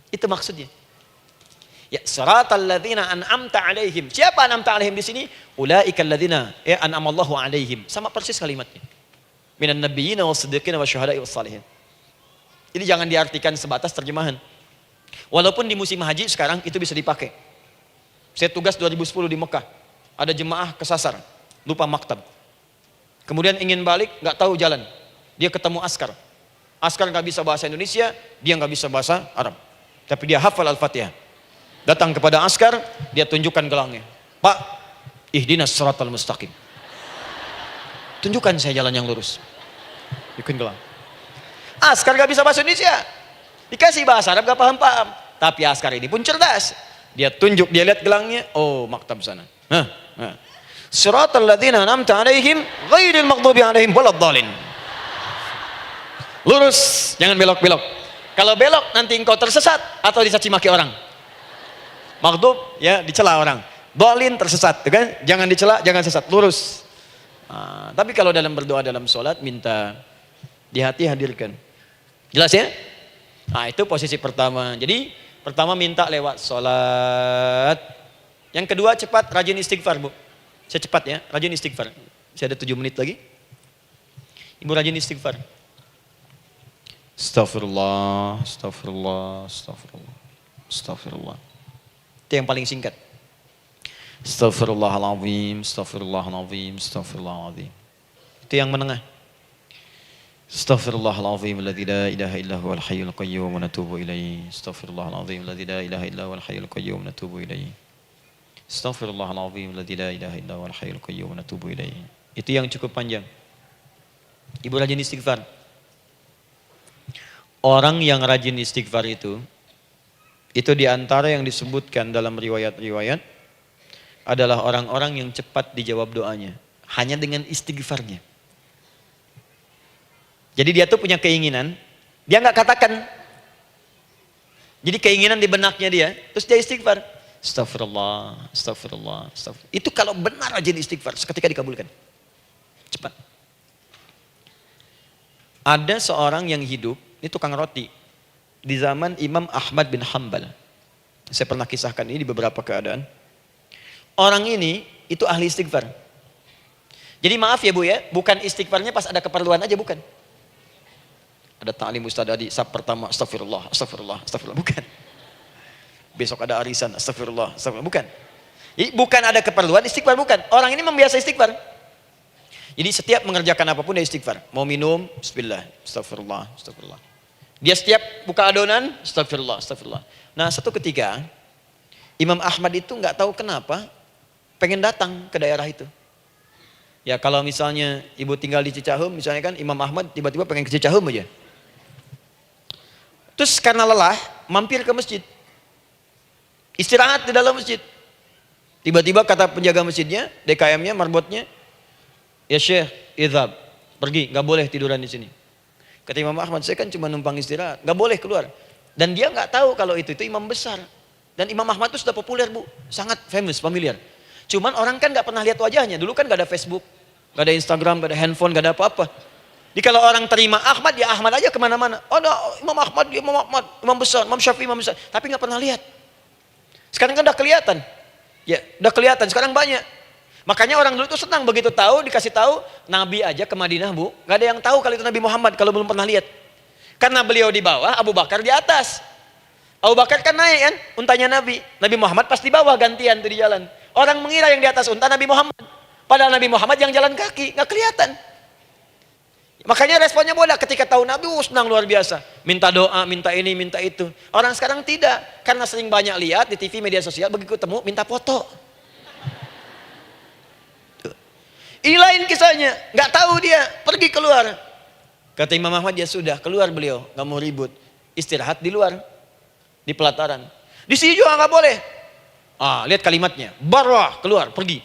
Itu maksudnya. Ya, siratal ladzina an'amta 'alaihim. Siapa an'amta 'alaihim di sini? Ulaikal ladzina an'amallahu 'alaihim. Sama persis kalimatnya. Minan nabiyyina was-siddiqina wasyuhada'i was-shalihin. Ini jangan diartikan sebatas terjemahan. Walaupun di musim haji sekarang itu bisa dipakai. Saya tugas 2010 di Mekah. Ada jemaah kesasar, lupa maktab. Kemudian ingin balik, nggak tahu jalan. Dia ketemu askar. Askar nggak bisa bahasa Indonesia, dia nggak bisa bahasa Arab. Tapi dia hafal Al-Fatihah. Datang kepada askar, dia tunjukkan gelangnya. Pak, ihdinas siratal mustaqim. Tunjukkan saya jalan yang lurus. Bikin gelang. Askar gak bisa bahasa Indonesia. Dikasih bahasa Arab gak paham-paham. Tapi askar ini pun cerdas. Dia tunjuk, dia lihat gelangnya. Oh, maktab sana. Siratal ladzina an'amta 'alaihim ghairil maghdubi 'alaihim waladdallin. Lurus, jangan belok-belok. Kalau belok nanti engkau tersesat atau dicaci maki orang. Maghdub ya dicela orang. Dhalin tersesat, kan? Jangan dicela, jangan sesat, lurus. Tapi kalau dalam berdoa dalam sholat minta di hati hadirkan. Jelas ya? Nah, itu posisi pertama. Jadi pertama minta lewat sholat. Yang kedua cepat rajin istighfar, Bu. Saya cepat ya, rajin istighfar. Saya ada 7 menit lagi. Ibu rajin istighfar. Astaghfirullah, astaghfirullah, astaghfirullah, astaghfirullah. Itu yang paling singkat. Astaghfirullahaladzim, astaghfirullahaladzim, astaghfirullahaladzim. Itu yang menengah. Astaghfirullahaladzim, alladzi la ilaha illa huwal hayyul qayyum wa natubu ilaihi. Astaghfirullahaladzim, alladzi la ilaha illa huwal hayyul qayyum wa natubu ilaihi. Astaghfirullahaladzim, alladzi la ilaha illa huwal hayyul qayyum wa natubu ilaihi. Itu yang cukup panjang. Ibu rajin istighfar. Orang yang rajin istighfar itu diantara yang disebutkan dalam riwayat-riwayat adalah orang-orang yang cepat dijawab doanya. Hanya dengan istighfarnya. Jadi dia tuh punya keinginan, dia nggak katakan. Jadi keinginan di benaknya dia, terus dia istighfar. Astagfirullah, astagfirullah, astagfirullah. Itu kalau benar rajin istighfar, seketika dikabulkan. Cepat. Ada seorang yang hidup, ini tukang roti. Di zaman Imam Ahmad bin Hanbal. Saya pernah kisahkan ini di beberapa keadaan. Orang ini itu ahli istighfar. Jadi maaf ya Bu ya, bukan istighfarnya pas ada keperluan aja, bukan. Ada ta'lim ustaz tadi, sab pertama astagfirullah, astagfirullah, astagfirullah, bukan. Besok ada arisan, astagfirullah, astagfirullah, bukan. Jadi bukan ada keperluan istighfar, bukan. Orang ini membiasa istighfar. Jadi setiap mengerjakan apapun dia istighfar. Mau minum, bismillah, astagfirullah, astagfirullah. Dia setiap buka adonan, astagfirullah, astagfirullah. Nah, satu ketika Imam Ahmad itu nggak tahu kenapa pengen datang ke daerah itu. Ya kalau misalnya ibu tinggal di Cicahem, misalnya kan Imam Ahmad tiba-tiba pengen ke Cicahem aja. Terus karena lelah, mampir ke masjid. Istirahat di dalam masjid. Tiba-tiba kata penjaga masjidnya, DKM-nya, marbotnya, ya Syekh, idhab, pergi, nggak boleh tiduran di sini. Kata Imam Ahmad, saya kan cuma numpang istirahat, nggak boleh keluar. Dan dia nggak tahu kalau itu imam besar. Dan Imam Ahmad itu sudah populer Bu, sangat famous, familiar. Cuman orang kan nggak pernah lihat wajahnya. Dulu kan nggak ada Facebook, nggak ada Instagram, nggak ada handphone, nggak ada apa-apa. Jadi kalau orang terima Ahmad, ya Ahmad aja kemana-mana. Oh, ada Imam Ahmad, dia Imam Ahmad, Imam besar, Imam Syafi'i, Imam besar. Tapi nggak pernah lihat. Sekarang kan udah kelihatan. Ya, udah kelihatan. Sekarang banyak. Makanya orang dulu tuh senang begitu tahu, dikasih tahu Nabi aja ke Madinah Bu, nggak ada yang tahu kalau itu Nabi Muhammad kalau belum pernah lihat. Karena beliau di bawah, Abu Bakar di atas. Abu Bakar kan naik kan, untanya Nabi. Nabi Muhammad pas di bawah gantian tuh di jalan. Orang mengira yang di atas unta Nabi Muhammad. Padahal Nabi Muhammad yang jalan kaki, nggak kelihatan. Makanya responnya bola ketika tahu Nabi, senang luar biasa. Minta doa, minta ini, minta itu. Orang sekarang tidak. Karena sering banyak lihat di TV, media sosial, begitu ketemu, minta foto. Ini lain kisahnya. Nggak tahu dia, pergi keluar. Kata Imam Ahmad, ya sudah, keluar beliau. Nggak mau ribut. Istirahat di luar. Di pelataran. Di sini juga nggak boleh. Lihat kalimatnya. Barwah, keluar, pergi.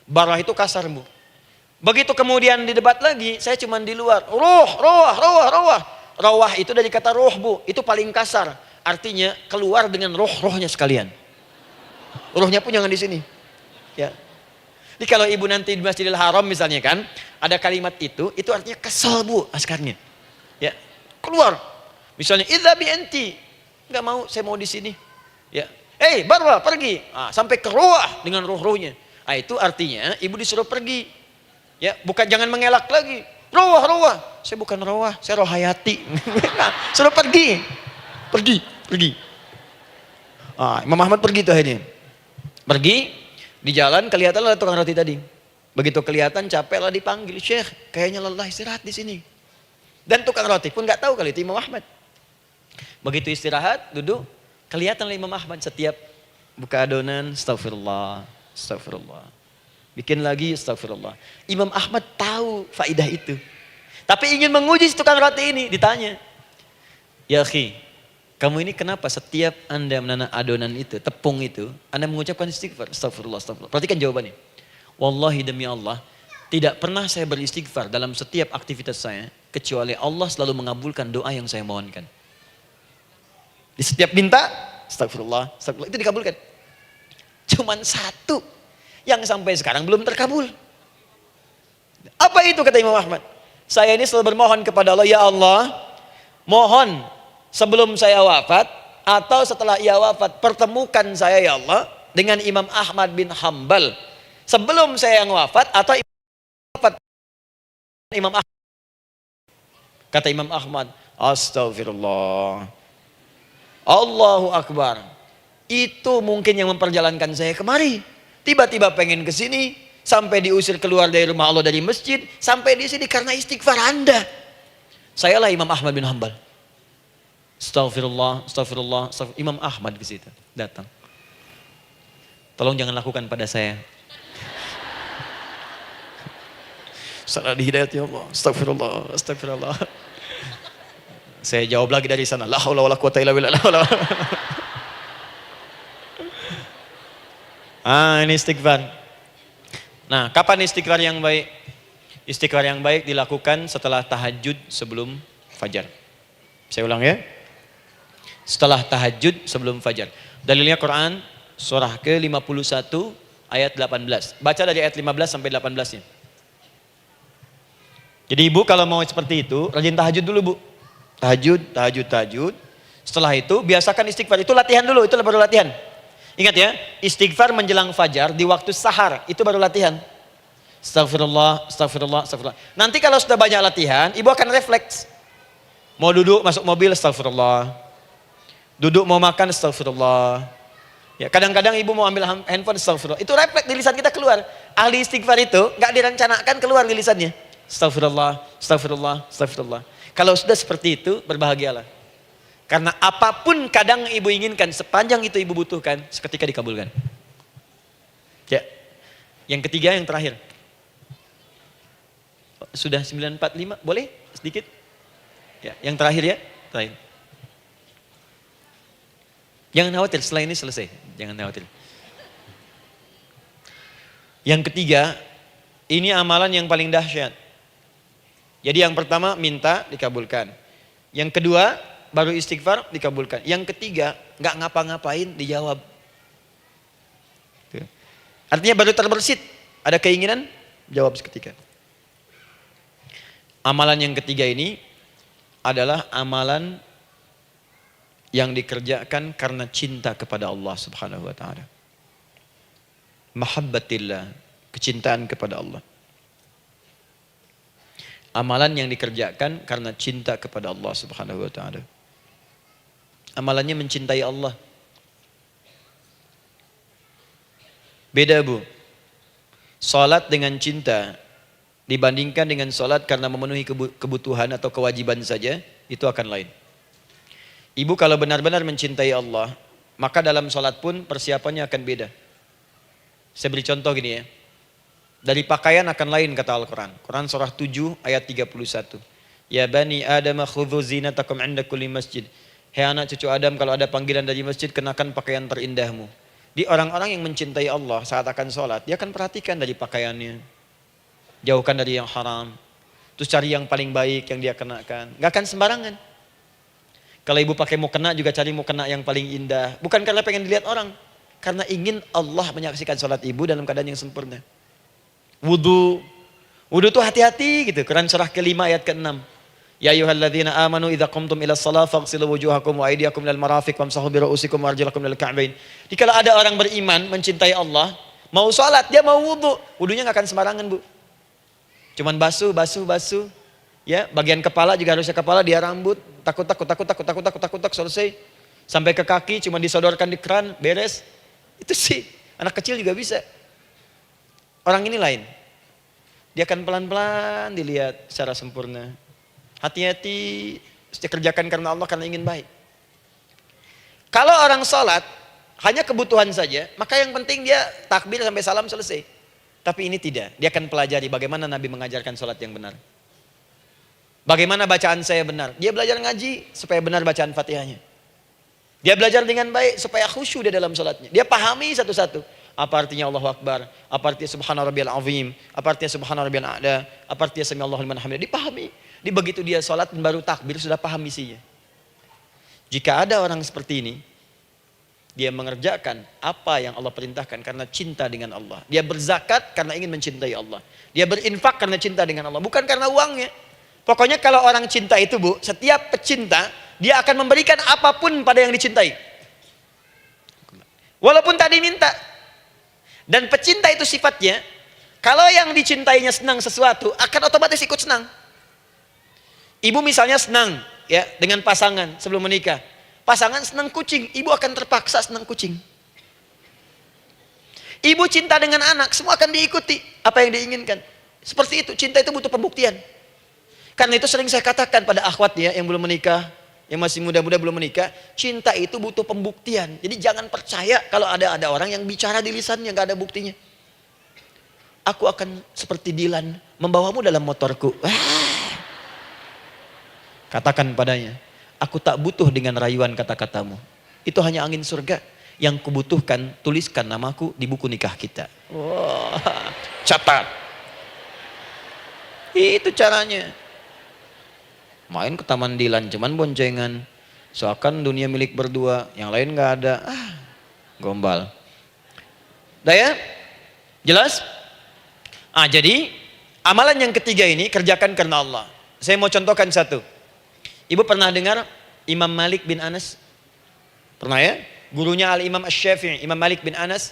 Barwah itu kasar, Bu. Begitu kemudian didebat lagi, saya cuma di luar. Rawah itu dari kata roh, Bu. Itu paling kasar. Artinya keluar dengan roh-rohnya sekalian. Rohnya pun jangan di sini. Ya. Jadi kalau ibu nanti di Masjidil Haram misalnya kan, ada kalimat itu artinya kesal, Bu, askarnya. Ya. Keluar. Misalnya idza bi anti. Enggak mau, saya mau di sini. Ya. Barwa, pergi. Sampai ke rawah dengan roh-rohnya. Itu artinya ibu disuruh pergi. Ya, bukan jangan mengelak lagi. Rawah. Saya bukan rawah, saya rohayati. Suruh pergi. Pergi. Imam Ahmad pergi tuh akhirnya. Pergi, di jalan kelihatan ada tukang roti tadi. Begitu kelihatan capek lah dipanggil, Syekh, kayaknya lelah, istirahat di sini. Dan tukang roti pun nggak tahu kali itu Imam Ahmad. Begitu istirahat, duduk, kelihatan Imam Ahmad setiap buka adonan, astagfirullah. Bikin lagi, astagfirullah. Imam Ahmad tahu faidah itu. Tapi ingin menguji tukang roti ini, ditanya. Ya akhi, kamu ini kenapa setiap Anda menanam adonan itu, tepung itu, Anda mengucapkan istighfar, astagfirullah. Perhatikan jawabannya. Wallahi demi Allah, tidak pernah saya beristighfar dalam setiap aktivitas saya, kecuali Allah selalu mengabulkan doa yang saya mohonkan. Di setiap minta, astagfirullah, itu dikabulkan. Cuman satu yang sampai sekarang belum terkabul. Apa itu kata Imam Ahmad? Saya ini selalu bermohon kepada Allah, ya Allah, mohon sebelum saya wafat atau setelah ia wafat, pertemukan saya ya Allah dengan Imam Ahmad bin Hambal. Sebelum saya yang wafat atau Imam Ahmad. Kata Imam Ahmad, astagfirullah. Allahu Akbar. Itu mungkin yang memperjalankan saya kemari. Tiba-tiba pengen ke sini, sampai diusir keluar dari rumah Allah dari masjid, sampai di sini karena istighfar Anda. Sayalah Imam Ahmad bin Hambal. Astagfirullah. Imam Ahmad ke situ datang. Tolong jangan lakukan pada saya. Salah di hidayat ya Allah. Astagfirullah. Saya jawab lagi dari sana. La haula wala quwata illa billah. Ini istighfar. Nah, kapan istighfar yang baik? Istighfar yang baik dilakukan setelah tahajud sebelum fajar. Saya ulang ya. Setelah tahajud sebelum fajar. Dalilnya Quran surah ke-51 ayat 18. Baca dari ayat 15 sampai 18-nya. Jadi ibu kalau mau seperti itu, rajin tahajud dulu, Bu. Tahajud. Setelah itu biasakan istighfar. Itu latihan dulu, itu baru latihan. Ingat ya, istighfar menjelang fajar di waktu sahar, itu baru latihan. Astagfirullah. Nanti kalau sudah banyak latihan, ibu akan refleks. Mau duduk masuk mobil, astagfirullah. Duduk mau makan, astagfirullah. Ya, kadang-kadang ibu mau ambil handphone, astagfirullah. Itu refleks di lisan kita keluar. Ahli istighfar itu nggak direncanakan keluar di lisannya. Astagfirullah. Kalau sudah seperti itu, berbahagialah. Karena apapun kadang ibu inginkan, sepanjang itu ibu butuhkan, seketika dikabulkan. Ya. Yang ketiga, yang terakhir. Sudah 9:45, boleh sedikit? Ya, yang terakhir ya, terakhir. Jangan khawatir, setelah ini selesai. Jangan khawatir. Yang ketiga, ini amalan yang paling dahsyat. Jadi yang pertama minta dikabulkan. Yang kedua baru istighfar dikabulkan. Yang ketiga nggak ngapa-ngapain dijawab. Artinya baru terbersit, ada keinginan jawab seketika. Amalan yang ketiga ini adalah amalan yang dikerjakan karena cinta kepada Allah Subhanahu wa taala. Mahabbatillah, kecintaan kepada Allah. Amalan yang dikerjakan karena cinta kepada Allah Subhanahu wa taala. Amalannya mencintai Allah. Beda, Bu. Salat dengan cinta dibandingkan dengan sholat karena memenuhi kebutuhan atau kewajiban saja, itu akan lain. Ibu kalau benar-benar mencintai Allah, maka dalam sholat pun persiapannya akan beda. Saya beri contoh gini ya. Dari pakaian akan lain kata Al-Quran. Quran surah 7 ayat 31. Ya bani Adam khudhu zinatakum inda kulli masjid. Hei anak cucu Adam, kalau ada panggilan dari masjid, kenakan pakaian terindahmu. Di orang-orang yang mencintai Allah saat akan sholat, dia akan perhatikan dari pakaiannya. Jauhkan dari yang haram. Terus cari yang paling baik yang dia kenakan. Gak akan sembarangan. Kalau ibu pakai mukena juga cari mukena yang paling indah. Bukan karena pengen dilihat orang. Karena ingin Allah menyaksikan sholat ibu dalam keadaan yang sempurna. Wudu. Wudu itu hati-hati gitu. Quran surah ke-5 ayat ke-6. Ya ayyuhalladzina amanu idza qumtum ila shalah faghsilu wujuhakum wa aydiyakum ilal marafiq wamsahu bi ru'usikum wa arjulakum ilal ka'bain. Jadi kalau ada orang beriman mencintai Allah, mau sholat dia mau wudu, wudunya enggak akan sembarangan, Bu. Cuman basuh. Ya, bagian kepala juga harusnya kepala, dia rambut, takut selesai. Sampai ke kaki cuma disodorkan di keran, beres. Itu sih, anak kecil juga bisa. Orang ini lain. Dia akan pelan-pelan dilihat secara sempurna. Hati-hati, kerjakan karena Allah, karena ingin baik. Kalau orang sholat, hanya kebutuhan saja, maka yang penting dia takbir sampai salam selesai. Tapi ini tidak, dia akan pelajari bagaimana Nabi mengajarkan sholat yang benar. Bagaimana bacaan saya benar. Dia belajar ngaji supaya benar bacaan Fatihahnya. Dia belajar dengan baik supaya khusyuk di dalam sholatnya. Dia pahami satu-satu. Apa artinya Allahu Akbar? Apa artinya Subhana Rabbiyal Azim? Apa artinya Subhana Rabbiyal A'la? Apa artinya Sami Allahu liman hamidah? Dipahami. Di begitu dia sholat baru takbir sudah paham isinya. Jika ada orang seperti ini, dia mengerjakan apa yang Allah perintahkan karena cinta dengan Allah. Dia berzakat karena ingin mencintai Allah. Dia berinfak karena cinta dengan Allah, bukan karena uangnya. Pokoknya kalau orang cinta itu, Bu, setiap pecinta, dia akan memberikan apapun pada yang dicintai. Walaupun tak diminta. Dan pecinta itu sifatnya, kalau yang dicintainya senang sesuatu, akan otomatis ikut senang. Ibu misalnya senang ya dengan pasangan sebelum menikah. Pasangan senang kucing, ibu akan terpaksa senang kucing. Ibu cinta dengan anak, semua akan diikuti apa yang diinginkan. Seperti itu, cinta itu butuh pembuktian. Karena itu sering saya katakan pada akhwat ya yang belum menikah, yang masih muda-muda belum menikah, cinta itu butuh pembuktian. Jadi jangan percaya kalau ada orang yang bicara di lisannya nggak ada buktinya. Aku akan seperti Dilan membawamu dalam motorku. Katakan padanya, aku tak butuh dengan rayuan kata-katamu. Itu hanya angin surga. Yang kubutuhkan, tuliskan namaku di buku nikah kita. Wah, catat. Itu caranya. Main ke Taman Dilan, cuman boncengan. Seakan dunia milik berdua, yang lain nggak ada. Gombal. Udah ya? Jelas? Jadi amalan yang ketiga ini kerjakan karena Allah. Saya mau contohkan satu. Ibu pernah dengar Imam Malik bin Anas? Pernah ya? Gurunya Al-Imam Asy-Syafi'i, Imam Malik bin Anas,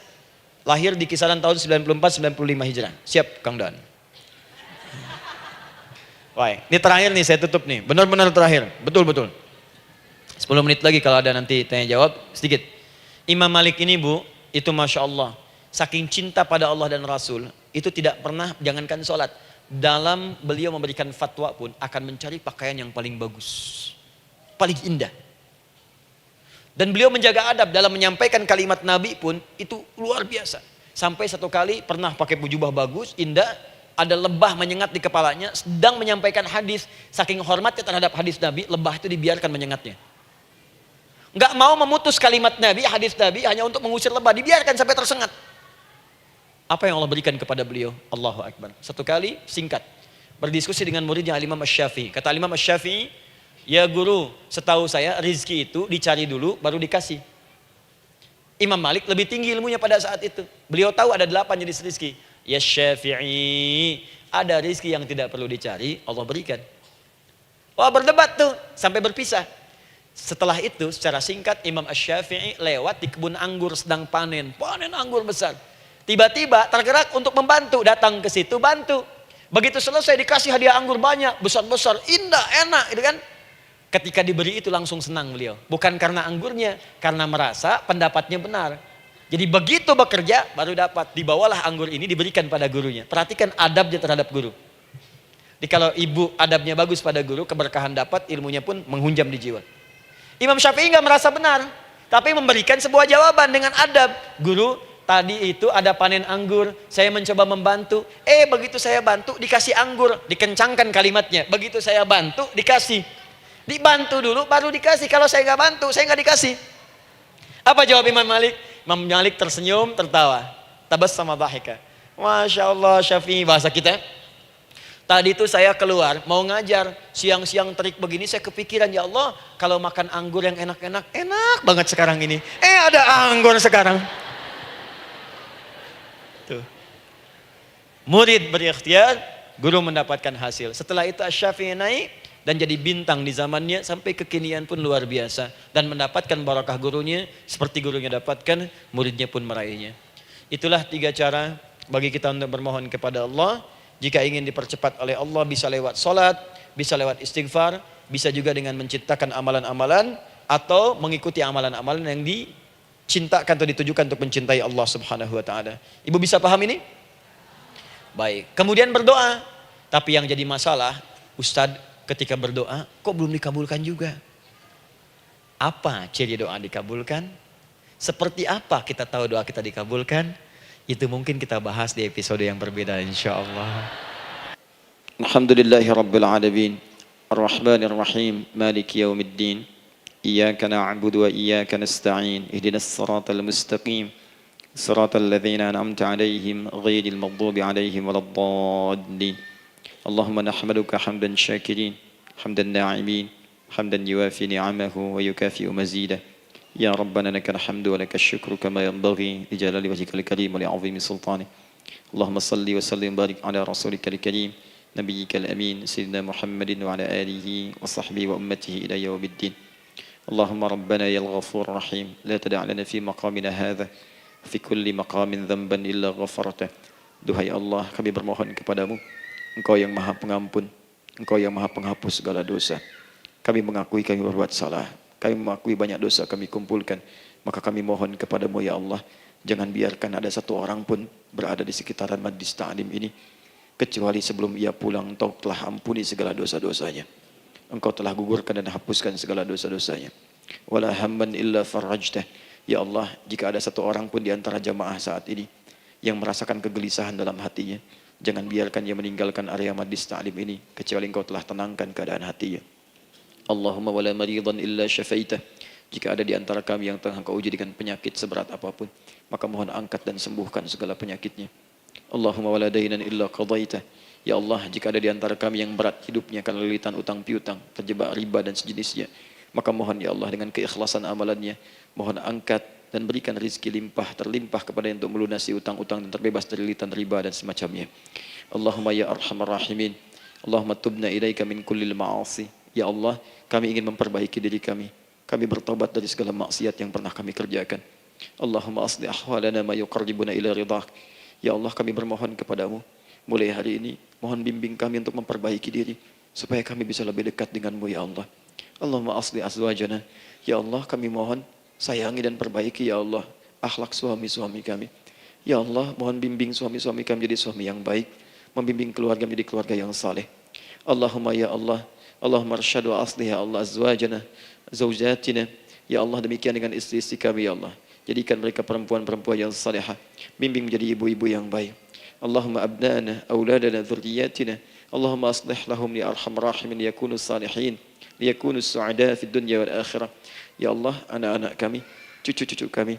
lahir di kisaran tahun 94-95 Hijrah. Siap, Kang Dan. Wah, ini terakhir nih, saya tutup nih. Benar-benar terakhir, betul-betul. 10 menit lagi kalau ada nanti tanya jawab, sedikit. Imam Malik ini, Bu, itu Masya Allah. Saking cinta pada Allah dan Rasul, itu tidak pernah, jangankan sholat. Dalam beliau memberikan fatwa pun, akan mencari pakaian yang paling bagus. Paling indah. Dan beliau menjaga adab dalam menyampaikan kalimat Nabi pun, itu luar biasa. Sampai satu kali pernah pakai jubah bagus, indah, ada lebah menyengat di kepalanya, sedang menyampaikan hadis, saking hormatnya terhadap hadis Nabi, lebah itu dibiarkan menyengatnya. Enggak mau memutus kalimat Nabi, hadis Nabi, hanya untuk mengusir lebah, dibiarkan sampai tersengat. Apa yang Allah berikan kepada beliau? Allahu Akbar. Satu kali, singkat, berdiskusi dengan muridnya Al-Imam Asy-Syafi'i. Kata Al-Imam Asy-Syafi'i, ya guru, setahu saya rizki itu dicari dulu, baru dikasih. Imam Malik lebih tinggi ilmunya pada saat itu. Beliau tahu ada 8 jenis rizki. Ya Syafi'i, ada rizki yang tidak perlu dicari, Allah berikan. Wah, berdebat tuh, sampai berpisah. Setelah itu, secara singkat, Imam Asy-Syafi'i lewat di kebun anggur sedang panen anggur besar. Tiba-tiba tergerak untuk membantu, datang ke situ bantu. Begitu selesai dikasih hadiah anggur banyak, besar-besar, indah, enak, gitu kan. Ketika diberi itu langsung senang beliau. Bukan karena anggurnya, karena merasa pendapatnya benar. Jadi begitu bekerja baru dapat, dibawalah anggur ini diberikan pada gurunya. Perhatikan adabnya terhadap guru. Kalau ibu adabnya bagus pada guru, keberkahan dapat, ilmunya pun menghunjam di jiwa. Imam Syafi'i nggak merasa benar, tapi memberikan sebuah jawaban dengan adab. Guru, tadi itu ada panen anggur, saya mencoba membantu. Begitu saya bantu, dikasih anggur, dikencangkan kalimatnya. Begitu saya bantu, dikasih. Dibantu dulu, baru dikasih. Kalau saya nggak bantu, saya nggak dikasih. Apa jawab Imam Malik? Imam Malik tersenyum, tertawa. Tabassama dhahika. Masya Allah, Syafi'i, bahasa kita. Tadi itu saya keluar, mau ngajar. Siang-siang terik begini, saya kepikiran, ya Allah, kalau makan anggur yang enak-enak, enak banget sekarang ini. Ada anggur sekarang. Tuh. Murid berikhtiar, guru mendapatkan hasil. Setelah itu Asy-Syafi'i naik dan jadi bintang di zamannya, sampai kekinian pun luar biasa. Dan mendapatkan barakah gurunya, seperti gurunya dapatkan, muridnya pun meraihnya. Itulah 3 cara bagi kita untuk bermohon kepada Allah. Jika ingin dipercepat oleh Allah, bisa lewat salat, bisa lewat istighfar, bisa juga dengan menciptakan amalan-amalan, atau mengikuti amalan-amalan yang dicintakan atau ditujukan untuk mencintai Allah Subhanahu wa taala. Ibu bisa paham ini? Baik. Kemudian berdoa. Tapi yang jadi masalah, Ustadz, ketika berdoa kok belum dikabulkan juga? Apa ciri doa dikabulkan? Seperti apa kita tahu doa kita dikabulkan? Itu mungkin kita bahas di episode yang berbeda insyaallah. Alhamdulillahi rabbil alamin. Ar-Rahmanir Rahim. Maliki yaumiddin. Iyyaka na'budu wa iyyaka nasta'in. Ihdinas siratal mustaqim. Siratal ladzina an'amta 'alaihim ghairil maghdubi 'alaihim waladdallin. Allahumma nahmaduka hamdan syakirin, hamdan na'imin, hamdan yuwafi ni'amahu wa yukafi'u mazidah. Ya Rabbana lakal hamdu wa lakal syukru kama yanbaghi li jalali wajhikal karim wa li 'azimi sultanik. Allahumma salli wa sallim barik ala rasulikal karim, nabiyyikal amin, sayyidina Muhammadin wa ala alihi wa sahbihi wa ummatihi ila yaumiddin. Allahumma rabbana ya al-ghafur rahim, la tada' lana fi maqamina hadha fi kulli maqamin dhanban illa ghafartah. Duhai Allah, kami bermohon kepadamu, Engkau yang maha pengampun, Engkau yang maha penghapus segala dosa. Kami mengakui kami berbuat salah, kami mengakui banyak dosa kami kumpulkan. Maka kami mohon kepadamu ya Allah, jangan biarkan ada satu orang pun berada di sekitaran majlis ta'lim ini, kecuali sebelum ia pulang Engkau telah ampuni segala dosa-dosanya. Engkau telah gugurkan dan hapuskan segala dosa-dosanya. Wala hamman illa farajtah. Ya Allah, jika ada satu orang pun di antara jamaah saat ini yang merasakan kegelisahan dalam hatinya, jangan biarkan dia meninggalkan area majlis ta'lim ini kecuali Engkau telah tenangkan keadaan hatinya. Allahumma wala maridan illa syafaitah. Jika ada di antara kami yang tengah Engkau uji dengan penyakit seberat apapun, maka mohon angkat dan sembuhkan segala penyakitnya. Allahumma wala dainan illa qadaitah. Ya Allah, jika ada di antara kami yang berat hidupnya karena lilitan utang piutang, terjebak riba dan sejenisnya, maka mohon ya Allah dengan keikhlasan amalannya, mohon angkat dan berikan rizki limpah terlimpah kepada yang untuk melunasi utang-utang dan terbebas dari lilitan riba dan semacamnya. Allahumma ya arhamar rahimin, Allahumma tubna ilaika min kullil ma'asi. Ya Allah, kami ingin memperbaiki diri kami. Kami bertobat dari segala maksiat yang pernah kami kerjakan. Allahumma asli ahwalana ma yuqarribuna ila ridhak. Ya Allah, kami bermohon kepadamu, mulai hari ini mohon bimbing kami untuk memperbaiki diri supaya kami bisa lebih dekat denganmu ya Allah. Allahumma asli azwajana. Ya Allah, kami mohon sayangi dan perbaiki ya Allah akhlak suami-suami kami. Ya Allah, mohon bimbing suami-suami kami jadi suami yang baik, membimbing keluarga menjadi keluarga yang saleh. Allahumma ya Allah, Allahumma arsyad wa aslih ya Allah azwajana, zawjatina. Ya Allah, demikian dengan istri-istri kami ya Allah. Jadikan mereka perempuan-perempuan yang salihah, bimbing menjadi ibu-ibu yang baik. Allahumma abnana, auladana, dzurriyyatina. Allahumma aslih lahum ya arhamar rahimin yakunu salihin, liyakunu su'ada fid dunya wal akhirah. Ya Allah, anak-anak kami, cucu-cucu kami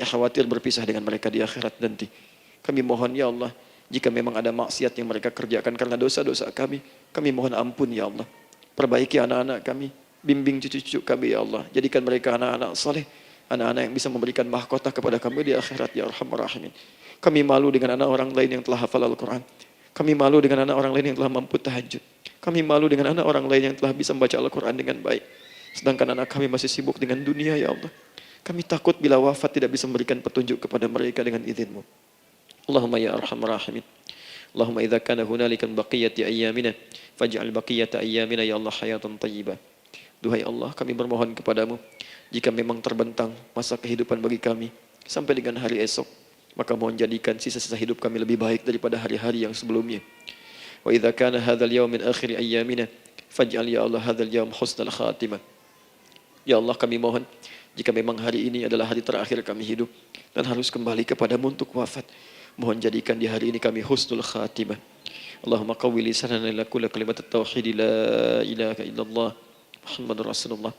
khawatir berpisah dengan mereka di akhirat nanti. Kami mohon ya Allah, jika memang ada maksiat yang mereka kerjakan karena dosa-dosa kami mohon ampun ya Allah. Perbaiki anak-anak kami, bimbing cucu-cucu kami ya Allah. Jadikan mereka anak-anak saleh, anak-anak yang bisa memberikan mahkota kepada kami di akhirat ya arhamar rahimin. Kami malu dengan anak orang lain yang telah hafal Al-Quran. Kami malu dengan anak orang lain yang telah mampu tahajud. Kami malu dengan anak orang lain yang telah bisa membaca Al-Quran dengan baik. Sedangkan anak kami masih sibuk dengan dunia ya Allah. Kami takut bila wafat tidak bisa memberikan petunjuk kepada mereka dengan izin-Mu. Allahumma ya arhamar rahimin. Allahumma idza kana hunalika baqiyati ayyamina faj'al baqiyata ayyamina ya Allah hayatan thayyibah. Duhai Allah, kami bermohon kepadamu, jika memang terbentang masa kehidupan bagi kami sampai dengan hari esok, maka mohon jadikan sisa-sisa hidup kami lebih baik daripada hari-hari yang sebelumnya. Wa idza kana hadzal yaum min akhir ayyamina faj'al ya Allah hadzal yaum husnal khatimah. Ya Allah, kami mohon jika memang hari ini adalah hari terakhir kami hidup dan harus kembali kepadamu untuk wafat, mohon jadikan di hari ini kami husnul khatimah. Allahumma qawwi lisanana ila kulli kalimat at-tauhid la ilaha illallah Muhammadur Rasulullah.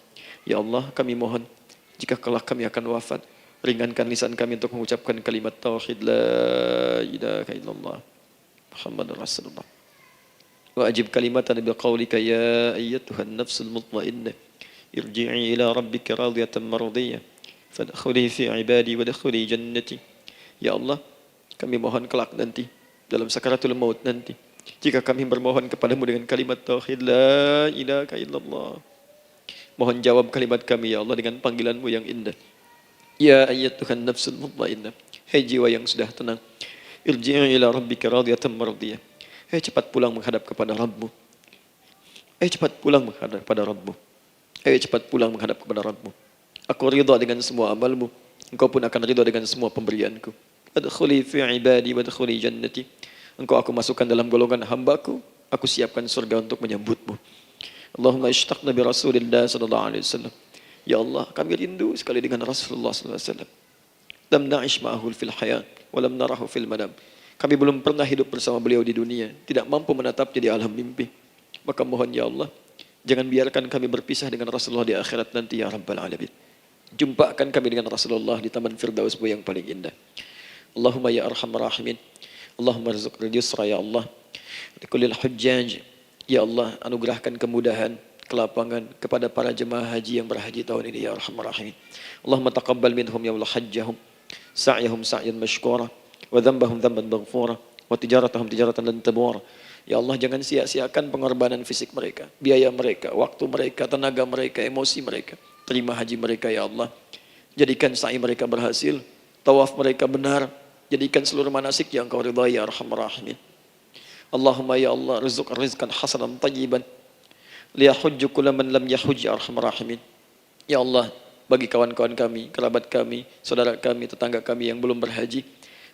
Ya Allah, kami mohon jika kelak kami akan wafat, ringankan lisan kami untuk mengucapkan kalimat tauhid la ilaha illallah Muhammadur Rasulullah. Wa ajib kalimatan bi qaulika ya ayyatuhan nafsul mutmainnah irji'i ila rabbika radiyatan mardiyah fadkhuli fi ibadi wadkhuli jannati. Ya Allah, kami mohon kelak nanti dalam sakaratul maut nanti, jika kami bermohon kepadamu dengan kalimat tauhid la ilaha illallah, mohon jawab kalimat kami ya Allah dengan panggilanmu yang indah. Ya ayyatuhan nafsul mutmainnah, hai jiwa yang sudah tenang, irji'i ila rabbika radiyatan mardiyah, hai cepat pulang menghadap kepada Rabbmu. Hai cepat pulang menghadap kepada Rabbmu. Hai cepat pulang menghadap kepada Rabbmu. Aku ridha dengan semua amalmu, engkau pun akan ridha dengan semua pemberianku. Adkhuli fi ibadi wadkhuli jannati. Engkau aku masukkan dalam golongan hambaku, aku siapkan surga untuk menyambutmu. Allahumma ishtaqna bi Rasulillah sallallahu alaihi wasallam. Ya Allah, kami rindu sekali dengan Rasulullah sallallahu alaihi wasallam. Lam na'ish ma'ahu fil hayat wa lam narahu fil manam. Kami belum pernah hidup bersama beliau di dunia, tidak mampu menatapnya di alam mimpi. Maka mohon ya Allah, jangan biarkan kami berpisah dengan Rasulullah di akhirat nanti ya Rabbal Alamin. Jumpakan kami dengan Rasulullah di Taman Firdausmu yang paling indah. Allahumma ya arhamar rahimin. Allahumma rizqil yusra ya Allah. Likulil hujjaj. Ya Allah, anugerahkan kemudahan, kelapangan kepada para jemaah haji yang berhaji tahun ini ya arhamar rahimin. Allahumma taqabbal minhum ya Allah hajjahum, sa'yahum sa'yan mashkura, wa dhanbahum dhanban maghfura, wa tijaratahum tijaratan lan tabur. Ya Allah, jangan sia-siakan pengorbanan fisik mereka, biaya mereka, waktu mereka, tenaga mereka, emosi mereka. Terima haji mereka ya Allah. Jadikan sa'i mereka berhasil, tawaf mereka benar. Jadikan seluruh manasik yang kau ridhai ya arhamar rahimin. Allahumma ya Allah, rizq rizqan hasanan tayyiban liyahujju kulla man lam yahujj ya arhamar rahimin. Ya Allah, bagi kawan-kawan kami, kerabat kami, saudara kami, tetangga kami yang belum berhaji,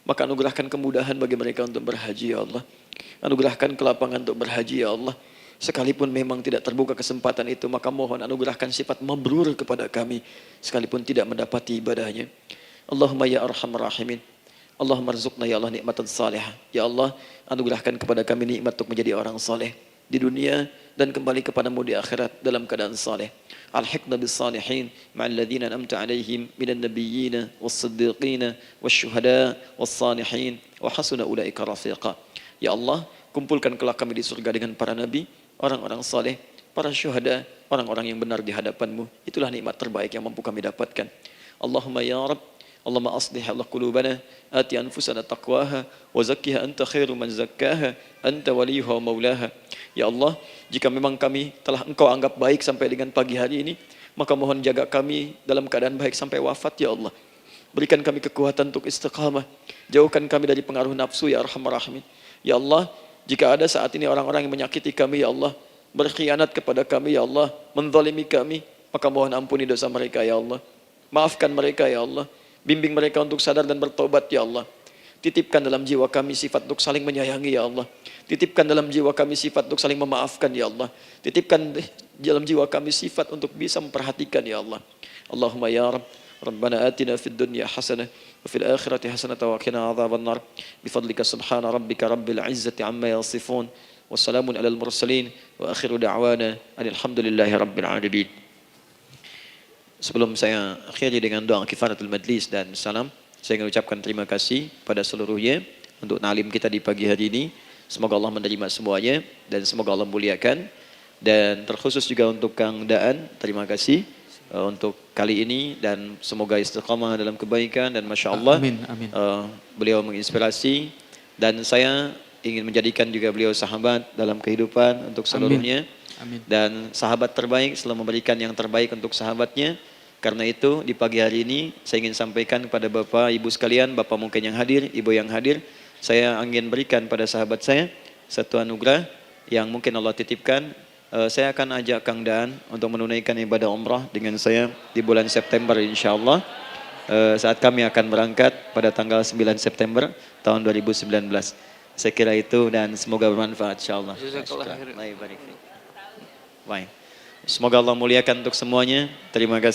maka anugerahkan kemudahan bagi mereka untuk berhaji ya Allah. Anugerahkan kelapangan untuk berhaji ya Allah. Sekalipun memang tidak terbuka kesempatan itu, maka mohon anugerahkan sifat mabrur kepada kami sekalipun tidak mendapati ibadahnya. Allahumma ya arhamar rahimin. Allahumma rizqna ya Allah nikmatan salihah. Ya Allah, anugerahkan kepada kami nikmat untuk menjadi orang saleh di dunia dan kembali kepadamu di akhirat dalam keadaan saleh. Alhiqna bis salihin ma'al ladzina an'amta 'alaihim minan nabiyyin was-siddiqin wasyuhada was-salihin wa hasuna ulaika rafiqa. Ya Allah, kumpulkan kelak kami di surga dengan para nabi, orang-orang saleh, para syuhada, orang-orang yang benar di hadapanmu. Itulah nikmat terbaik yang mampu kami dapatkan. Allahumma ya Rabb, Allahumma aslih Allah qulubana, ati anfusana taqwaha, wa zakkiha anta khairu man zakkaha, anta waliyuha wa maulaha. Ya Allah, jika memang kami telah engkau anggap baik sampai dengan pagi hari ini, maka mohon jaga kami dalam keadaan baik sampai wafat ya Allah. Berikan kami kekuatan untuk istiqamah, jauhkan kami dari pengaruh nafsu ya arhamar rahimin. Ya Allah, jika ada saat ini orang-orang yang menyakiti kami ya Allah, berkhianat kepada kami ya Allah, menzalimi kami, maka mohon ampuni dosa mereka ya Allah. Maafkan mereka ya Allah. Bimbing mereka untuk sadar dan bertobat ya Allah. Titipkan dalam jiwa kami sifat untuk saling menyayangi ya Allah. Titipkan dalam jiwa kami sifat untuk saling memaafkan ya Allah. Titipkan dalam jiwa kami sifat untuk bisa memperhatikan ya Allah. Allahumma ya Rabb, Rabbana atina fid dunya hasanah wa fil akhirati hasanah wa qina adzabannar. Bifadlika subhana rabbika rabbil izzati amma yasifun. Wassalamun alal mursalin wa akhiru da'wana alhamdulillahi rabbil alamin. Sebelum saya akhiri dengan doa kifaratul majlis dan salam, saya ingin ucapkan terima kasih pada seluruhnya untuk ta'lim kita di pagi hari ini. Semoga Allah menerima semuanya dan semoga Allah muliakan. Dan terkhusus juga untuk Kang Daan, terima kasih untuk kali ini dan semoga istiqamah dalam kebaikan dan Masya Allah amin, amin. Beliau menginspirasi dan saya ingin menjadikan juga beliau sahabat dalam kehidupan untuk seluruhnya. Amin. Dan sahabat terbaik selalu memberikan yang terbaik untuk sahabatnya. Karena itu di pagi hari ini saya ingin sampaikan kepada Bapak Ibu sekalian, Bapak mungkin yang hadir, Ibu yang hadir, saya ingin berikan pada sahabat saya satu anugerah yang mungkin Allah titipkan. Saya akan ajak Kang Daan untuk menunaikan ibadah umrah dengan saya di bulan September insya Allah. Saat kami akan berangkat pada tanggal 9 September tahun 2019. Saya kira itu dan semoga bermanfaat insyaallah. Jazakallah khairan. Baik. Semoga Allah muliakan untuk semuanya. Terima kasih.